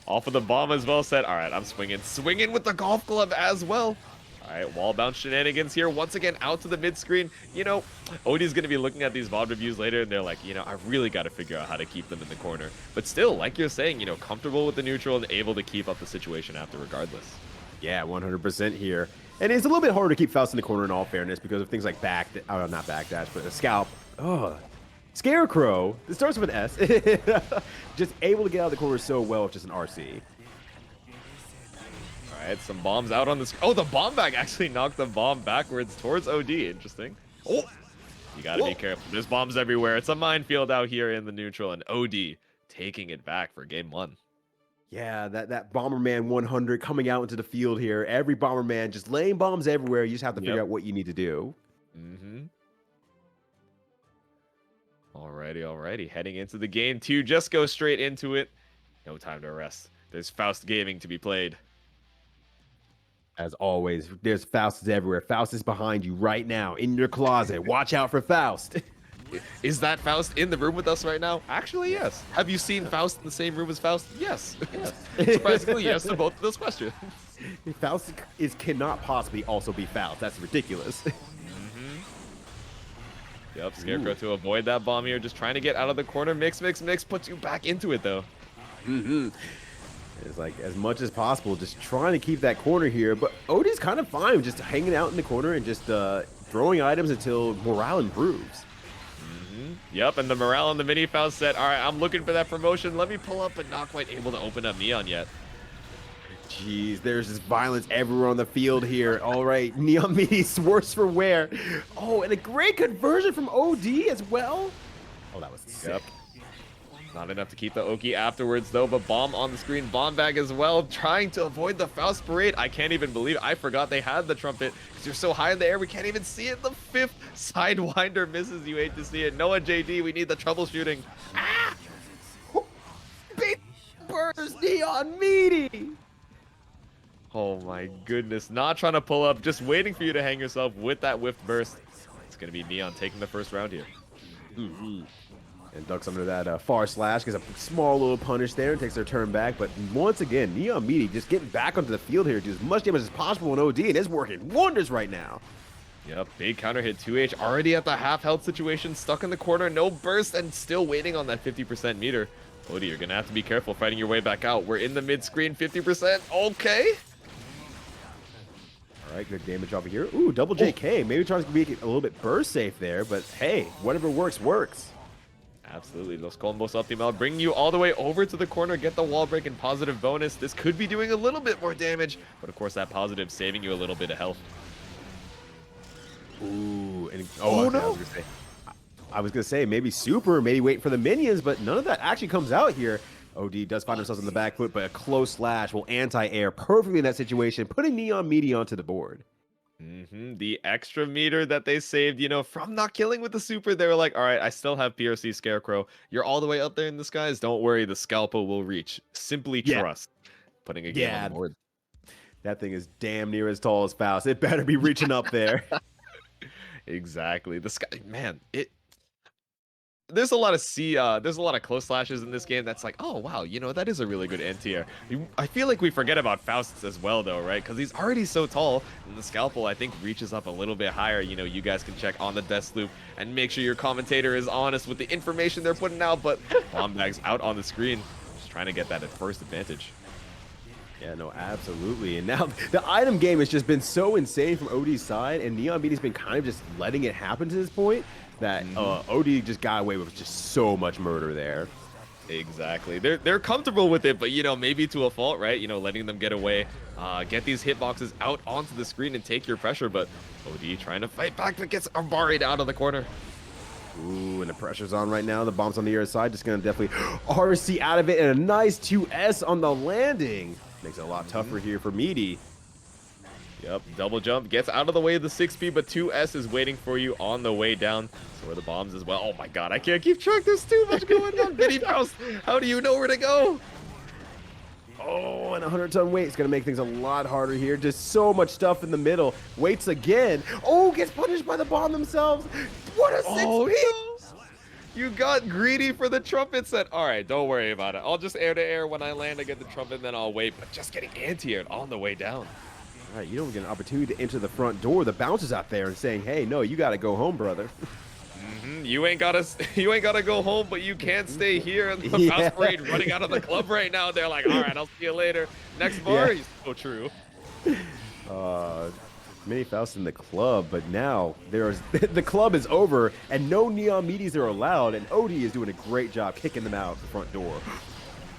Off of the bomb as well said. All right, I'm swinging. Swinging with the golf glove as well. All right, wall bounce shenanigans here. Once again, out to the mid screen. You know, Odie's going to be looking at these VOD reviews later, and they're like, you know, I really got to figure out how to keep them in the corner. But still, like you're saying, you know, comfortable with the neutral and able to keep up the situation after regardless. Yeah, 100% here. And it's a little bit harder to keep Faust in the corner in all fairness because of things like not backdash, but a scalp. Oh, Scarecrow. It starts with an S. Just able to get out of the corner so well with just an RC. All right, some bombs out on this. Oh, the bomb bag actually knocked the bomb backwards towards OD. Interesting. Oh, you got to be careful. There's bombs everywhere. It's a minefield out here in the neutral, and OD taking it back for game one. Yeah, that Bomberman 100 coming out into the field here. Every Bomberman just laying bombs everywhere. You just have to figure out what you need to do. Mm-hmm. Alrighty. Heading into the game two. Just go straight into it. No time to rest. There's Faust gaming to be played. As always, there's Faust everywhere. Faust is behind you right now in your closet. Watch out for Faust. Is that Faust in the room with us right now? Actually, yes. Have you seen Faust in the same room as Faust? Yes. Surprisingly, yes to both of those questions. Faust cannot possibly also be Faust. That's ridiculous. Yep, Scarecrow to avoid that bomb here. Just trying to get out of the corner. Mix. Puts you back into it, though. It's like, as much as possible, just trying to keep that corner here. But Odie's kind of fine with just hanging out in the corner and just throwing items until morale improves. Yep, and the morale on the mini Faust said, all right, I'm looking for that promotion. Let me pull up, but not quite able to open up Neon yet. Jeez, there's just violence everywhere on the field here. All right, Neon Meaty's worse for wear. Oh, and a great conversion from OD as well. Oh, that was sick. Yep. Not enough to keep the Oki afterwards, though, but bomb on the screen, bomb bag as well, trying to avoid the Faust parade. I can't even believe it. I forgot they had the trumpet because you're so high in the air, we can't even see it. The fifth sidewinder misses. You hate to see it. Noah JD, we need the troubleshooting. Ah! Big burst, Neon Meaty. Oh my goodness. Not trying to pull up, just waiting for you to hang yourself with that whiffed burst. It's going to be Neon taking the first round here. And ducks under that far slash, gets a small little punish there and takes their turn back. But once again, Neon Meaty just getting back onto the field here, do as much damage as possible in OD, and it's working wonders right now. Yep, big counter hit 2H, already at the half health situation, stuck in the corner, no burst, and still waiting on that 50% meter. Odie, you're going to have to be careful fighting your way back out. We're in the mid-screen, 50%, okay. All right, good damage off of here. Ooh, double JK, maybe trying to make it a little bit burst safe there, but hey, whatever works, works. Absolutely, Los Combos Optimal bringing you all the way over to the corner, get the wall break and positive bonus. This could be doing a little bit more damage, but of course that positive saving you a little bit of health. Ooh, and no! I was gonna say maybe super, maybe wait for the minions, but none of that actually comes out here. OD does find themselves on the back foot, but a close slash will anti-air perfectly in that situation, putting Neon Meaty onto the board. The extra meter that they saved, from not killing with the super, they were like, all right, I still have PRC Scarecrow. You're all the way up there in the skies. Don't worry, the Scalpel will reach. Simply Yeah, trust. Putting a game on the yeah. board. That thing is damn near as tall as Faust. It better be reaching up there. Exactly. The sky, man, there's a lot of there's a lot of close slashes in this game that's like, oh wow, that is a really good anti-air. I feel like we forget about Faust as well though, right? Because he's already so tall, and the Scalpel I think reaches up a little bit higher. You guys can check on the death loop and make sure your commentator is honest with the information they're putting out, but bomb bag's out on the screen, just trying to get that at first advantage. Yeah, no, absolutely. And now the item game has just been so insane from OD's side, and Neon Meaty's been kind of just letting it happen to this point that OD just got away with just so much murder there. Exactly. They're comfortable with it, but maybe to a fault, right? Letting them get away, get these hitboxes out onto the screen and take your pressure. But OD trying to fight back, but gets buried out of the corner. Ooh, and the pressure's on right now. The bomb's on the other side, just gonna definitely RC out of it, and a nice 2S on the landing. Makes it a lot tougher here for Meaty. Yep, double jump, gets out of the way of the 6P, but 2S is waiting for you on the way down. So are the bombs as well. Oh my god, I can't keep track. There's too much going on. Mini Faust, how do you know where to go? Oh, and a 100-ton weight is going to make things a lot harder here. Just so much stuff in the middle. Waits again. Oh, gets punished by the bomb themselves. What a 6P! No. You got greedy for the trumpet set. All right, don't worry about it. I'll just air to air when I land. I get the trumpet, and then I'll wait. But just getting anti-aired on the way down. All right, you don't get an opportunity to enter the front door. The bouncer's out there and saying, "Hey, no, you got to go home, brother." You ain't gotta go home, but you can't stay here. And the Faust Parade running out of the club right now. They're like, all right, I'll see you later. Next bar. Yeah. So true. Mini Faust in the club, but now the club is over and no Neon Meaties are allowed, and OD is doing a great job kicking them out the front door.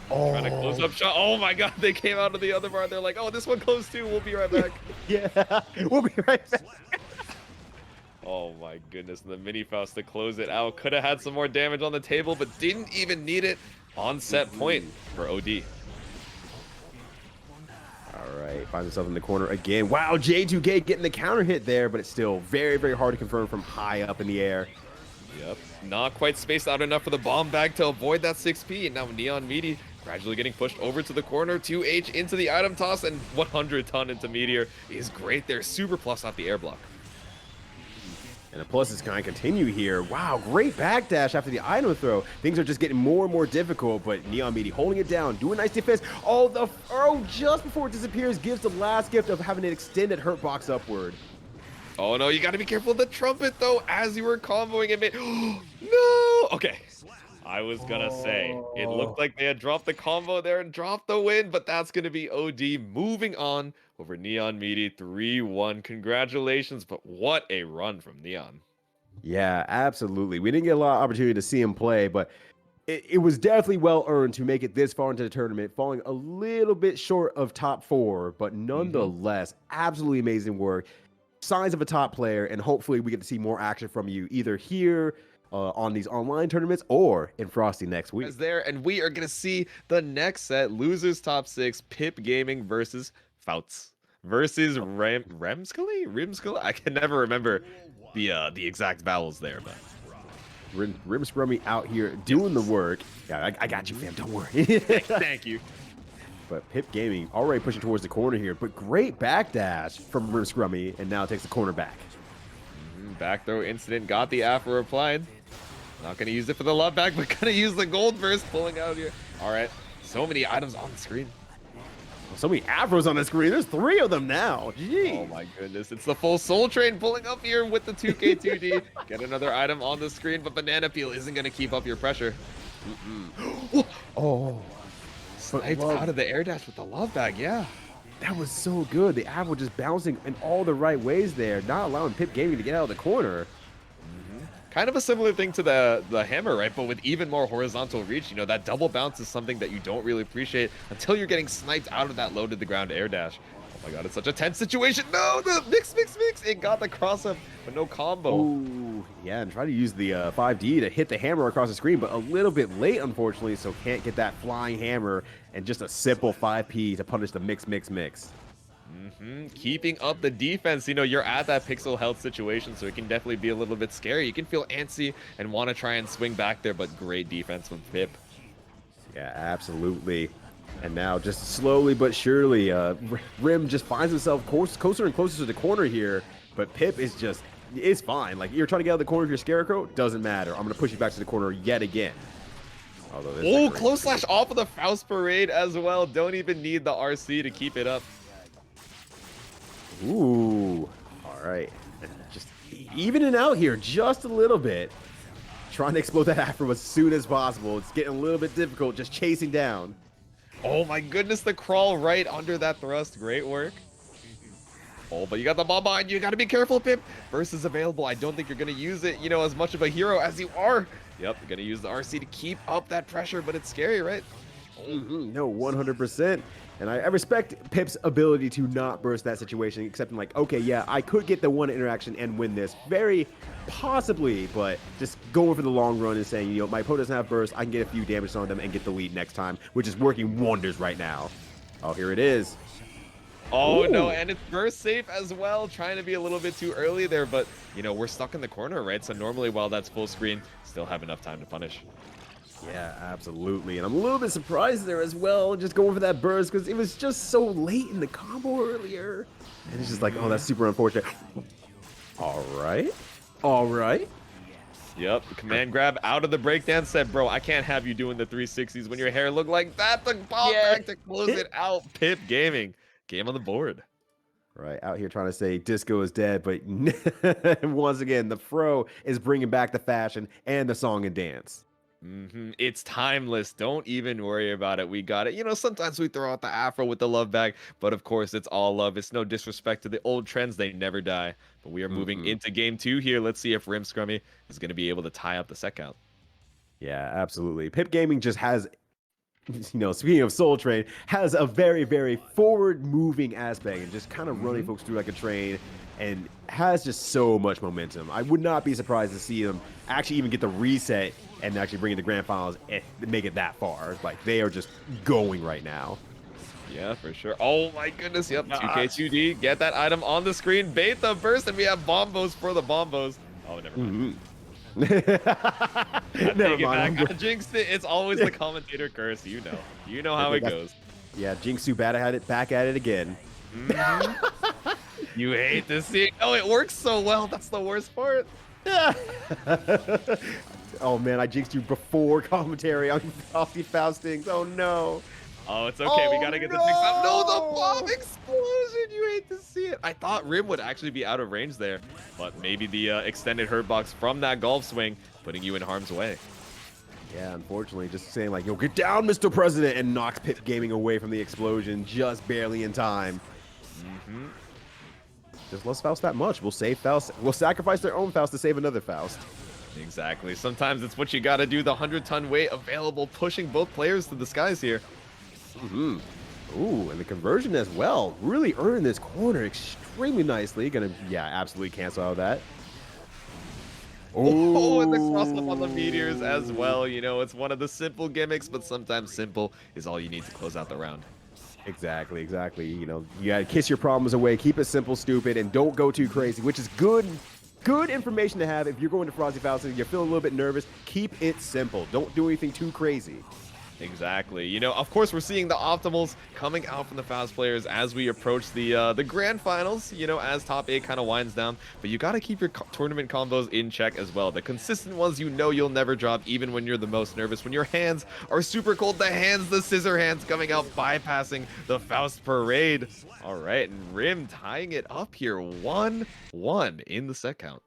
Trying to close up shot. Oh my god, they came out of the other bar. They're like, oh, this one closed too. We'll be right back. Yeah, we'll be right back. Oh my goodness, the Mini Faust to close it out. Could have had some more damage on the table, but didn't even need it on set point for OD. All right, finds himself in the corner again. Wow, Jaytsu getting the counter hit there, but it's still very, very hard to confirm from high up in the air. Yep, not quite spaced out enough for the bomb bag to avoid that 6P, and now Neon Meaty gradually getting pushed over to the corner. 2H into the item toss, and 100-ton into Meteor is great there. Super plus off the air block. And the pluses kind of continue here. Wow, great backdash after the item throw. Things are just getting more and more difficult, but Neon Meaty holding it down, doing nice defense. Oh, the throw just before it disappears gives the last gift of having an extended hurt box upward. Oh no, you gotta be careful of the trumpet though, as you were comboing it. No! Okay. I was gonna say, it looked like they had dropped the combo there and dropped the win, but that's gonna be OD moving on over Neon Meaty 3-1. Congratulations, but what a run from Neon. Yeah, absolutely. We didn't get a lot of opportunity to see him play, but it was definitely well earned to make it this far into the tournament, falling a little bit short of top 4, but nonetheless, absolutely amazing work. Signs of a top player, and hopefully we get to see more action from you either here on these online tournaments or in Frosty next week. And we are going to see the next set, losers top 6, Pip Gaming versus Faust versus RimScrummy? I can never remember the exact vowels there, but RimScrummy out here doing the work. Yeah, I got you, fam. Don't worry. Thank you. But Pip Gaming already pushing towards the corner here, but great backdash from RimScrummy, and now takes the corner back. Back throw incident, got the Afro applied. Not going to use it for the love back, but going to use the gold burst, pulling out here. All right, so many items on the screen. So many Afros on the screen. There's 3 of them now. Jeez. Oh my goodness, it's the full Soul Train pulling up here with the 2K2D. Get another item on the screen, but Banana Peel isn't going to keep up your pressure. Oh. Sniped out of the air dash with the love bag, yeah. That was so good. The Afro just bouncing in all the right ways there, not allowing Pip Gaming to get out of the corner. Kind of a similar thing to the hammer, right? But with even more horizontal reach. You know, that double bounce is something that you don't really appreciate until you're getting sniped out of that low to the ground air dash. Oh my god, it's such a tense situation. No, the mix. It got the cross up, but no combo. Ooh, yeah, and try to use the 5D to hit the hammer across the screen, but a little bit late, unfortunately, so can't get that flying hammer and just a simple 5P to punish the mix. Keeping up the defense. You know, you're at that pixel health situation, so it can definitely be a little bit scary. You can feel antsy and want to try and swing back there, but great defense from Pip. Yeah, absolutely. And now just slowly but surely, Rim just finds himself closer and closer to the corner here, but Pip is just, it's fine. Like, you're trying to get out of the corner of your Scarecrow, doesn't matter. I'm going to push you back to the corner yet again. Oh, close slash off of the Faust Parade as well. Don't even need the RC to keep it up. Ooh, all right. Just evening out here just a little bit. Trying to explode that afro as soon as possible. It's getting a little bit difficult just chasing down. Oh my goodness, the crawl right under that thrust. Great work. Oh, but you got the bomb behind you. You got to be careful, Pip. Burst is available. I don't think you're going to use it, you know, as much of a hero as you are. Yep, you're going to use the RC to keep up that pressure, but it's scary, right? No, 100%. And I respect Pip's ability to not burst that situation, except I'm like, okay, yeah, I could get the one interaction and win this. Very possibly, but just going for the long run and saying, you know, my opponent doesn't have burst, I can get a few damage on them and get the lead next time, which is working wonders right now. Oh, here it is. Oh, no, and it's burst safe as well. Trying to be a little bit too early there, but, you know, we're stuck in the corner, right? So normally while that's full screen, still have enough time to punish. Yeah, absolutely. And I'm a little bit surprised there as well, just going for that burst, because it was just so late in the combo earlier. And it's just like, oh, that's super unfortunate. All right. All right. Yep, command grab out of the breakdance set, bro. I can't have you doing the 360s when your hair look like that. The ball back to close it out. Pip Gaming. Game on the board. Right, out here trying to say disco is dead, but once again, the Fro is bringing back the fashion and the song and dance. It's timeless. Don't even worry about it. We got it. You know, sometimes we throw out the afro with the love bag, but of course, it's all love. It's no disrespect to the old trends. They never die. But we are moving into game 2 here. Let's see if RimScrummy is going to be able to tie up the set count. Yeah, absolutely. Pip Gaming just has, you know, speaking of Soul Train, has a very, very forward-moving aspect and just kind of running folks through like a train, and has just so much momentum. I would not be surprised to see them actually even get the reset and actually bring in the grand finals and make it that far. Like, they are just going right now. Yeah, for sure. Oh my goodness. Yep. 2K2D. Get that item on the screen. Bait the burst, and we have bombos for the bombos. Oh, never mind. Never mind. I jinxed it. It's always the commentator curse. You know. You know how it goes. Yeah, Jaytsu back at it again. You hate to see it. Oh, it works so well. That's the worst part. Oh man, I jinxed you before commentary on Frosty Faustings. Oh no. Oh, it's okay. We gotta get the jinx out. No, the bomb explosion. You hate to see it. I thought Rim would actually be out of range there, but maybe the extended hurt box from that golf swing putting you in harm's way. Yeah, unfortunately, just saying like, yo, get down, Mr. President, and knocks Pip Gaming away from the explosion just barely in time. Just less Faust that much. We'll save Faust. We'll sacrifice their own Faust to save another Faust. Exactly. Sometimes it's what you got to do. The 100-ton weight available, pushing both players to the skies here. Ooh, and the conversion as well. Really earning this corner extremely nicely. Gonna, yeah, absolutely cancel out of that. Oh, and the cross up on the meteors as well. You know, it's one of the simple gimmicks, but sometimes simple is all you need to close out the round. Exactly. You know, you gotta kiss your problems away, keep it simple, stupid, and don't go too crazy, which is good information to have if you're going to Frosty Faust and you're feeling a little bit nervous. Keep it simple. Don't do anything too crazy. Exactly. You know, of course, we're seeing the optimals coming out from the Faust players as we approach the grand finals, you know, as top 8 kind of winds down. But you got to keep your tournament combos in check as well. The consistent ones you know you'll never drop, even when you're the most nervous. When your hands are super cold, the scissor hands coming out, bypassing the Faust parade. All right, and Rim tying it up here, 1-1 in the set count.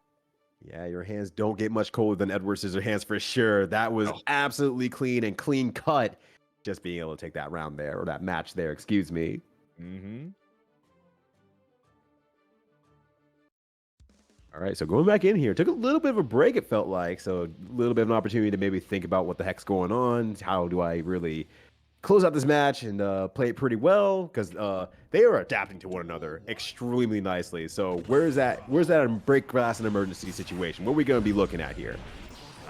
Yeah, your hands don't get much colder than Edward Scissorhands for sure. That was absolutely clean and clean cut. Just being able to take that round there, or that match there, excuse me. All right, so going back in here, took a little bit of a break, it felt like. So a little bit of an opportunity to maybe think about what the heck's going on. How do I really close out this match and play it pretty well, because they are adapting to one another extremely nicely. So where's that break glass and emergency situation? What are we going to be looking at here?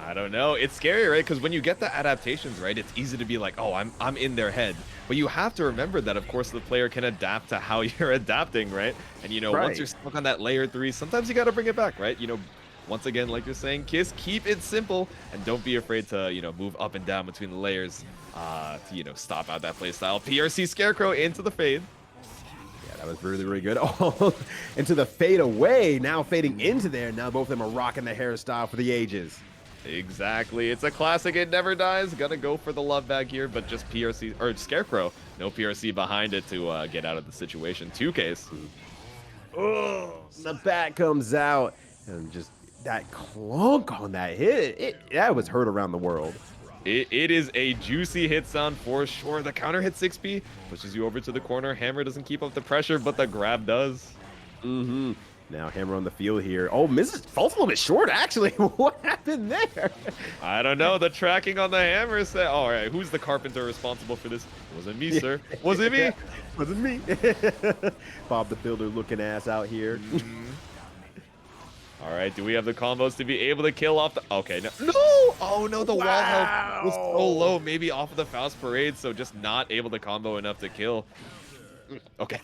I don't know. It's scary, right? Because when you get the adaptations, right, it's easy to be like, oh, I'm in their head. But you have to remember that, of course, the player can adapt to how you're adapting, right? And, you know, once you're stuck on that layer 3, sometimes you got to bring it back, right? You know, once again, like you're saying, Kiss, keep it simple. And don't be afraid to, you know, move up and down between the layers to, you know, stop out that playstyle. PRC Scarecrow into the fade. Yeah, that was really, really good. Oh, into the fade away. Now fading into there. Now both of them are rocking the hairstyle for the ages. Exactly. It's a classic. It never dies. Gonna go for the love bag here, but just PRC or Scarecrow. No PRC behind it to get out of the situation. 2Ks. Oh, the bat comes out and just that clunk on that hit. That was heard around the world. It is a juicy hit sound for sure. The counter hit 6P pushes you over to the corner. Hammer doesn't keep up the pressure, but the grab does. Mm-hmm. Now Hammer on the field here. Oh, Mrs. Faust a little bit short, actually. What happened there? I don't know. The tracking on the Hammer said, all right, who's the carpenter responsible for this? Wasn't me, sir. Was it me? Wasn't me. Bob the Builder looking ass out here. All right, do we have the combos to be able to kill off the... Okay, no. No! Oh, no, the wall health was so low. Maybe off of the Faust Parade, so just not able to combo enough to kill. Okay.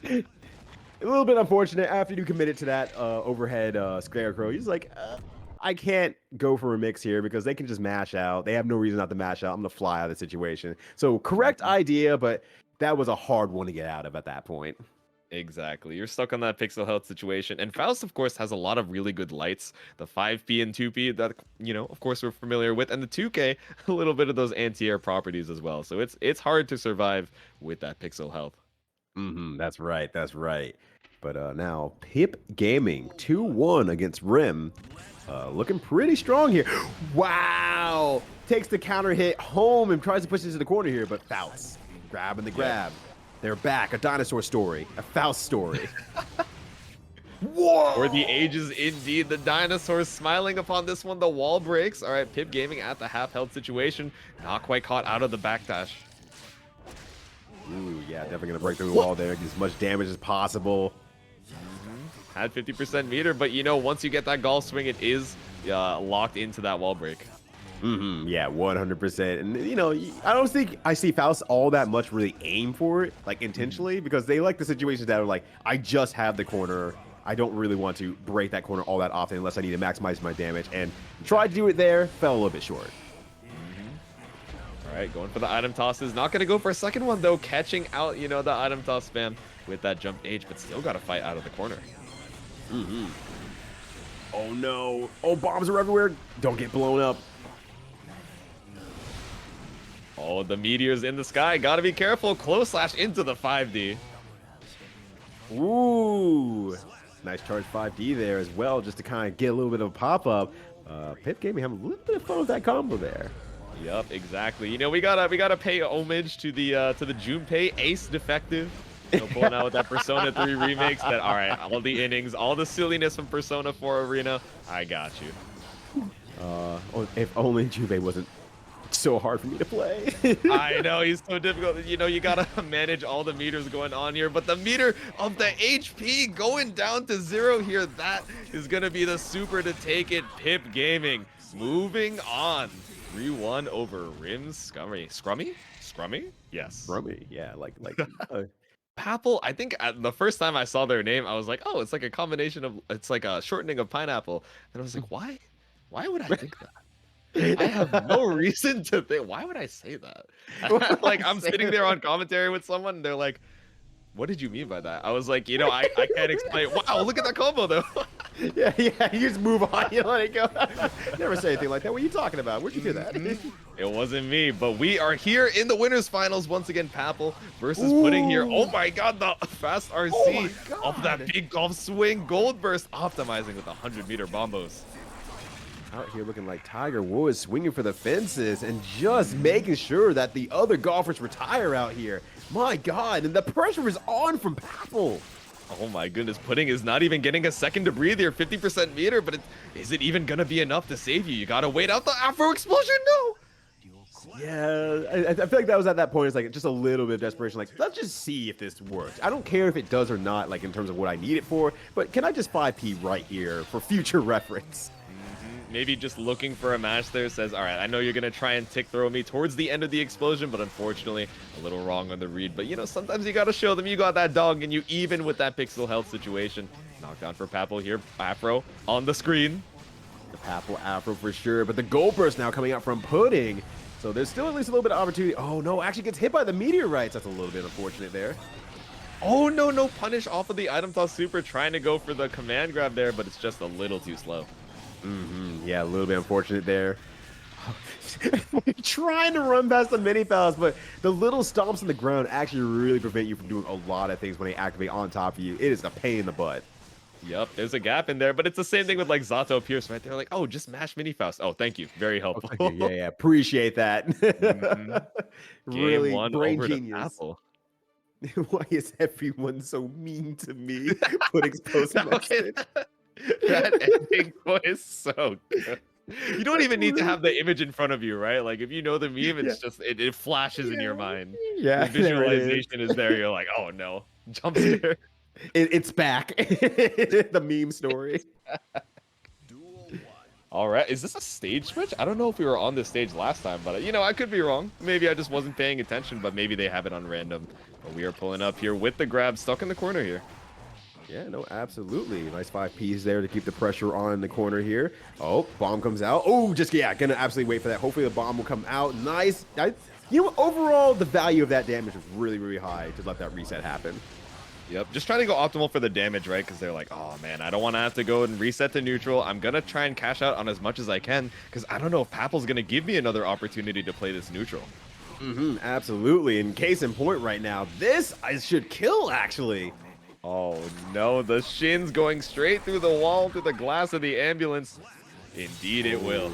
A little bit unfortunate after you committed to that overhead Scarecrow. He's like, I can't go for a mix here because they can just mash out. They have no reason not to mash out. I'm going to fly out of the situation. So correct idea, but that was a hard one to get out of at that point. Exactly. You're stuck on that pixel health situation. And Faust, of course, has a lot of really good lights. The 5P and 2P that, you know, of course, we're familiar with. And the 2K, a little bit of those anti-air properties as well. So it's hard to survive with that pixel health. Mm-hmm. That's right. That's right. But now Pip Gaming 2-1 against Rim. Looking pretty strong here. Wow. Takes the counter hit home and tries to push it into the corner here. But Faust grabbing the grab. They're back. A dinosaur story. A Faust story. Whoa! For the ages, indeed. The dinosaurs smiling upon this one. The wall breaks. All right, Pip Gaming at the half-health situation. Not quite caught out of the backdash. Ooh, yeah, definitely going to break through the wall there. Get as much damage as possible. Had 50% meter, but, you know, once you get that golf swing, it is locked into that wall break. Mm-hmm. Yeah, 100%. And, you know, I don't think I see Faust all that much really aim for it, like, intentionally, because they like the situations that are like, I just have the corner. I don't really want to break that corner all that often unless I need to maximize my damage. And tried to do it there, fell a little bit short. All right, going for the item tosses. Not going to go for a second one, though. Catching out, you know, the item toss spam with that jump H, but still got to fight out of the corner. Mm-hmm. Oh, no. Oh, bombs are everywhere. Don't get blown up. Oh, the meteors in the sky. Got to be careful. Close slash into the 5D. Ooh. Nice charge 5D there as well, just to kind of get a little bit of a pop-up. Pip Gaming having a little bit of fun with that combo there. Yep, exactly. You know, we gotta pay homage to the Junpei Ace Defective. You know, pulling out with that Persona 3 remakes. That all right, all the innings, all the silliness from Persona 4 Arena. I got you. If only Junpei wasn't so hard for me to play. I know, he's so difficult. You know, you gotta manage all the meters going on here, but the meter of the HP going down to 0 here, that is gonna be the super to take it. Pip Gaming moving on. 3-1 over RimScrummy. Scrummy? Yes. Scrummy, yeah, like Papple, I think the first time I saw their name, I was like, oh, it's like a combination of, it's like a shortening of pineapple. And I was like, why? Why would I think that? I have no reason to think. Why would I say that? Like, I'm sitting there on commentary with someone, and they're like, what did you mean by that? I was like, you know, I can't explain. Wow, look at that combo, though. yeah, you just move on. You let it go. Never say anything like that. What are you talking about? Where'd you hear that? It wasn't me, but we are here in the winners finals once again. Papple versus putting here. Oh my God, the fast RC off that big golf swing. Gold burst optimizing with 100-meter bombos. Out here looking like Tiger Woods, swinging for the fences and just making sure that the other golfers retire out here. My God, and the pressure is on from Papple. Oh my goodness, Pudding is not even getting a second to breathe here. 50% meter, but is it even going to be enough to save you? You got to wait out the Afro explosion. No. Yeah, I feel like that was at that point. It's like just a little bit of desperation. Like, let's just see if this works. I don't care if it does or not, like in terms of what I need it for, but can I just 5P right here for future reference? maybe just looking for a match there. Says, all right, I know you're going to try and tick throw me towards the end of the explosion, but unfortunately, a little wrong on the read. But, you know, sometimes you got to show them you got that dog and you even with that pixel health situation. Knockdown for Papple here. Afro on the screen. The Papple Afro for sure, but the gold burst now coming out from Pudding. So there's still at least a little bit of opportunity. Oh, no, actually gets hit by the meteorites. That's a little bit unfortunate there. Oh, no, no punish off of the item toss super. Trying to go for the command grab there, but it's just a little too slow. Yeah, a little bit unfortunate there. Trying to run past the mini Faust, but the little stomps on the ground actually really prevent you from doing a lot of things when they activate on top of you. It is a pain in the butt. Yep, there's a gap in there, but it's the same thing with like Zato Pierce, right? They're like, oh, just mash mini Faust. Oh, thank you. Very helpful. Okay, yeah, appreciate that. Really, Game 1 brain over genius. to Apple. Why is everyone so mean to me? Pudding's post message. That ending was so good. You don't even need to have the image in front of you, right? Like if you know the meme, it's just it flashes in your mind. Yeah, the visualization is there. You're like, oh no, jump scare. It's back. The meme story. All right, is this a stage switch? I don't know if we were on this stage last time, but you know, I could be wrong. Maybe I just wasn't paying attention, but maybe they have it on random. But we are pulling up here with the grab, stuck in the corner here. Yeah, no, absolutely. Nice 5Ps there to keep the pressure on in the corner here. Oh, bomb comes out. Oh, just, yeah, gonna absolutely wait for that. Hopefully the bomb will come out. Nice. You know what? Overall, the value of that damage was really, really high to let that reset happen. Yep, just trying to go optimal for the damage, right? Because they're like, oh man, I don't want to have to go and reset to neutral. I'm going to try and cash out on as much as I can because I don't know if Papple's going to give me another opportunity to play this neutral. Absolutely. And case in point right now, this I should kill, actually. Oh no, the shin's going straight through the wall, through the glass of the ambulance. Indeed it will.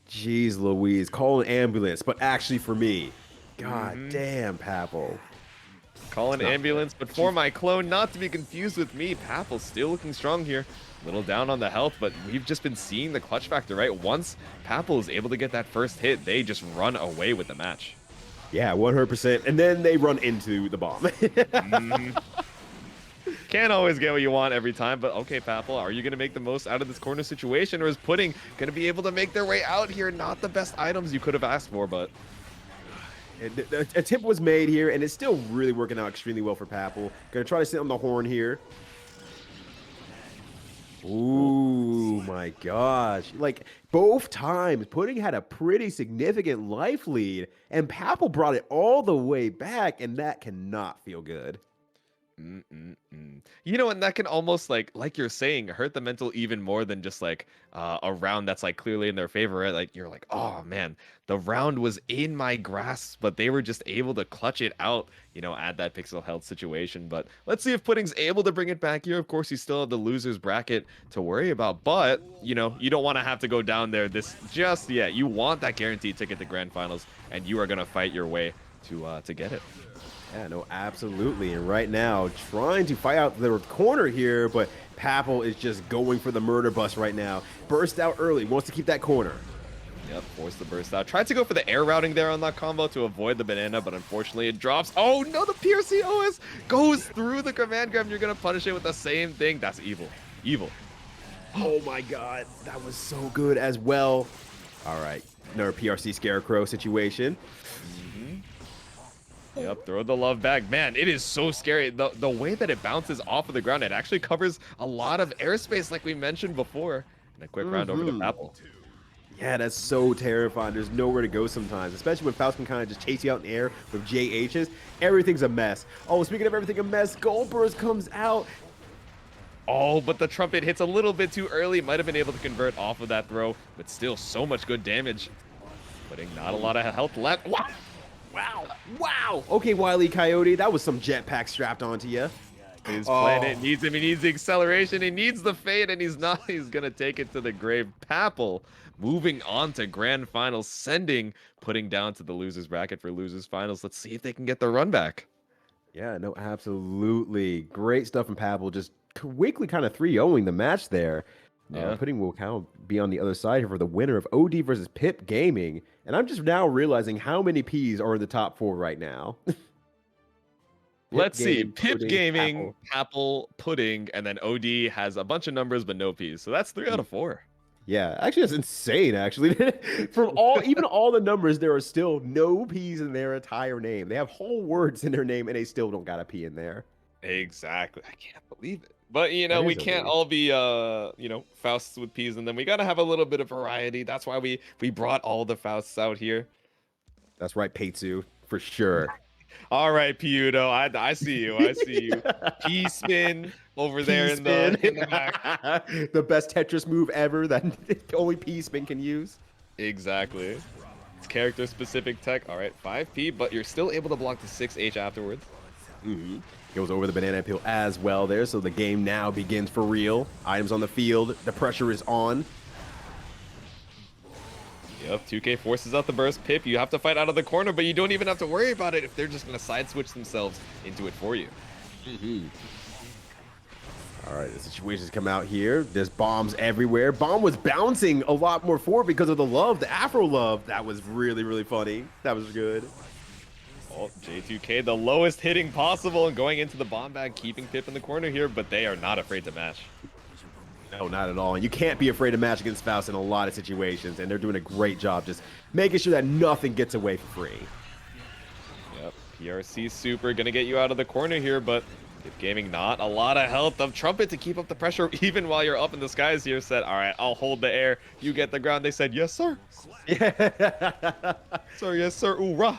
Jeez Louise, call an ambulance, but actually for me. God damn, Papple. Call an ambulance, but for my clone, not to be confused with me, Papple's still looking strong here. A little down on the health, but we've just been seeing the clutch factor, right? Once Papple is able to get that first hit, they just run away with the match. Yeah, 100%. And then they run into the bomb. Can't always get what you want every time, but okay, Papple, are you going to make the most out of this corner situation, or is Pudding going to be able to make their way out here? Not the best items you could have asked for, but... A tip was made here, and it's still really working out extremely well for Papple. Gonna try to sit on the horn here. Ooh, my gosh. Like, both times, Pudding had a pretty significant life lead, and Papple brought it all the way back, and that cannot feel good. You know, and that can almost like you're saying, hurt the mental even more than just like a round that's like clearly in their favor, right? Like you're like, oh man, the round was in my grasp, but they were just able to clutch it out, you know, at that pixel health situation. But let's see if Pudding's able to bring it back here. Of course, you still have the losers bracket to worry about, but you know, you don't want to have to go down there this just yet. You want that guaranteed ticket to grand finals, and you are gonna fight your way to get it. Yeah, no, absolutely. And right now, trying to fight out the corner here, but Papple is just going for the murder bus right now. Burst out early, wants to keep that corner. Yep, forced the burst out. Tried to go for the air routing there on that combo to avoid the banana, but unfortunately it drops. Oh no, the PRCOS goes through the command grab, and you're going to punish it with the same thing. That's evil. Evil. Oh my god, that was so good as well. All right, another PRC Scarecrow situation. Yep, throw the love back. Man, it is so scary. The way that it bounces off of the ground, it actually covers a lot of airspace like we mentioned before. And a quick round over to Papple. Yeah, that's so terrifying. There's nowhere to go sometimes, especially when Faust can kind of just chase you out in the air with JHs. Everything's a mess. Oh, speaking of everything a mess, Gold Burst comes out. Oh, but the trumpet hits a little bit too early. Might have been able to convert off of that throw, but still so much good damage. Putting not a lot of health left. Wow. Wow. Okay, Wile E. Coyote, that was some jetpack strapped onto you. His planet needs him. He needs the acceleration. He needs the fade, and he's not. He's going to take it to the grave. Papple moving on to grand finals, putting down to the losers bracket for losers finals. Let's see if they can get the run back. Yeah, no, absolutely. Great stuff from Papple. Just quickly kind of 3-0ing the match there. Yeah. Pudding will kind of be on the other side here for the winner of OD versus Pip Gaming. And I'm just now realizing how many Ps are in the top 4 right now. Let's see. Pip Pudding, Gaming, Papple, Pudding, and then OD has a bunch of numbers but no Ps. So that's 3 out of 4. Yeah, actually, that's insane. Actually, from even all the numbers, there are still no P's in their entire name. They have whole words in their name, and they still don't got a P in there. Exactly. I can't believe it. But That we is can't elite. all be Fausts with P's in them. We gotta have a little bit of variety. That's why we brought all the Fausts out here. That's right, Peitsu, for sure. All right, Ryyudo, I see you. I see you. P spin over there P in the spin, back. the best Tetris move ever that only P spin can use. Exactly. It's character specific tech. All right, 5P, but you're still able to block the 6H afterwards. Goes over the banana peel as well there, so the game now begins for real. Items on the field, the pressure is on. Yep, 2K forces out the burst. Pip, you have to fight out of the corner, but you don't even have to worry about it if they're just going to side switch themselves into it for you. All right, the situations come out here. There's bombs everywhere. Bomb was bouncing a lot more forward because of the love, the Afro love. That was really, really funny. That was good. Oh, J2K, the lowest hitting possible and going into the bomb bag, keeping Pip in the corner here, but they are not afraid to match. No, not at all. And you can't be afraid to match against Faust in a lot of situations, and they're doing a great job just making sure that nothing gets away for free. Yep, PRC super gonna get you out of the corner here, but Pip Gaming not a lot of health of Trumpet to keep up the pressure even while you're up in the skies here. Said, all right, I'll hold the air. You get the ground. They said, yes, sir. Yeah. Sir, yes, sir. Ooh, rah.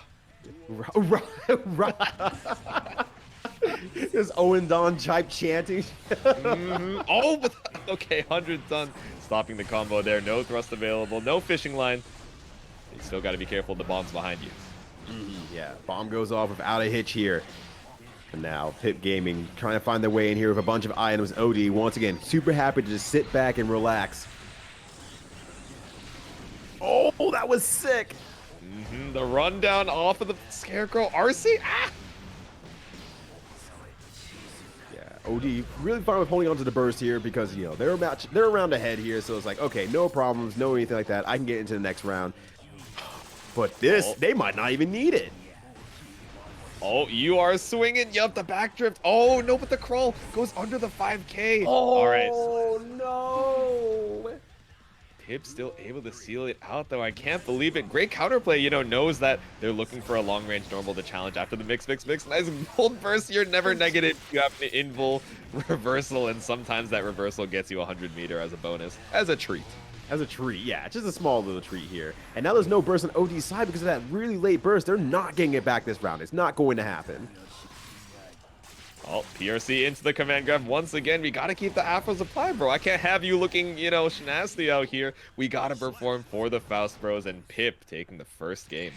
There's Owen Don Chipe chanting. Oh, but, okay, 100 done. Stopping the combo there. No thrust available. No fishing line. You still got to be careful. The bomb's behind you. Yeah, bomb goes off without a hitch here. And now Pip Gaming trying to find their way in here with a bunch of items. OD once again super happy to just sit back and relax. Oh, that was sick. The rundown off of the Scarecrow. RC. Ah! Yeah, OD really fine with holding on to the burst here because, you know, they're around ahead here. So it's like, okay, no problems, no anything like that. I can get into the next round. But this, they might not even need it. Oh, you are swinging. Yup, the backdrift. Oh, no, but the crawl goes under the 5K. Oh, all right. No. Pip still able to seal it out, though. I can't believe it. Great counterplay, you know, knows that they're looking for a long-range normal to challenge after the mix. Nice gold burst. You're never negative. You have an invul reversal, and sometimes that reversal gets you 100 meter as a bonus, as a treat. As a treat, yeah, just a small little treat here. And now there's no burst on OD's side because of that really late burst. They're not getting it back this round. It's not going to happen. Oh, PRC into the command grab once again. We got to keep the afros applied, bro. I can't have you looking, you know, nasty out here. We got to perform for the Faust bros, and Pip taking the first game.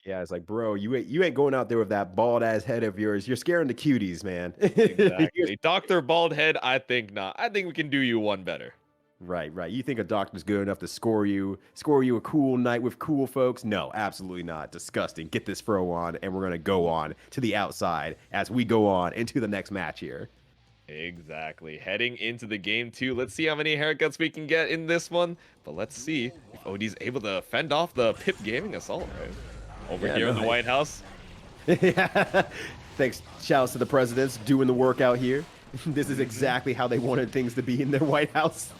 Yeah, it's like, bro, you ain't going out there with that bald-ass head of yours. You're scaring the cuties, man. Exactly. Dr. Baldhead, I think not. I think we can do you one better. Right. You think a doctor's good enough to score you a cool night with cool folks? No, absolutely not. Disgusting. Get this Fro on, and we're going to go on to the outside as we go on into the next match here. Exactly. Heading into the game 2. Let's see how many haircuts we can get in this one. But let's see if OD's able to fend off the Pip Gaming assault, right? Over here in the White House. Yeah. Thanks. Shouts to the presidents doing the work out here. This is exactly how they wanted things to be in their White House.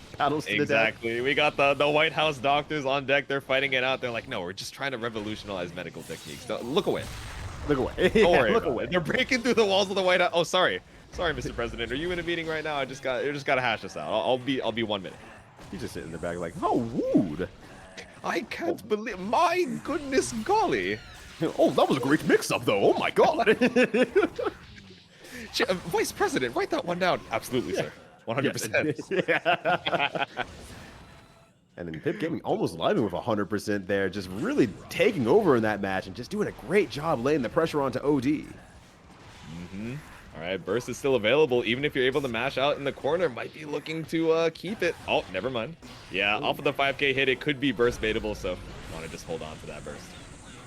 Exactly. We got the White House doctors on deck. They're fighting it out. They're like, no, we're just trying to revolutionize medical techniques. Look away. Look away. Don't worry. Look away. They're breaking through the walls of the White House. Oh, sorry, Mr. President. Are you in a meeting right now? You just gotta hash this out. I'll be 1 minute. He's just sitting in the back like, how rude. I can't believe. My goodness, golly. Oh, that was a great mix-up, though. Oh my God. Vice President, write that one down. Absolutely, sir. 100%. Yeah. And then Pip Gaming almost living with 100% there, just really taking over in that match and just doing a great job laying the pressure onto OD. All right, burst is still available. Even if you're able to mash out in the corner, might be looking to keep it. Oh, never mind. Yeah, off of the 5K hit, it could be burst baitable, so want to just hold on to that burst.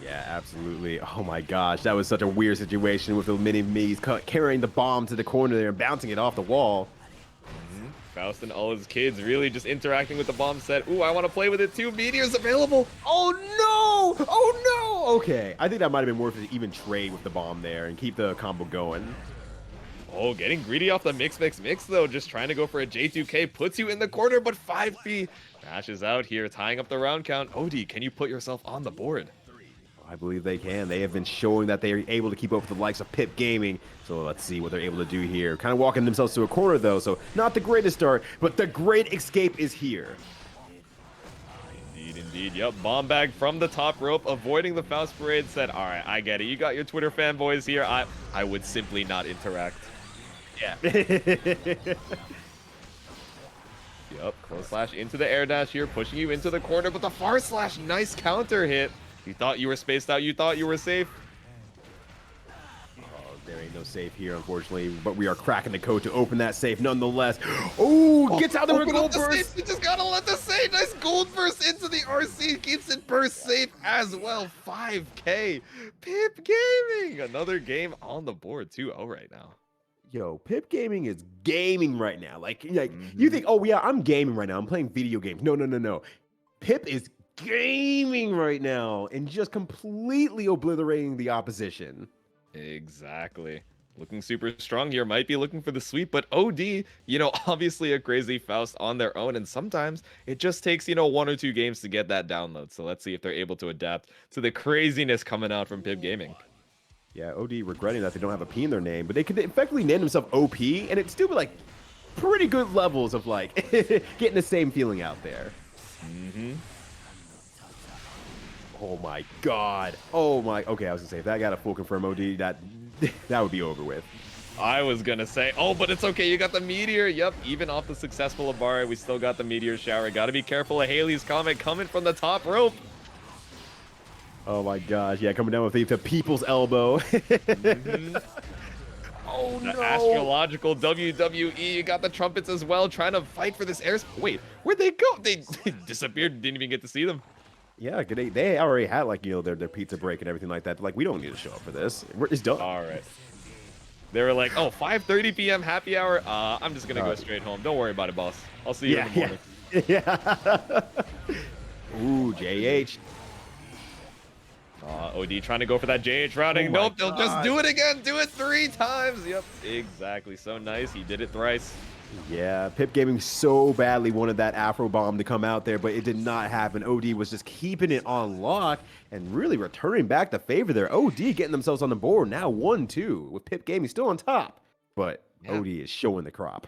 Yeah, absolutely. Oh my gosh, that was such a weird situation with the mini-me's carrying the bomb to the corner there and bouncing it off the wall. Faust and all his kids really just interacting with the bomb set. Ooh, I want to play with it too. Meteor's available. Oh no! Oh no! Okay, I think that might have been worth it to even trade with the bomb there and keep the combo going. Oh, getting greedy off the mix, though. Just trying to go for a J2K. Puts you in the corner, but 5P dashes out here, tying up the round count. OD, can you put yourself on the board? I believe they can. They have been showing that they are able to keep up with the likes of Pip Gaming. So let's see what they're able to do here. Kind of walking themselves to a corner, though. So not the greatest start, but the great escape is here. Indeed. Yep, bomb bag from the top rope, avoiding the Faust parade. Said, all right, I get it. You got your Twitter fanboys here. I would simply not interact. Yeah. Yep, close slash into the air dash here, pushing you into the corner, but the far slash, nice counter hit. You thought you were spaced out. You thought you were safe. Oh, there ain't no safe here, unfortunately, but we are cracking the code to open that safe nonetheless. Oh, gets out there with a gold burst. You just gotta let the safe. Nice gold burst into the RC. Keeps it burst safe as well. 5K. Pip Gaming. Another game on the board, 2-0 right now. Yo, Pip Gaming is gaming right now. Like you think, oh yeah, I'm gaming right now. I'm playing video games. No. Pip is gaming right now and just completely obliterating the opposition. Exactly. Looking super strong here. Might be looking for the sweep, but OD, obviously a crazy Faust on their own, and sometimes it just takes, 1 or 2 games to get that download. So let's see if they're able to adapt to the craziness coming out from Pip Gaming. Yeah, OD regretting that they don't have a P in their name, but they could effectively name themselves OP, and it'd still be like pretty good levels of like getting the same feeling out there. Oh my god. Oh my. Okay, I was gonna say if that got a full confirm OD, that would be over with. I was gonna say, oh, but it's okay. You got the meteor. Yep, even off the successful Abari, we still got the meteor shower. Gotta be careful of Haley's Comet coming from the top rope. Oh my gosh, yeah, coming down with the people's elbow. Oh the no! Astrological WWE, you got the trumpets as well, trying to fight for this air. Wait, where'd they go? They disappeared, didn't even get to see them. Yeah, they already had like, their pizza break and everything like that. Like, we don't need to show up for this. It's done. All right. They were like, oh, 5:30 p.m. happy hour. I'm just gonna go straight home. Don't worry about it, boss. I'll see you in the morning. Yeah. Ooh, JH. OD trying to go for that JH routing. Oh nope, they'll just do it again. Do it 3 times. Yep, exactly. So nice. He did it thrice. Yeah, Pip Gaming so badly wanted that Afro bomb to come out there, but it did not happen. OD was just keeping it on lock and really returning back the favor there. OD getting themselves on the board now 1-2 with Pip Gaming still on top, but OD is showing the crop.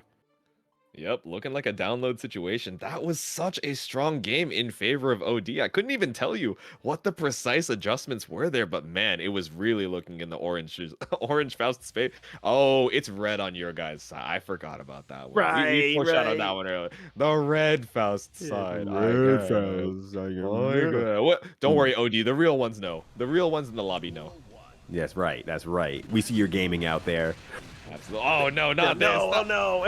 Yep, looking like a download situation. That was such a strong game in favor of OD. I couldn't even tell you what the precise adjustments were there, but man, it was really looking in the orange Faust space. Oh, it's red on your guys' side. I forgot about that one. We foreshadowed that one earlier. The red Faust side. Red Faust. What? Don't worry, OD. The real ones know. The real ones in the lobby know. Yes, right. That's right. We see your gaming out there. Absolutely. Oh no, not this. Oh no.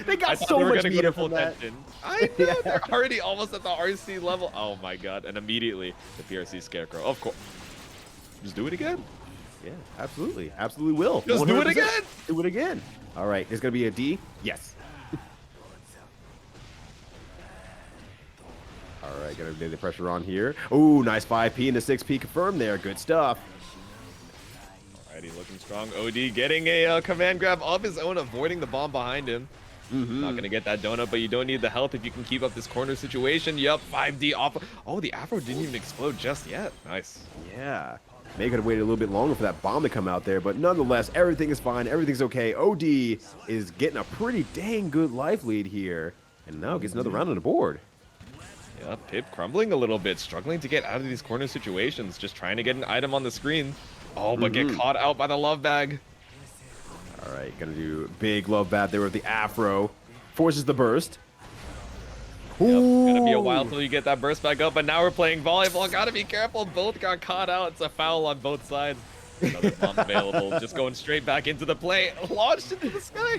They got so much meter from that. I know, they're already almost at the RC level. Oh my god, and immediately the PRC Scarecrow. Of course. Just do it again. Yeah, absolutely. Absolutely will. Just 100%. Do it again. Do it again. All right, it's going to be a D. Yes. All right, got to get the pressure on here. Oh, nice 5P into 6P confirmed there. Good stuff. Alrighty, looking strong. OD getting a command grab of his own, avoiding the bomb behind him. Not going to get that donut, but you don't need the health if you can keep up this corner situation. Yup, 5D off. Oh, the Afro didn't even explode just yet. Nice. Yeah. They could have waited a little bit longer for that bomb to come out there, but nonetheless, everything is fine. Everything's okay. OD is getting a pretty dang good life lead here, and now gets another round on the board. Yeah, Pip crumbling a little bit, struggling to get out of these corner situations, just trying to get an item on the screen. Oh, but get caught out by the love bag. All right, gonna do big love bat there with the Afro. Forces the burst. Yep, gonna be a while till you get that burst back up, but now we're playing volleyball. Gotta be careful. Both got caught out. It's a foul on both sides. Another bomb available. Just going straight back into the play. Launched into the sky.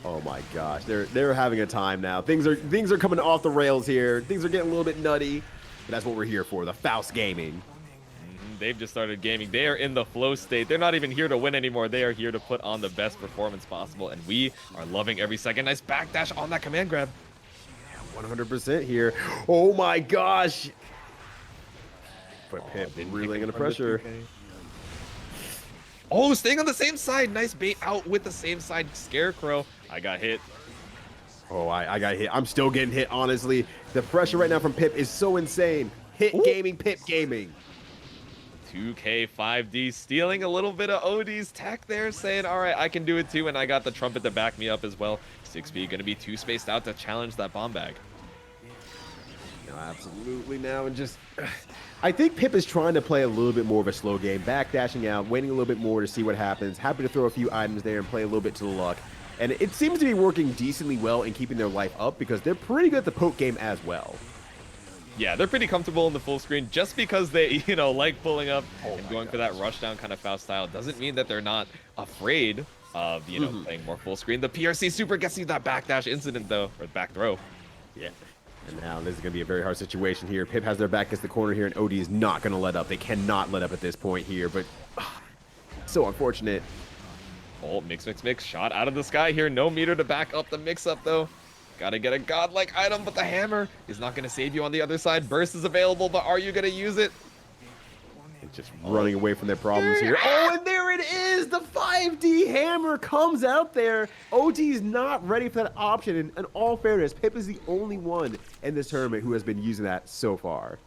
Oh my gosh, they're having a time now. Things are coming off the rails here. Things are getting a little bit nutty. But that's what we're here for, the Faust gaming. They've just started gaming. They are in the flow state. They're not even here to win anymore. They are here to put on the best performance possible, and we are loving every second. Nice backdash on that command grab. 100% here. Oh my gosh. But Pip really under pressure. Oh, staying on the same side. Nice bait out with the same side Scarecrow. I got hit. Oh, I got hit. I'm still getting hit, honestly. The pressure right now from Pip is so insane. Hit Ooh. gaming, Pip gaming. 2K 5D stealing a little bit of OD's tech there, saying, all right, I can do it too, and I got the trumpet to back me up as well. 6B going to be too spaced out to challenge that bomb bag. No, absolutely now, and just... I think Pip is trying to play a little bit more of a slow game, backdashing out, waiting a little bit more to see what happens, happy to throw a few items there and play a little bit to the luck. And it seems to be working decently well in keeping their life up because they're pretty good at the poke game as well. Yeah, they're pretty comfortable in the full screen just because they, you know, like pulling up and going for that rush down kind of Faust style doesn't mean that they're not afraid of, you know, playing more full screen. The PRC super gets you that backdash incident though, or back throw. Yeah. And now this is going to be a very hard situation here. Pip has their back against the corner here, and OD is not going to let up. They cannot let up at this point here, but so unfortunate. Oh, mix. Shot out of the sky here. No meter to back up the mix-up, though. Gotta get a godlike item, but the hammer is not going to save you on the other side. Burst is available, but are you going to use it? And just running away from their problems here. Oh, and there it is! The 5D hammer comes out there. OD's not ready for that option. And in all fairness, Pip is the only one in this tournament who has been using that so far.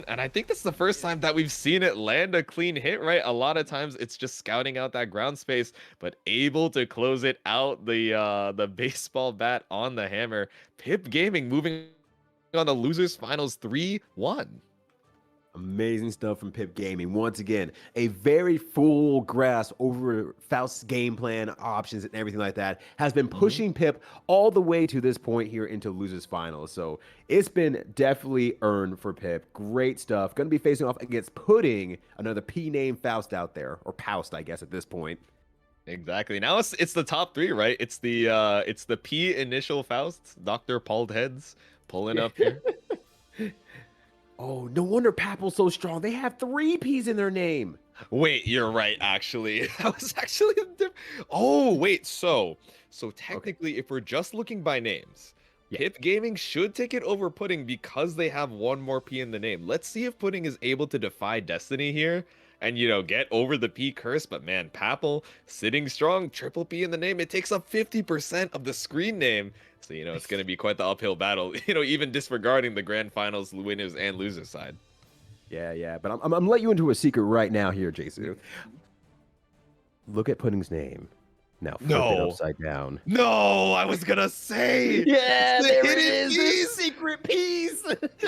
And I think that's the first time that we've seen it land a clean hit, right? A lot of times it's just scouting out that ground space, but able to close it out the baseball bat on the hammer. Pip Gaming moving on the losers finals 3-1. Amazing stuff from Pip Gaming. Once again, a very full grasp over Faust's game plan, options, and everything like that has been pushing Pip all the way to this point here into losers finals. So it's been definitely earned for Pip. Great stuff. Going to be facing off against Pudding, another P name Faust out there, or Paust, I guess, at this point. Exactly. Now it's the top three, right? It's the P initial Faust, Dr. Pauled Heads pulling up here. Oh, no wonder Papple's so strong. They have 3 P's in their name. Wait, you're right, actually. That was actually oh, wait, so technically, if we're just looking by names, Pip Gaming should take it over Pudding because they have 1 more P in the name. Let's see if Pudding is able to defy destiny here and, you know, get over the P curse. But man, Papple sitting strong, triple P in the name. It takes up 50% of the screen name. So, you know, it's going to be quite the uphill battle, you know, even disregarding the grand finals winners and losers side. Yeah. But I'm going to let you into a secret right now here, Jaytsu. Look at Pudding's name. Now flip it upside down. No, I was going to say. Yeah, the there hidden it is. piece. The secret piece.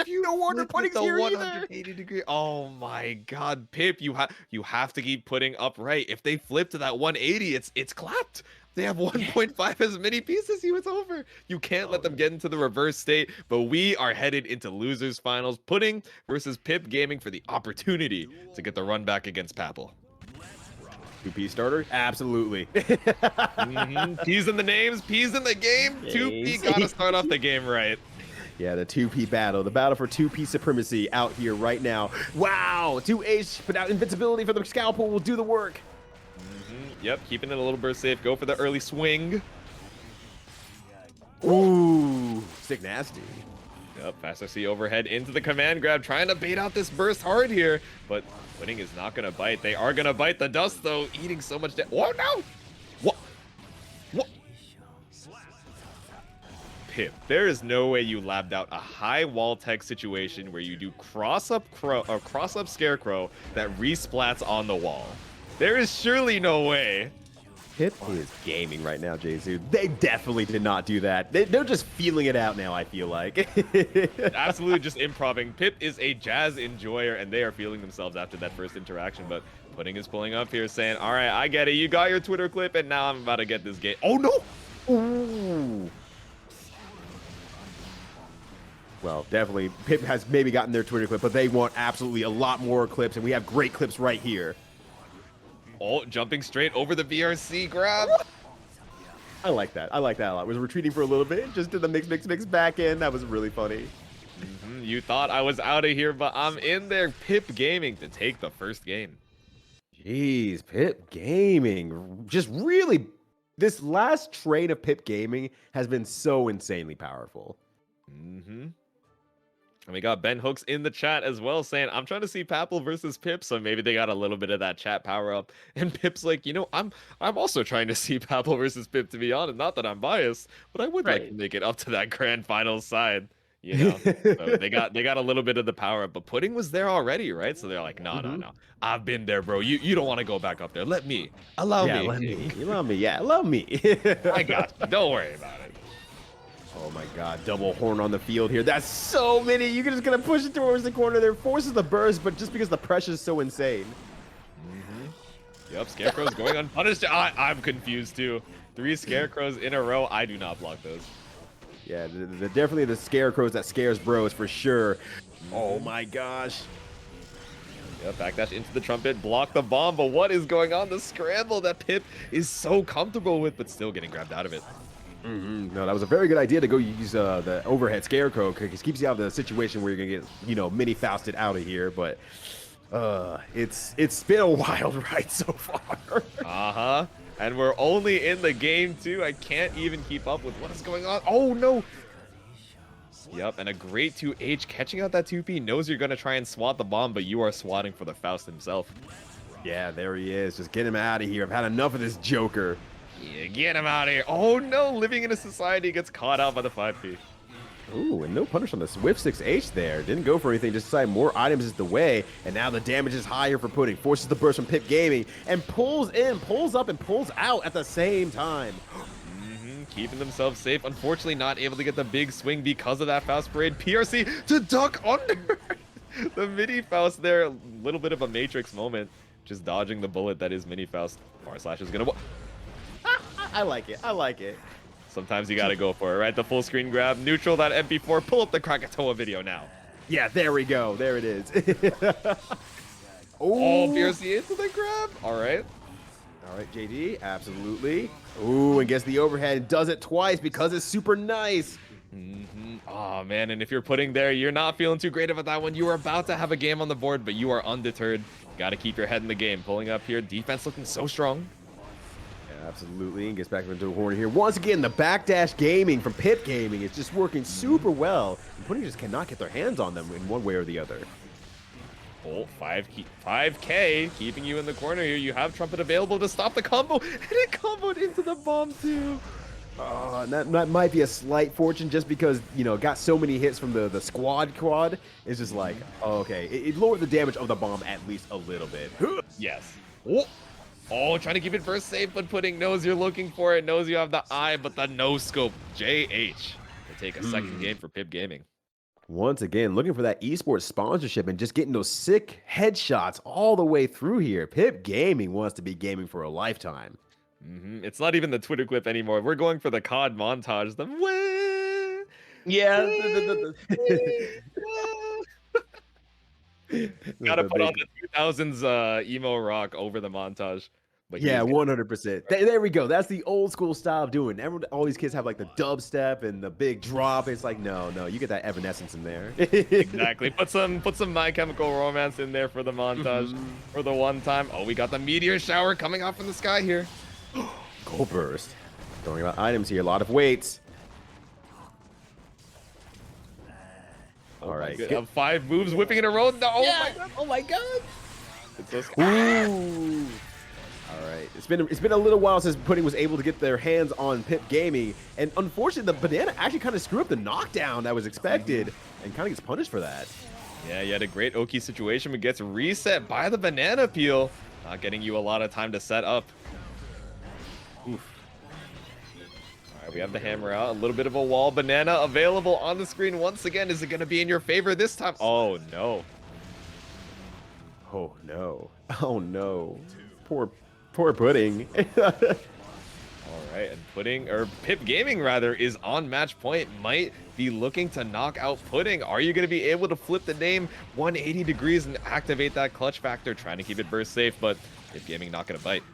You no wonder Pudding's Pudding's the here 180 degree. Oh my God, Pip, you have to keep putting upright. If they flip to that 180, it's clapped. They have 1.5 as many pieces as you. It's over. You can't let them get into the reverse state. But we are headed into losers finals. Pudding versus Pip Gaming for the opportunity to get the run back against Papple. 2P starter? Absolutely. P's in the names, P's in the game. 2P gotta start off the game right. Yeah, the 2P battle. The battle for 2P supremacy out here right now. Wow! 2H, but now invincibility for the scalpel will do the work. Yep, keeping it a little bit safe. Go for the early swing. Ooh, sick nasty. Yep, fast RC overhead into the command grab, trying to bait out this burst hard here, but Pudding is not going to bite. They are going to bite the dust, though, eating so much damage. Oh, no! What? Pip, there is no way you labbed out a high wall tech situation where you do cross up Scarecrow that resplats on the wall. There is surely no way. Pip is gaming right now, Jaytsu. They definitely did not do that. They're just feeling it out now, I feel like. Absolutely just improving. Pip is a jazz enjoyer, and they are feeling themselves after that first interaction. But Pudding is pulling up here saying, all right, I get it. You got your Twitter clip, and now I'm about to get this game. Oh, no! Ooh. Well, definitely, Pip has maybe gotten their Twitter clip, but they want absolutely a lot more clips, and we have great clips right here. Oh, jumping straight over the VRC grab. I like that. I like that a lot. Was retreating for a little bit, just did the mix back in. That was really funny. You thought I was out of here, but I'm in there. Pip Gaming to take the first game. Jeez, Pip Gaming. Just really, this last train of Pip Gaming has been so insanely powerful. And we got Ben Hooks in the chat as well saying, I'm trying to see Papple versus Pip, so maybe they got a little bit of that chat power up. And Pip's like, I'm also trying to see Papple versus Pip, to be honest. Not that I'm biased, but I would like to Right. make it up to that grand finals side, you know. So they got a little bit of the power up, but Pudding was there already, right? So they're like, no, no. I've been there, bro. You don't want to go back up there. Let me. Allow Yeah, me. let me. You love me. Yeah, love me. I got you. Don't worry about it. Oh my god, double horn on the field here. That's so many. You're just gonna push it towards the corner there. Forces the burst, but just because the pressure is so insane. Yep, Scarecrow's going unpunished. I'm confused too. 3 Scarecrows in a row. I do not block those. Yeah, definitely the Scarecrows that scares bros for sure. Oh my gosh. Yep, backdash into the trumpet, block the bomb, but what is going on? The scramble that Pip is so comfortable with, but still getting grabbed out of it. No, that was a very good idea to go use the overhead Scarecrow, because it keeps you out of the situation where you're gonna get, mini Fausted out of here. But it's been a wild ride so far. And we're only in the game too. I can't even keep up with what is going on. Oh no. Yep, and a great 2H catching out that 2P, knows you're gonna try and swat the bomb, but you are swatting for the Faust himself. Yeah, there he is. Just get him out of here. I've had enough of this Joker. Yeah, get him out of here. Oh no, living in a society gets caught out by the 5P. Ooh, and no punish on the Swift 6H there. Didn't go for anything, just decided more items is the way. And now the damage is higher for Pudding. Forces the burst from Pip Gaming and pulls in, pulls up, and pulls out at the same time. Keeping themselves safe. Unfortunately, not able to get the big swing because of that Faust Parade. PRC to duck under the Mini Faust there. A little bit of a Matrix moment. Just dodging the bullet that is Mini Faust. Far Slash is going to... I like it. I like it. Sometimes you got to go for it, right? The full screen grab. Neutral that MP4. Pull up the Krakatoa video now. Yeah, there we go. There it is. Oh, PRC into the grab. All right. All right, JD. Absolutely. Ooh, and gets the overhead. Does it twice because it's super nice. Oh, man. And if you're putting there, you're not feeling too great about that one. You are about to have a game on the board, but you are undeterred. Got to keep your head in the game. Pulling up here. Defense looking so strong. Yeah, absolutely. And gets back into the corner here. Once again, the backdash gaming from Pip Gaming is just working super well. And Pudding just cannot get their hands on them in one way or the other. Oh, 5K keeping you in the corner here. You have Trumpet available to stop the combo, and it comboed into the bomb too. And that might be a slight fortune just because, got so many hits from the squad quad. It's just like, okay. It lowered the damage of the bomb at least a little bit. Yes. Oh, trying to keep it first safe, but Pudding knows you're looking for it, knows you have the eye, but the no-scope. JH will take a second game for Pip Gaming. Once again, looking for that esports sponsorship and just getting those sick headshots all the way through here. Pip Gaming wants to be gaming for a lifetime. It's not even the Twitter clip anymore. We're going for the COD montage. The Yeah. Gotta put on the 2000s emo rock over the montage. But yeah, 100%. There we go. That's the old school style of doing. All these kids have like the dubstep and the big drop. It's like, no, you get that Evanescence in there. Exactly. Put some My Chemical Romance in there for the montage for the one time. Oh, we got the meteor shower coming off from the sky here. Gold burst. Throwing about items here. A lot of weights. All right. 5 moves whipping in a row. No, Oh my god. It's so Ooh. All right. It's been a little while since Pudding was able to get their hands on Pip Gaming, and unfortunately, the banana actually kind of screwed up the knockdown that was expected, and kind of gets punished for that. Yeah, you had a great Oki situation, but gets reset by the banana peel, not getting you a lot of time to set up. Oof. All right, we have the hammer out, a little bit of a wall. Banana available on the screen once again. Is it going to be in your favor this time? Oh no. Oh no. Oh no. Poor Pudding. All right, and Pip Gaming rather is on match point. Might be looking to knock out Pudding. Are you going to be able to flip the name 180 degrees and activate that clutch factor? Trying to keep it burst safe, but Pip Gaming not going to bite.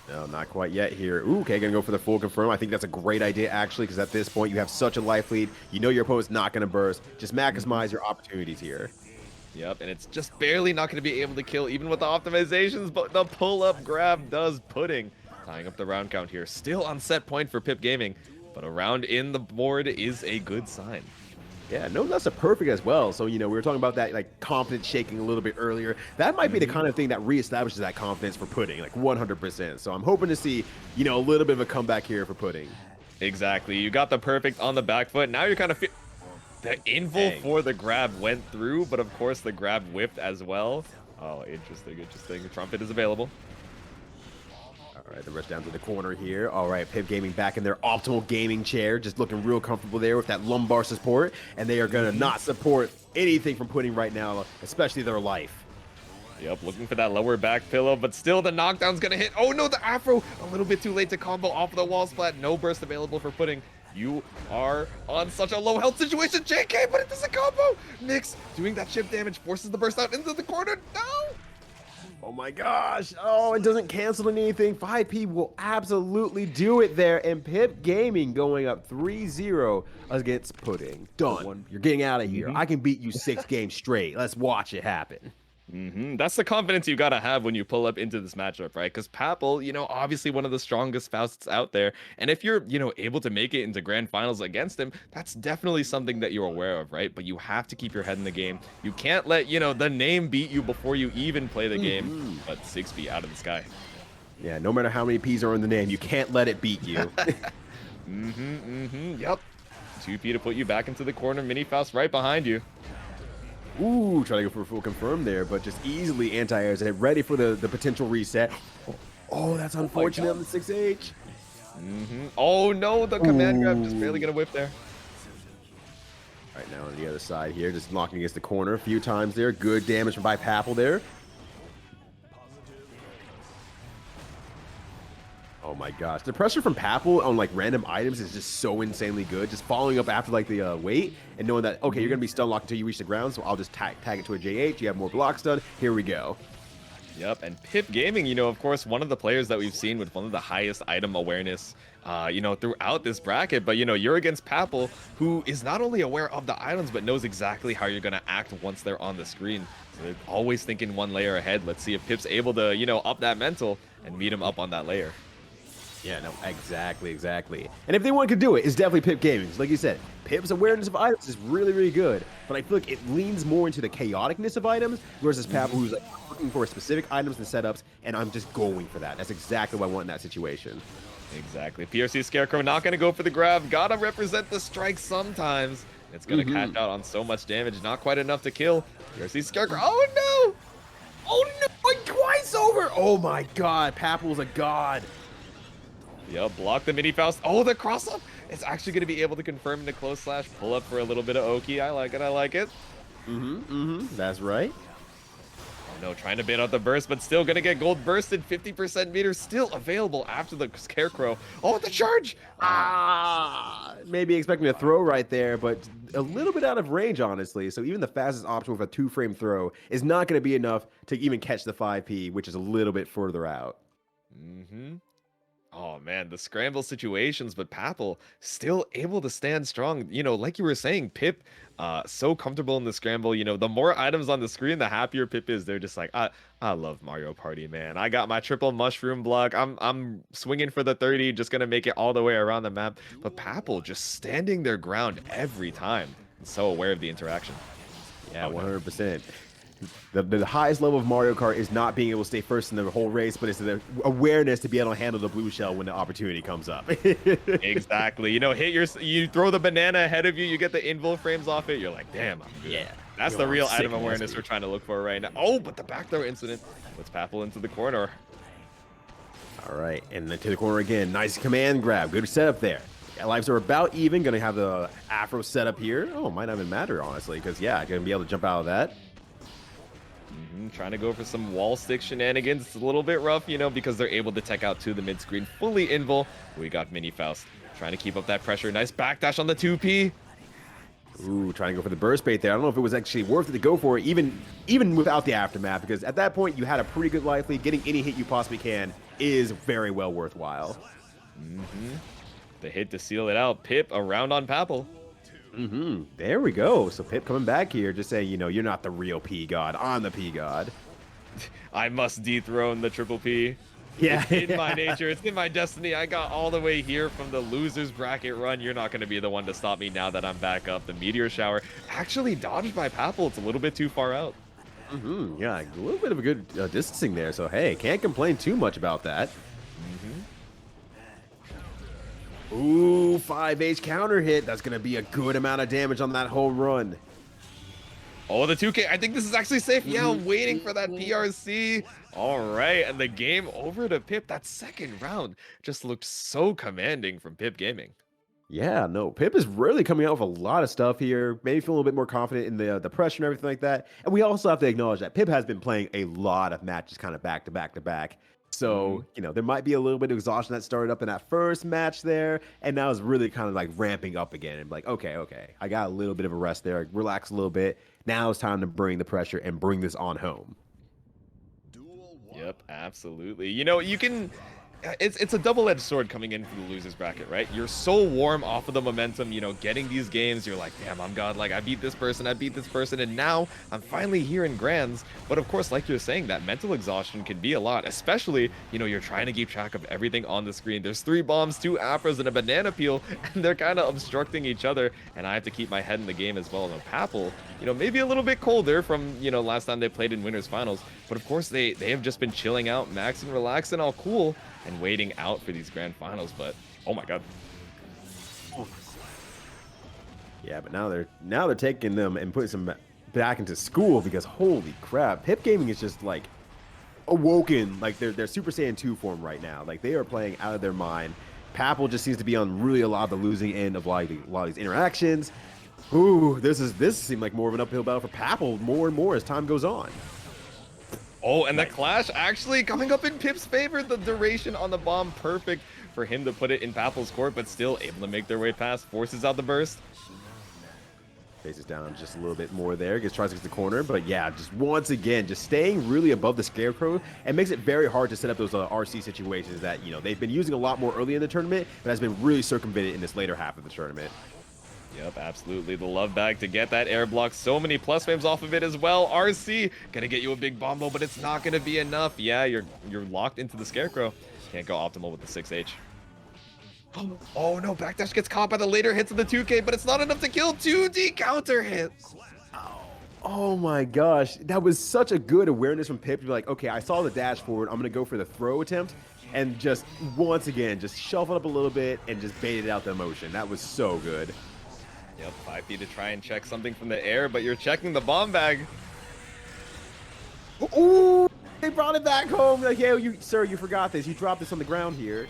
No, not quite yet here. Ooh, okay, gonna go for the full confirm. I think that's a great idea actually, because at this point you have such a life lead. You know your opponent's not going to burst. Just maximize your opportunities here. Yep, and it's just barely not going to be able to kill even with the optimizations, but the pull-up grab does Pudding. Tying up the round count here. Still on set point for Pip Gaming, but a round in the board is a good sign. Yeah, no less a perfect as well. So, we were talking about that, like, confidence shaking a little bit earlier. That might be the kind of thing that reestablishes that confidence for Pudding, like 100%. So I'm hoping to see, a little bit of a comeback here for Pudding. Exactly. You got the perfect on the back foot. Now you're kind of... The invul for the grab went through, but of course the grab whipped as well. Oh, interesting, interesting. The trumpet is available. All right, the rush down to the corner here. All right, Pip Gaming back in their optimal gaming chair, just looking real comfortable there with that lumbar support, and they are going to not support anything from Pudding right now, especially their life. Yep, looking for that lower back pillow, but still the knockdown's going to hit. Oh no, the Afro, a little bit too late to combo off of the wall splat. No burst available for Pudding. You are on such a low health situation, JK, but it doesn't combo. Nyx doing that chip damage, forces the burst out into the corner. No! Oh my gosh. Oh, it doesn't cancel anything. 5P will absolutely do it there. And Pip Gaming going up 3-0 against Pudding. Done. You're getting out of here. I can beat you 6 games straight. Let's watch it happen. That's the confidence you gotta have when you pull up into this matchup, right? Because Papple, obviously one of the strongest Fausts out there. And if you're, able to make it into grand finals against him, that's definitely something that you're aware of, right? But you have to keep your head in the game. You can't let, the name beat you before you even play the game. But 6P out of the sky. Yeah, no matter how many P's are in the name, you can't let it beat you. Yep. 2P to put you back into the corner. Mini Faust right behind you. Ooh, trying to go for a full confirm there, but just easily anti-airs and ready for the potential reset. Oh, that's unfortunate on the 6H. Oh no, the command grab just barely gonna whip there. All right, now on the other side here, just knocking against the corner a few times there. Good damage by Papple there. Oh my gosh, the pressure from Papple on like random items is just so insanely good. Just following up after like the wait and knowing that, okay, you're gonna be stun locked until you reach the ground, so I'll just tag it to a JH. You have more blocks done. Here we go. Yep, and Pip Gaming, of course, one of the players that we've seen with one of the highest item awareness, throughout this bracket. But, you're against Papple, who is not only aware of the items, but knows exactly how you're going to act once they're on the screen. So they're always thinking one layer ahead. Let's see if Pip's able to, up that mental and meet him up on that layer. Yeah, no, exactly. And if anyone could do it, it's definitely Pip Gaming. Like you said, Pip's awareness of items is really, really good, but I feel like it leans more into the chaoticness of items versus Papple, who's like looking for specific items and setups, and I'm just going for that. That's exactly what I want in that situation. Exactly. PRC Scarecrow not going to go for the grab. Gotta represent the strike sometimes. It's going to catch out on so much damage. Not quite enough to kill. PRC Scarecrow. Oh, no! Oh, no! Twice over! Oh, my God. Papple's a god. Yep, block the Mini Faust. Oh, the cross up! It's actually going to be able to confirm into close slash. Pull up for a little bit of Oki. I like it. That's right. Oh no, trying to bait out the burst, but still going to get gold bursted. 50% meter still available after the Scarecrow. Oh, the charge! Maybe expecting a throw right there, but a little bit out of range, honestly. So even the fastest option with a 2-frame throw is not going to be enough to even catch the 5P, which is a little bit further out. Oh man, the scramble situations, but Papple still able to stand strong. Like you were saying, Pip, so comfortable in the scramble. The more items on the screen, the happier Pip is. They're just like, I love Mario Party, man. I got my triple mushroom block. I'm swinging for the 30, just gonna make it all the way around the map. But Papple just standing their ground every time. And so aware of the interaction. Yeah, 100%. The highest level of Mario Kart is not being able to stay first in the whole race, but it's the awareness to be able to handle the blue shell when the opportunity comes up. Exactly. You throw the banana ahead of you, you get the invul frames off it, you're like, damn, I'm good. Yeah. That's the real item awareness we're trying to look for right now. Oh, but the back throw incident puts Papple into the corner. All right, and then to the corner again. Nice command grab. Good setup there. Yeah, lives are about even. Going to have the Afro setup here. Oh, might not even matter, honestly, because, yeah, going to be able to jump out of that. Trying to go for some wall stick shenanigans. It's a little bit rough, because they're able to tech out to the mid screen. Fully invul. We got Mini Faust trying to keep up that pressure. Nice backdash on the 2P. Ooh, trying to go for the burst bait there. I don't know if it was actually worth it to go for it, even without the aftermath, because at that point you had a pretty good life lead. Getting any hit you possibly can is very well worthwhile. The hit to seal it out. Pip around on Papple. There we go. So Pip coming back here, just saying, you're not the real P God. I'm the P God. I must dethrone the triple P. Yeah. It's in my nature. It's in my destiny. I got all the way here from the loser's bracket run. You're not going to be the one to stop me now that I'm back up. The meteor shower actually dodged by Papple. It's a little bit too far out. Yeah, a little bit of a good distancing there. So, hey, can't complain too much about that. Ooh, 5H counter hit. That's going to be a good amount of damage on that home run. Oh, the 2K. I think this is actually safe. Yeah, I'm waiting for that PRC. All right, and the game over to Pip. That second round just looked so commanding from Pip Gaming. Yeah, no, Pip is really coming out with a lot of stuff here. Maybe feeling a little bit more confident in the pressure and everything like that. And we also have to acknowledge that Pip has been playing a lot of matches kind of back to back to back. So, you know, there might be a little bit of exhaustion that started up in that first match there. And now it's really kind of like ramping up again. And like, okay, I got a little bit of a rest there. Relax a little bit. Now it's time to bring the pressure and bring this on home. Yep, absolutely. You know, you can... It's a double-edged sword coming in for the losers bracket, right? You're so warm off of the momentum, you know, getting these games. You're like, damn, I'm God. Like, I beat this person, and now I'm finally here in Grands. But of course, like you're saying, that mental exhaustion can be a lot, especially, you know, you're trying to keep track of everything on the screen. There's 3 bombs, 2 Afras, and a banana peel, and they're kind of obstructing each other, and I have to keep my head in the game as well. And Papple, you know, maybe a little bit colder from, you know, last time they played in Winners Finals, but of course, they have just been chilling out, maxing, relaxing, all cool, and waiting out for these grand finals. But oh my god. Yeah, but now they're taking them and putting some back into school, because holy crap, Pip Gaming is just like awoken. Like they're Super Saiyan 2 form right now. Like they are playing out of their mind. Papple just seems to be on really a lot of the losing end of a lot of these interactions. Ooh, this seemed like more of an uphill battle for Papple more and more as time goes on. Oh, and the clash actually coming up in Pip's favor. The duration on the bomb, perfect for him to put it in Papple's court, but still able to make their way past. Forces out the burst. Faces down just a little bit more there. Tries to get the corner, but yeah, just once again, just staying really above the scarecrow, and makes it very hard to set up those RC situations that, you know, they've been using a lot more early in the tournament, but has been really circumvented in this later half of the tournament. Yep, absolutely. The love bag to get that air block. So many plus frames off of it as well. RC gonna get you a big bombo, but it's not gonna be enough. Yeah, you're locked into the scarecrow. Can't go optimal with the 6H. Oh no, backdash gets caught by the later hits of the 2K, but it's not enough to kill. 2D counter hits. Oh my gosh, that was such a good awareness from Pip to be like, okay, I saw the dash forward, I'm gonna go for the throw attempt, and just once again just shuffle up a little bit and just baited out the motion. That was so good. Yep, 5 feet to try and check something from the air, but you're checking the bomb bag. Ooh, they brought it back home. Like, hey, sir, you forgot this. You dropped this on the ground here.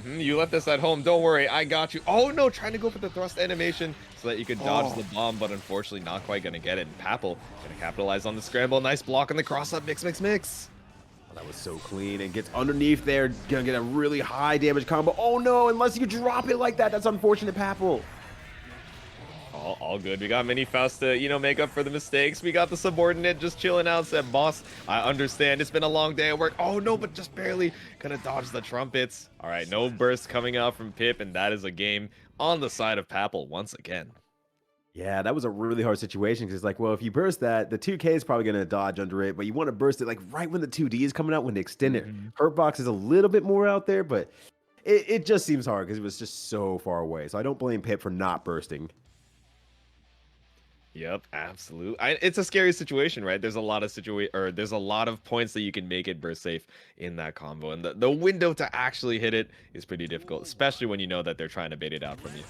You left this at home. Don't worry, I got you. Oh no, trying to go for the thrust animation so that you could dodge the bomb, but unfortunately not quite gonna get it. And Papple gonna capitalize on the scramble. Nice block on the cross up. Mix. Oh, that was so clean, and gets underneath there. Gonna get a really high damage combo. Oh no, unless you drop it like that. That's unfortunate, Papple. All good. We got Mini Faust to, you know, make up for the mistakes. We got the subordinate just chilling out. Said, boss, I understand. It's been a long day at work. Oh, no, but just barely gonna dodge the trumpets. All right, no burst coming out from Pip, and that is a game on the side of Papple once again. Yeah, that was a really hard situation, because it's like, well, if you burst that, the 2K is probably going to dodge under it, but you want to burst it like right when the 2D is coming out, when the extended hurt box is a little bit more out there, but it just seems hard because it was just so far away. So I don't blame Pip for not bursting. Yep, absolutely. It's a scary situation, right? There's a lot of there's a lot of points that you can make it burst safe in that combo, and the window to actually hit it is pretty difficult, especially when you know that they're trying to bait it out from you.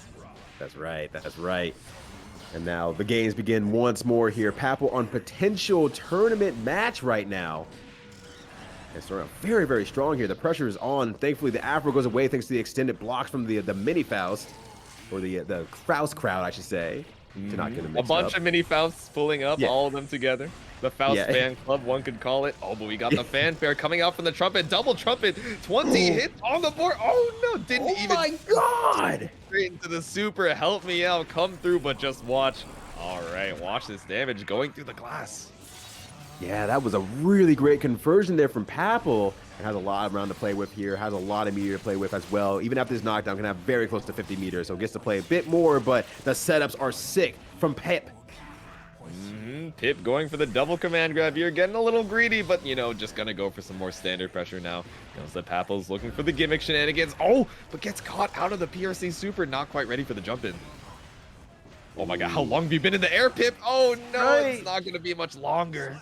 That's right. That's right. And now the games begin once more here. Papple on potential tournament match right now. And starting out very, very strong here. The pressure is on. Thankfully, the Afro goes away thanks to the extended blocks from the mini Faust, or the Faust crowd, I should say. To not get a bunch of mini Fausts pulling up, all of them together. The Faust fan club, one could call it. Oh, but we got the fanfare coming out from the trumpet. Double trumpet. 20 hits on the board. Oh, no. Didn't even. Oh, my God. Straight into the super. Help me out. Come through, but just watch. All right. Watch this damage going through the glass. Yeah, that was a really great conversion there from Papple. It has a lot of round to play with here. Has a lot of meter to play with as well. Even after this knockdown, can have very close to 50 meters. So gets to play a bit more, but the setups are sick from Pip. Pip going for the double command grab here, getting a little greedy, but, you know, just gonna go for some more standard pressure now. Knows that Papple's looking for the gimmick shenanigans. Oh, but gets caught out of the PRC super, not quite ready for the jump in. Oh my god, how long have you been in the air, Pip? Oh no, it's not gonna be much longer.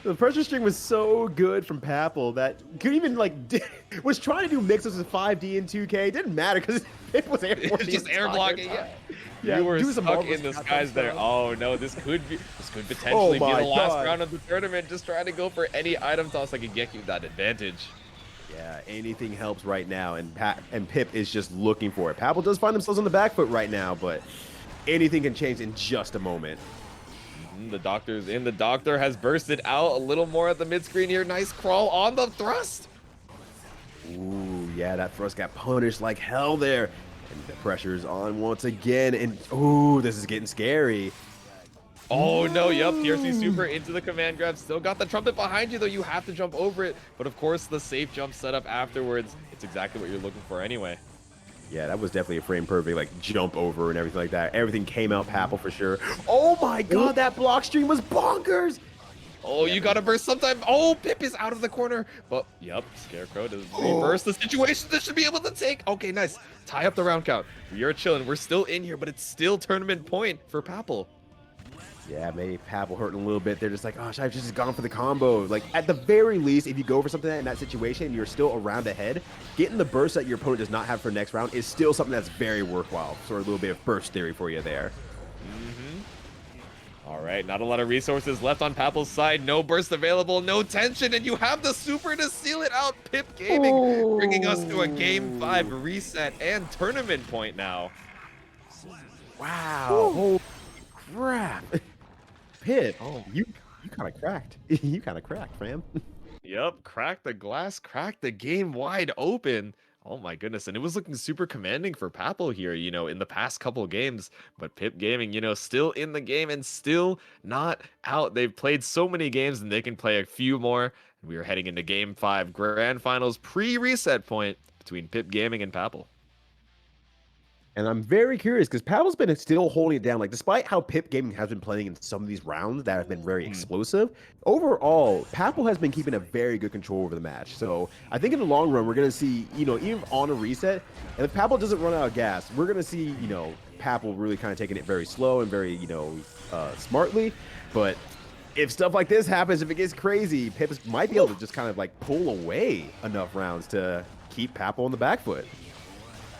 The pressure string was so good from Papple that could even like was trying to do mixes with 5D and 2K. It didn't matter because it was air just air blocking. Yeah, you were stuck in the skies there. Oh no, this could potentially be the last round of the tournament. Just trying to go for any item toss that could get you that advantage. Yeah, anything helps right now, and Pip is just looking for it. Papple does find themselves on the back foot right now, but anything can change in just a moment. The doctor's in. The doctor has bursted out a little more at the mid screen here. Nice crawl on the thrust. Ooh, yeah, that thrust got punished like hell there. And the pressure's on once again. And ooh, this is getting scary. Oh no, yep, PRC super into the command grab. Still got the trumpet behind you, though. You have to jump over it. But of course, the safe jump setup afterwards, it's exactly what you're looking for anyway. Yeah, that was definitely a frame perfect, like jump over and everything like that. Everything came out Papple for sure. Oh my god, that block stream was bonkers! Oh, you gotta burst sometime. Oh, Pip is out of the corner. But, yep, Scarecrow does reverse the situation. This should be able to take. Okay, nice. Tie up the round count. We are chilling. We're still in here, but it's still tournament point for Papple. Yeah, maybe Papple hurting a little bit. They're just like, oh, should I have just gone for the combo? Like, at the very least, if you go for something in that situation and you're still a round ahead, getting the burst that your opponent does not have for next round is still something that's very worthwhile. So a little bit of burst theory for you there. All right, not a lot of resources left on Papple's side. No burst available, no tension, and you have the super to seal it out. Pip Gaming bringing us to a Game 5 reset and tournament point now. Wow. Holy crap. Pip, you kind of cracked. You kind of cracked, fam. Yep, cracked the glass, cracked the game wide open. Oh my goodness, and it was looking super commanding for Papple here, you know, in the past couple of games. But Pip Gaming, you know, still in the game and still not out. They've played so many games and they can play a few more. And we are heading into Game 5 Grand Finals pre-reset point between Pip Gaming and Papple. And I'm very curious because Papple's been still holding it down. Like, despite how Pip Gaming has been playing in some of these rounds that have been very explosive, overall, Papple has been keeping a very good control over the match. So I think in the long run, we're going to see, you know, even on a reset, and if Papple doesn't run out of gas, we're going to see, you know, Papple really kind of taking it very slow and very, you know, smartly. But if stuff like this happens, if it gets crazy, Pip might be able to just kind of like pull away enough rounds to keep Papple on the back foot.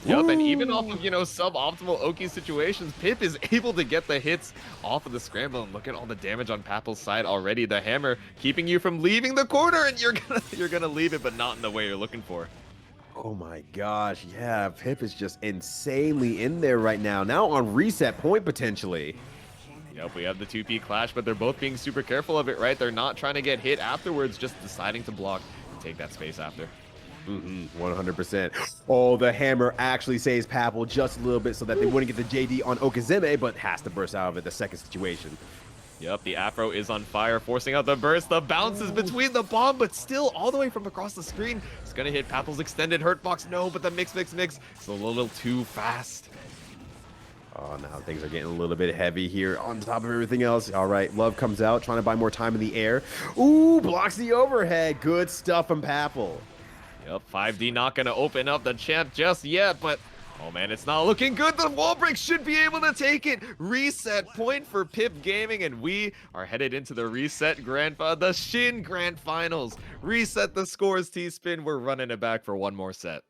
Yep, and even off of, you know, suboptimal Oki situations, Pip is able to get the hits off of the scramble. And look at all the damage on Papple's side already. The hammer keeping you from leaving the corner, and you're gonna leave it, but not in the way you're looking for. Oh my gosh, yeah, Pip is just insanely in there right now. Now on reset point potentially. Yep, we have the 2P clash, but they're both being super careful of it, right? They're not trying to get hit afterwards, just deciding to block and take that space after. 100%. Oh, the hammer actually saves Papple just a little bit so that they wouldn't get the JD on Okazeme, but has to burst out of it the second situation. Yep, the Afro is on fire, forcing out the burst. The bounces between the bomb, but still all the way from across the screen. It's going to hit Papple's extended hurt box. No, but the mix. It's a little too fast. Oh, now things are getting a little bit heavy here on top of everything else. All right, Love comes out, trying to buy more time in the air. Ooh, blocks the overhead. Good stuff from Papple. Yep, 5D not going to open up the champ just yet, but oh man, it's not looking good. The wall break should be able to take it. Reset point for Pip Gaming, and we are headed into the reset the Shin Grand Finals. Reset the scores, T-Spin. We're running it back for one more set.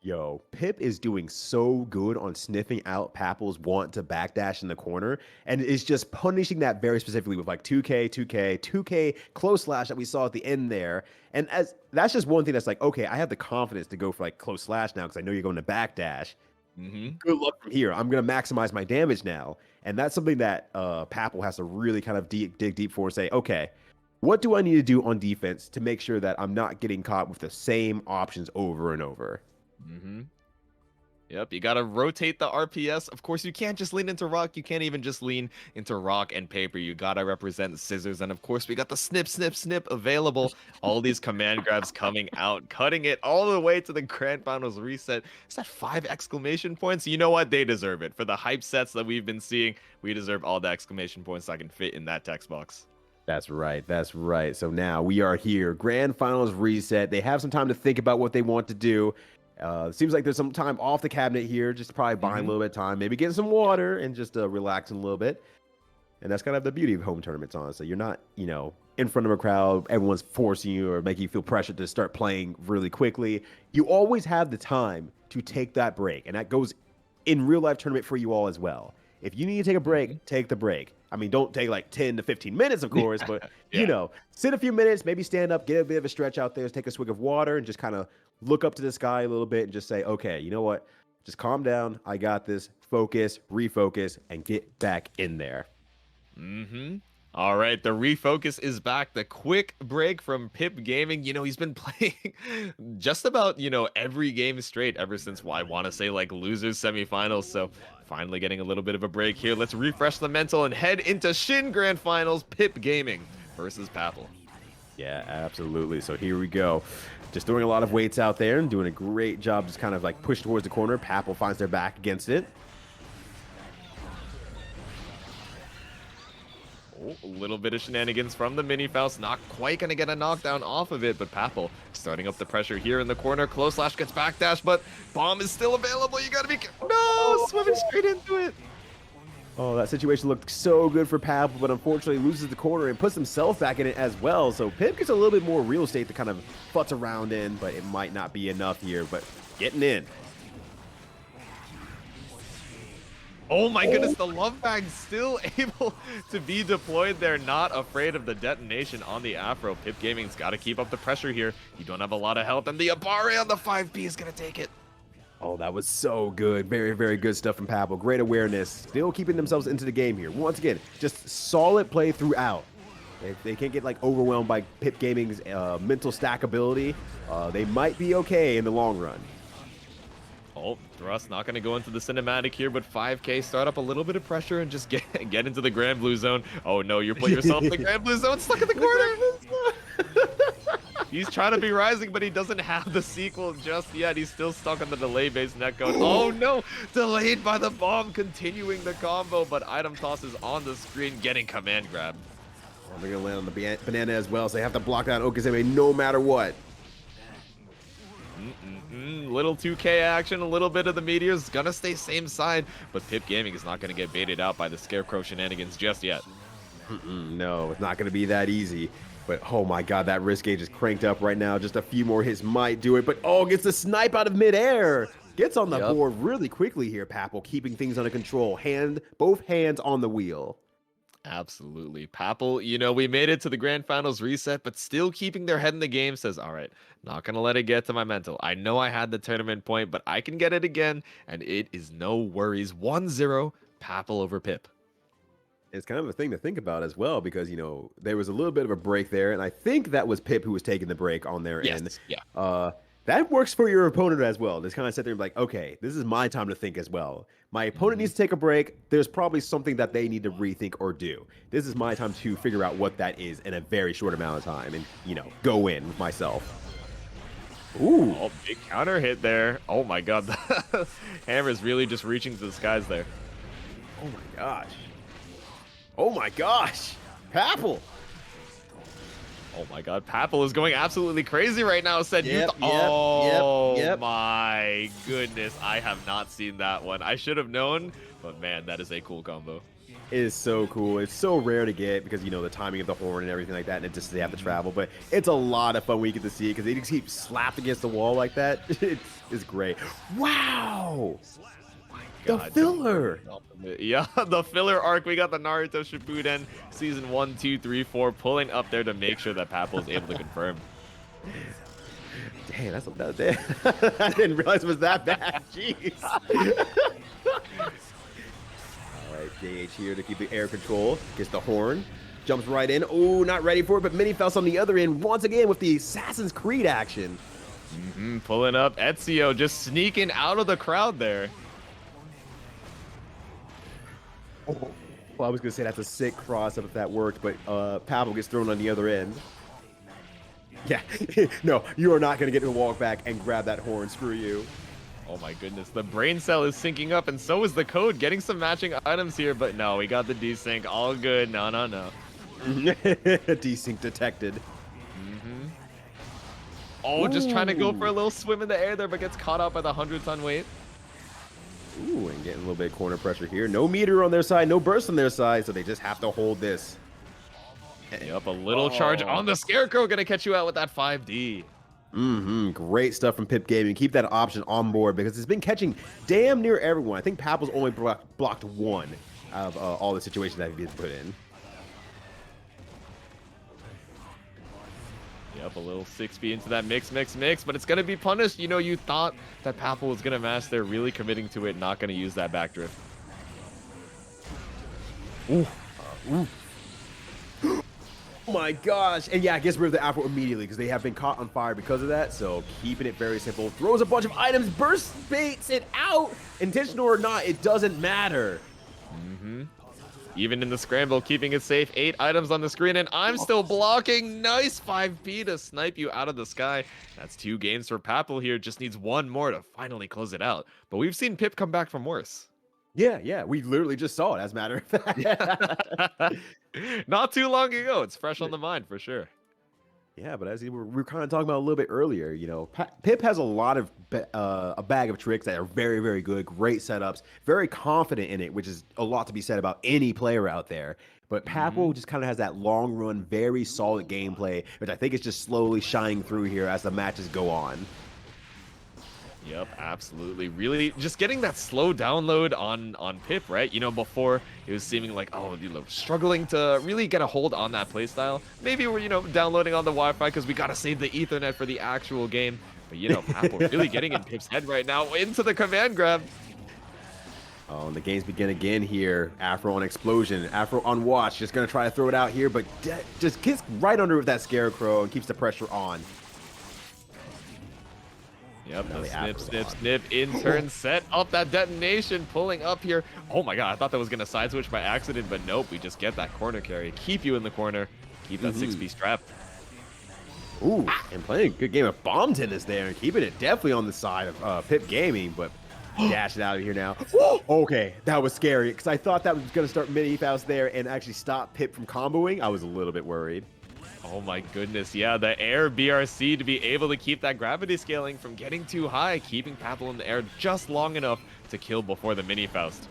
Yo, Pip is doing so good on sniffing out Papple's want to backdash in the corner, and is just punishing that very specifically with like 2K close slash that we saw at the end there. And as that's just one thing that's like, okay, I have the confidence to go for like close slash now because I know you're going to backdash. Good luck from here. I'm going to maximize my damage now. And that's something that Papple has to really kind of dig deep for and say, okay, what do I need to do on defense to make sure that I'm not getting caught with the same options over and over? Yep, you gotta rotate the RPS. Of course, you can't just lean into rock. You can't even just lean into rock and paper. You gotta represent scissors. And of course, we got the snip, snip, snip available. All these command grabs coming out, cutting it all the way to the grand finals reset. Is that 5 exclamation points? You know what? They deserve it. For the hype sets that we've been seeing, we deserve all the exclamation points that can fit in that text box. That's right. That's right. So now we are here. Grand finals reset. They have some time to think about what they want to do. Seems like there's some time off the cabinet here, just probably buying a little bit of time, maybe getting some water and just relaxing a little bit. And that's kind of the beauty of home tournaments, honestly. You're not, you know, in front of a crowd, everyone's forcing you or making you feel pressured to start playing really quickly. You always have the time to take that break, and that goes in real life tournament for you all as well. If you need to take a break, take the break. I mean, don't take like 10 to 15 minutes, of course, but, you know, sit a few minutes, maybe stand up, get a bit of a stretch out there, take a swig of water, and just kind of look up to the sky a little bit and just say, okay, you know what? Just calm down. I got this. Focus, refocus, and get back in there. All right, the refocus is back. The quick break from Pip Gaming. You know, he's been playing just about, you know, every game straight ever since, well, I want to say like losers semifinals. So finally getting a little bit of a break here. Let's refresh the mental and head into Shin Grand Finals. Pip Gaming versus Papple. Yeah, absolutely. So here we go. Just throwing a lot of weights out there and doing a great job just kind of like push towards the corner. Papple finds their back against it. Oh, a little bit of shenanigans from the mini Faust. Not quite going to get a knockdown off of it, but Papple starting up the pressure here in the corner. Close slash gets backdash, but bomb is still available. You got to be... No! Swimming straight into it. Oh, that situation looked so good for Papple, but unfortunately loses the corner and puts himself back in it as well. So Pip gets a little bit more real estate to kind of futz around in, but it might not be enough here, but getting in. Oh my goodness, the love bag still able to be deployed there. Not afraid of the detonation on the Afro. Pip Gaming's got to keep up the pressure here. You don't have a lot of health, and the Abare on the 5P is going to take it. Oh, that was so good. Very, very good stuff from Papple. Great awareness. Still keeping themselves into the game here. Once again, just solid play throughout. They can't get like overwhelmed by Pip Gaming's mental stack ability. They might be okay in the long run. Oh, Thrust not going to go into the cinematic here, but 5K start up a little bit of pressure and just get into the Grand Blue Zone. Oh no, you're putting yourself in the Grand Blue Zone, stuck in the corner. He's trying to be rising, but he doesn't have the sequel just yet. He's still stuck on the delay-based netcode. Oh no, delayed by the bomb, continuing the combo, but item toss is on the screen, getting command grab. Oh, they're going to land on the banana as well, so they have to block down Okazeme no matter what. Little 2K action, a little bit of the meteors, gonna stay same side, but Pip Gaming is not gonna get baited out by the Scarecrow shenanigans just yet. No, it's not gonna be that easy. But oh my god, that risk gauge is cranked up right now. Just a few more hits might do it, but oh, gets the snipe out of midair. Gets on the board really quickly here, Papple, keeping things under control. Both hands on the wheel. Absolutely. Papple, you know, we made it to the grand finals reset, but still keeping their head in the game, says, all right, not going to let it get to my mental. I know I had the tournament point, but I can get it again, and it is no worries. 1-0, Papple over Pip. It's kind of a thing to think about as well, because, you know, there was a little bit of a break there, and I think that was Pip who was taking the break on their end. Yeah. That works for your opponent as well. Just kind of sit there and be like, okay, this is my time to think as well. My opponent needs to take a break. There's probably something that they need to rethink or do. This is my time to figure out what that is in a very short amount of time and, you know, go in with myself. Ooh. Oh, big counter hit there. Oh my god. The hammer's really just reaching to the skies there. Oh my gosh. Oh my gosh. Papple. Oh my god, Papple is going absolutely crazy right now, said yep, my goodness, I have not seen that one. I should have known, but man, that is a cool combo. It is so cool. It's so rare to get because, you know, the timing of the horn and everything like that, and it just they have to travel, but it's a lot of fun when you get to see it because they just keep slapped against the wall like that. It's great. Wow! The filler! Yeah, the filler arc. We got the Naruto Shippuden season 1, 2, 3, 4 pulling up there to make sure that Papple is able to confirm. Dang, I didn't realize it was that bad. Jeez. All right, JH here to keep the air control. Gets the horn. Jumps right in. Oh, not ready for it, but Mini Faust on the other end once again with the Assassin's Creed action. Pulling up Ezio, just sneaking out of the crowd there. Oh, well, I was gonna say that's a sick cross up if that worked, but Papple gets thrown on the other end. Yeah, no, you are not gonna get to walk back and grab that horn. Screw you. Oh my goodness, the brain cell is syncing up, and so is the code. Getting some matching items here, but no, we got the desync. All good. No. Desync detected. Oh, just trying to go for a little swim in the air there, but gets caught out by the 100-ton weight. Ooh, and getting a little bit of corner pressure here. No meter on their side, no burst on their side, so they just have to hold this. Yep, a little charge on the Scarecrow, gonna catch you out with that 5D. Great stuff from Pip Gaming. Keep that option on board because it's been catching damn near everyone. I think Papple's only blocked one out of all the situations that he's been put in. Yep, a little 6B into that mix, but it's gonna be punished. You know, you thought that Papple was gonna mash there, really committing to it, not gonna use that backdrift. Ooh. Oh my gosh. And yeah, I guess we're the Afro immediately because they have been caught on fire because of that. So keeping it very simple. Throws a bunch of items, burst baits it out. Intentional or not, it doesn't matter. Even in the scramble, keeping it safe. 8 items on the screen, and I'm still blocking. Nice 5P to snipe you out of the sky. That's 2 games for Papple here. Just needs 1 more to finally close it out. But we've seen Pip come back from worse. Yeah. We literally just saw it, as a matter of fact. Not too long ago. It's fresh on the mind for sure. Yeah, but as we were kind of talking about a little bit earlier, you know, Pip has a lot of a bag of tricks that are very, very good, great setups, very confident in it, which is a lot to be said about any player out there. But Papple just kind of has that long run, very solid gameplay, which I think is just slowly shining through here as the matches go on. Yep, absolutely. Really, just getting that slow download on Pip, right? You know, before it was seeming like, oh, you know, struggling to really get a hold on that playstyle. Maybe we're, you know, downloading on the Wi-Fi because we got to save the Ethernet for the actual game. But, you know, Papple really getting in Pip's head right now into the command grab. Oh, and the games begin again here. Afro on explosion, Afro on watch. Just going to try to throw it out here, but just gets right under with that Scarecrow and keeps the pressure on. Yep, snip, in turn, set up that detonation, pulling up here. Oh my god, I thought that was going to side switch by accident, but nope, we just get that corner carry. Keep you in the corner, keep that 6-piece trap. Ooh, and playing a good game of bomb tennis there and keeping it definitely on the side of Pip Gaming, but dash it out of here now. Okay, that was scary because I thought that was going to start mini Faust there and actually stop Pip from comboing. I was a little bit worried. Oh my goodness, yeah, the air BRC to be able to keep that gravity scaling from getting too high, keeping Papple in the air just long enough to kill before the mini Faust.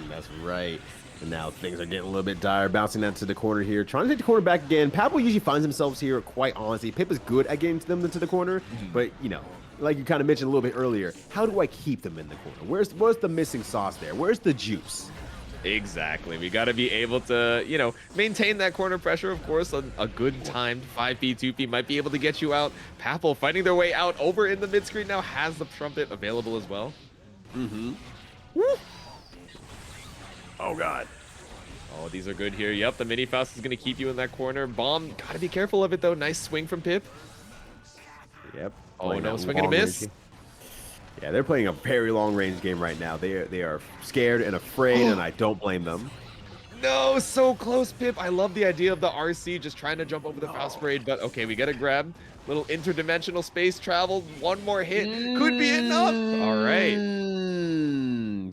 That's right. And now things are getting a little bit dire, bouncing that to the corner here, trying to take the corner back again. Papple usually finds himself here, quite honestly. Pip is good at getting them into the corner, but, you know, like you kind of mentioned a little bit earlier, how do I keep them in the corner? Where's the missing sauce there? Where's the juice? Exactly. We got to be able to, you know, maintain that corner pressure. Of course, a good timed 5P, 2P might be able to get you out. Papple fighting their way out over in the mid screen now, has the trumpet available as well. Woo. Oh, God. Oh, these are good here. Yep, the mini Faust is going to keep you in that corner. Bomb, got to be careful of it, though. Nice swing from Pip. Yep. Oh, no, swing and a miss. Yeah, they're playing a very long-range game right now. They are scared and afraid, and I don't blame them. No, so close, Pip. I love the idea of the RC just trying to jump over the Faust parade, but okay, we got to grab. Little interdimensional space travel. One more hit. Could be enough. All right.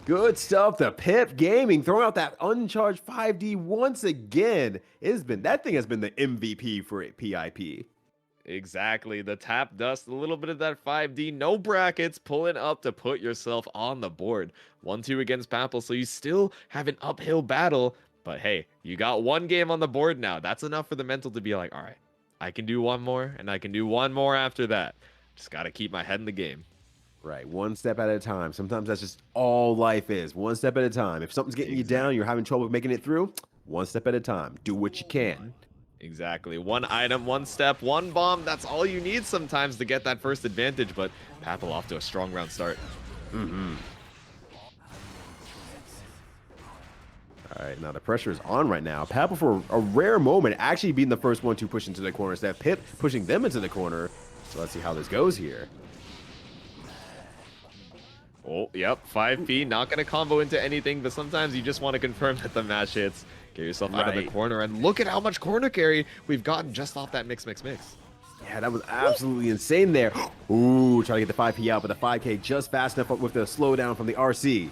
Good stuff. The Pip Gaming throwing out that uncharged 5D once again. That thing has been the MVP for PIP. Exactly. The tap dust, a little bit of that 5D, no brackets, pulling up to put yourself on the board. 1-2 against Papple, so you still have an uphill battle. But hey, you got 1 game on the board now. That's enough for the mental to be like, all right, I can do 1 more, and I can do 1 more after that. Just got to keep my head in the game. Right, 1 step at a time. Sometimes that's just all life is. 1 step at a time. If something's getting you down, you're having trouble making it through, 1 step at a time. Do what you can. Exactly. 1 item, 1 step, 1 bomb. That's all you need sometimes to get that first advantage, but Papple off to a strong round start. All right, now the pressure is on right now. Papple, for a rare moment, actually being the first one to push into the corner instead of Pip pushing them into the corner. So let's see how this goes here. Oh, yep, 5P, not going to combo into anything, but sometimes you just want to confirm that the mash hits. Get yourself out of the corner, and look at how much corner carry we've gotten just off that mix. Yeah, that was absolutely insane there. Ooh, trying to get the 5P out, but the 5K just fast enough with the slowdown from the RC.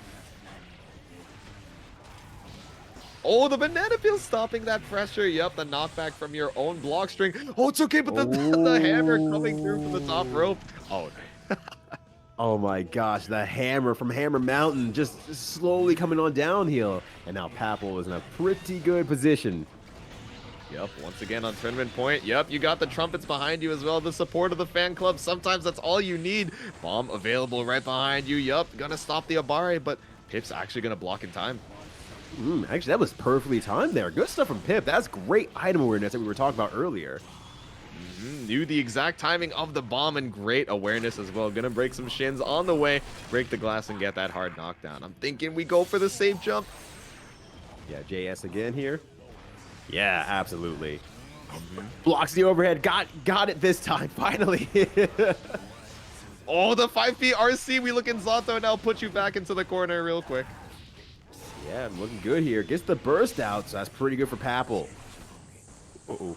Oh, the banana peel stopping that pressure. Yep, the knockback from your own block string. Oh, it's okay, but the hammer coming through from the top rope. Oh, oh my gosh, the hammer from Hammer Mountain just slowly coming on downhill. And now Papple is in a pretty good position. Yep, once again on tournament point. Yep, you got the trumpets behind you as well. The support of the fan club. Sometimes that's all you need. Bomb available right behind you. Yep, gonna stop the Abare, but Pip's actually gonna block in time. Actually, that was perfectly timed there. Good stuff from Pip. That's great item awareness that we were talking about earlier. Knew the exact timing of the bomb and great awareness as well. Gonna break some shins on the way, break the glass and get that hard knockdown. I'm thinking we go for the safe jump. Yeah, JS again here. Yeah, absolutely. Blocks the overhead. Got it this time, finally. Oh, the 5P RC. We look in Zato now. Put you back into the corner real quick. Yeah, looking good here. Gets the burst out, so that's pretty good for Papple. Uh-oh.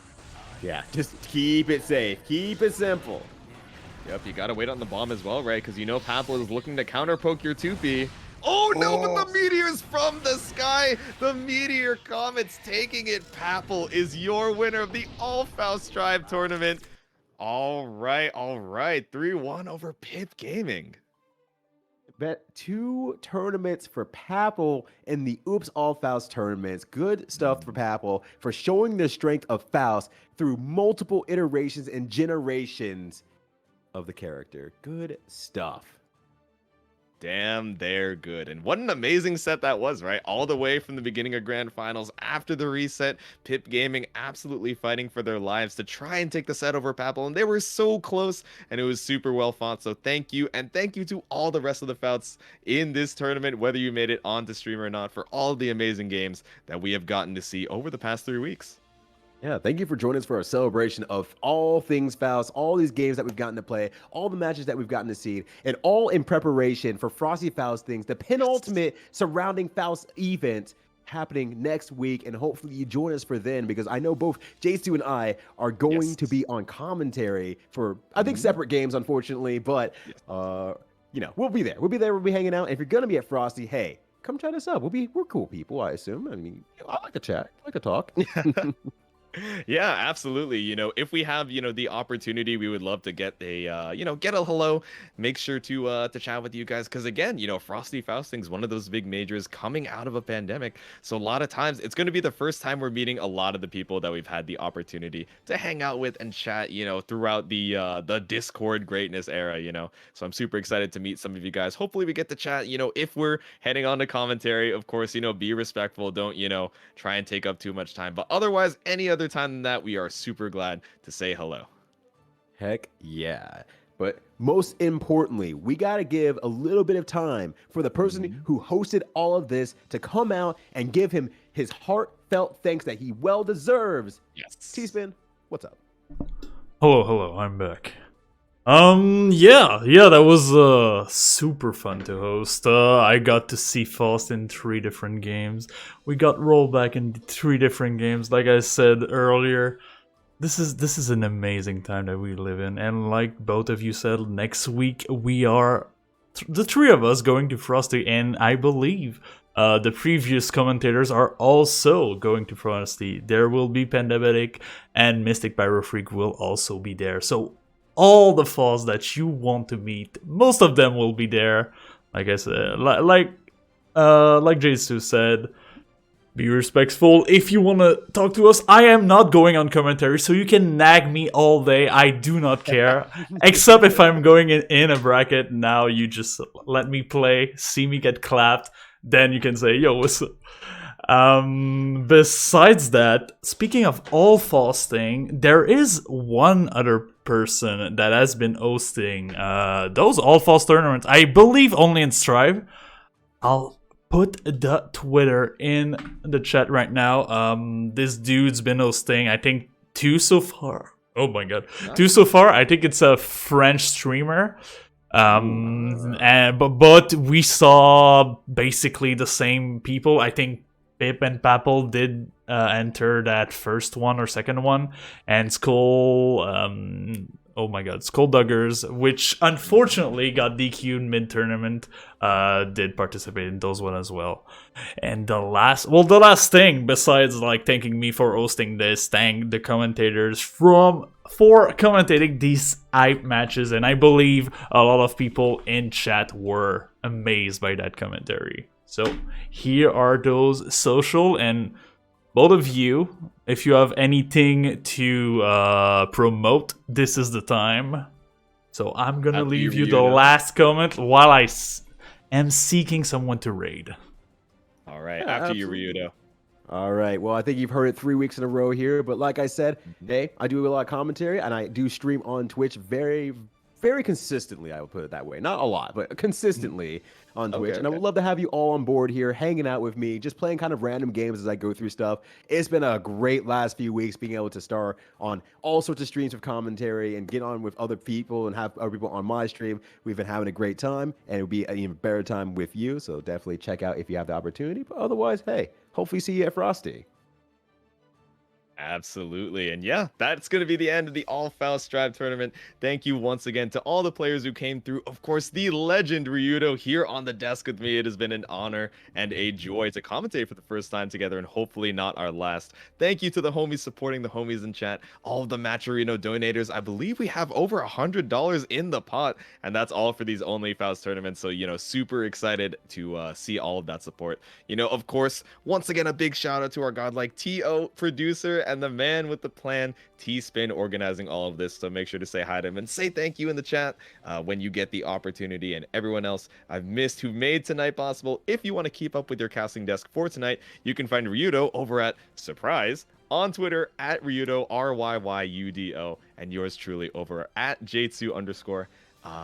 Yeah, just keep it safe. Keep it simple. Yep, you gotta wait on the bomb as well, right? Because you know Papple is looking to counter poke your 2P. Oh no, but the meteor's from the sky! The meteor comet's taking it. Papple is your winner of the All Faust Tribe tournament. All right. 3-1 over Pip Gaming. Bet 2 tournaments for Papple in the Oops All Faust tournaments. Good stuff for Papple for showing the strength of Faust through multiple iterations and generations of the character. Good stuff. Damn, they're good. And what an amazing set that was, right? All the way from the beginning of Grand Finals after the reset, Pip Gaming absolutely fighting for their lives to try and take the set over Papple. And they were so close, and it was super well fought. So thank you, and thank you to all the rest of the Fouts in this tournament, whether you made it onto stream or not, for all the amazing games that we have gotten to see over the past 3 weeks. Yeah, thank you for joining us for our celebration of all things Faust, all these games that we've gotten to play, all the matches that we've gotten to see, and all in preparation for Frosty Faust Things, the penultimate surrounding Faust event happening next week, and hopefully you join us for then, because I know both Jaytsu and I are going to be on commentary for, I think, separate games, unfortunately, but, you know, we'll be there. We'll be hanging out. And if you're going to be at Frosty, hey, come chat us up. We're cool people, I assume. I mean, I like to chat. I like to talk. Yeah, absolutely. You know, if we have, you know, the opportunity, we would love to get a, you know, get a hello. Make sure to chat with you guys. Because again, you know, Frosty Fausting is one of those big majors coming out of a pandemic. So a lot of times it's going to be the first time we're meeting a lot of the people that we've had the opportunity to hang out with and chat, you know, throughout the Discord greatness era, you know. So I'm super excited to meet some of you guys. Hopefully we get to chat, you know, if we're heading on to commentary, of course, you know, be respectful. Don't, you know, try and take up too much time. But otherwise, any other time than that, we are super glad to say hello. Heck yeah. But most importantly, we got to give a little bit of time for the person who hosted all of this to come out and give him his heartfelt thanks that he well deserves. Yes. T-Spin, what's up? Hello, I'm back. Yeah, that was super fun to host. I got to see Faust in 3 different games. We got rollback in 3 different games. Like I said earlier, this is an amazing time that we live in. And like both of you said, next week we are the 3 of us going to Frosty, and I believe the previous commentators are also going to Frosty. There will be Pandemic, and Mystic Pyro Freak will also be there. So all the Fausts that you want to meet, most of them will be there. Like I said, like Jaytsu said, be respectful. If you want to talk to us, I am not going on commentary, so you can nag me all day. I do not care. Except if I'm going in a bracket. Now you just let me play, see me get clapped, then you can say, yo, what's up? Besides that, speaking of all Fausting, there is one other person that has been hosting those all Faust tournaments, I believe only in Strive. I'll put the Twitter in the chat right now. This dude's been hosting, I think, 2 so far. Oh my god. Nice. 2 so far. I think it's a French streamer. But we saw basically the same people. I think Pip and Papple did enter that first one or second one, and Skullduggers, which unfortunately got DQ'd mid-tournament, did participate in those one as well. And the last thing, besides like thanking me for hosting this, thank the commentators for commentating these hype matches, and I believe a lot of people in chat were amazed by that commentary. So here are those social, and both of you, if you have anything to promote, this is the time. So I'm gonna leave you the last comment while I am seeking someone to raid. All right, after you, Ryyudo. All right. Well, I think you've heard it 3 weeks in a row here. But like I said, hey, I do a lot of commentary, and I do stream on Twitch very, very consistently. I will put it that way. Not a lot, but consistently on Twitch. And I would love to have you all on board here, hanging out with me, just playing kind of random games as I go through stuff. It's been a great last few weeks being able to star on all sorts of streams of commentary and get on with other people and have other people on my stream. We've been having a great time, and it would be an even better time with you. So definitely check out if you have the opportunity. But otherwise, hey, hopefully see you at Frosty. Absolutely. And yeah, that's going to be the end of the All Faust Drive tournament. Thank you once again to all the players who came through. Of course, the legend Ryyudo here on the desk with me. It has been an honor and a joy to commentate for the first time together, and hopefully not our last. Thank you to the homies supporting the homies in chat, all of the Matcherino donators. I believe we have over $100 in the pot, and that's all for these only Faust tournaments. So, super excited to see all of that support. Of course, once again, a big shout out to our godlike TO producer and the man with the plan, T-Spin, organizing all of this. So make sure to say hi to him and say thank you in the chat when you get the opportunity. And everyone else I've missed who made tonight possible. If you want to keep up with your casting desk for tonight, you can find Ryyudo over at Surprise on Twitter at Ryyudo, RYYUDO, and yours truly over at Jaytsu_.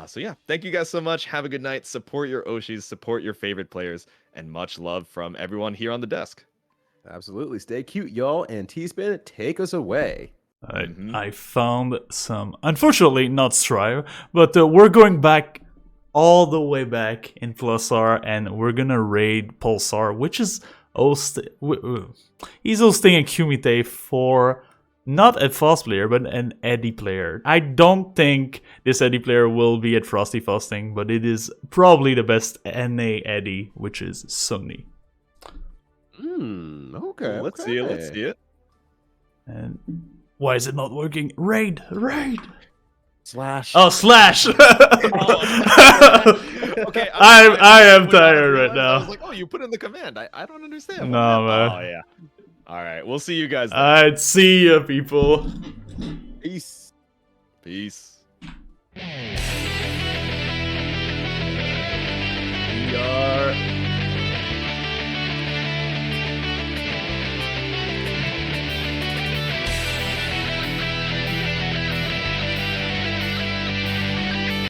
So yeah, thank you guys so much. Have a good night. Support your Oshis, support your favorite players, and much love from everyone here on the desk. Absolutely. Stay cute, y'all. And T-Spin, take us away. I found some, unfortunately not Strive, but we're going back all the way back in Pulsar, and we're gonna raid Pulsar, which is he's hosting a Kumite for not a Faust player, but an Eddie player. I don't think this Eddie player will be at Frosty Fausting, but it is probably the best NA Eddie, which is Sony. Okay. Let's see it. And why is it not working? Raid! Slash. Oh, slash! Okay, I am tired right now. I was like, oh, you put in the command. I don't understand. No, man. Oh, yeah. All right, we'll see you guys then. Alright, see ya, people. Peace. Peace.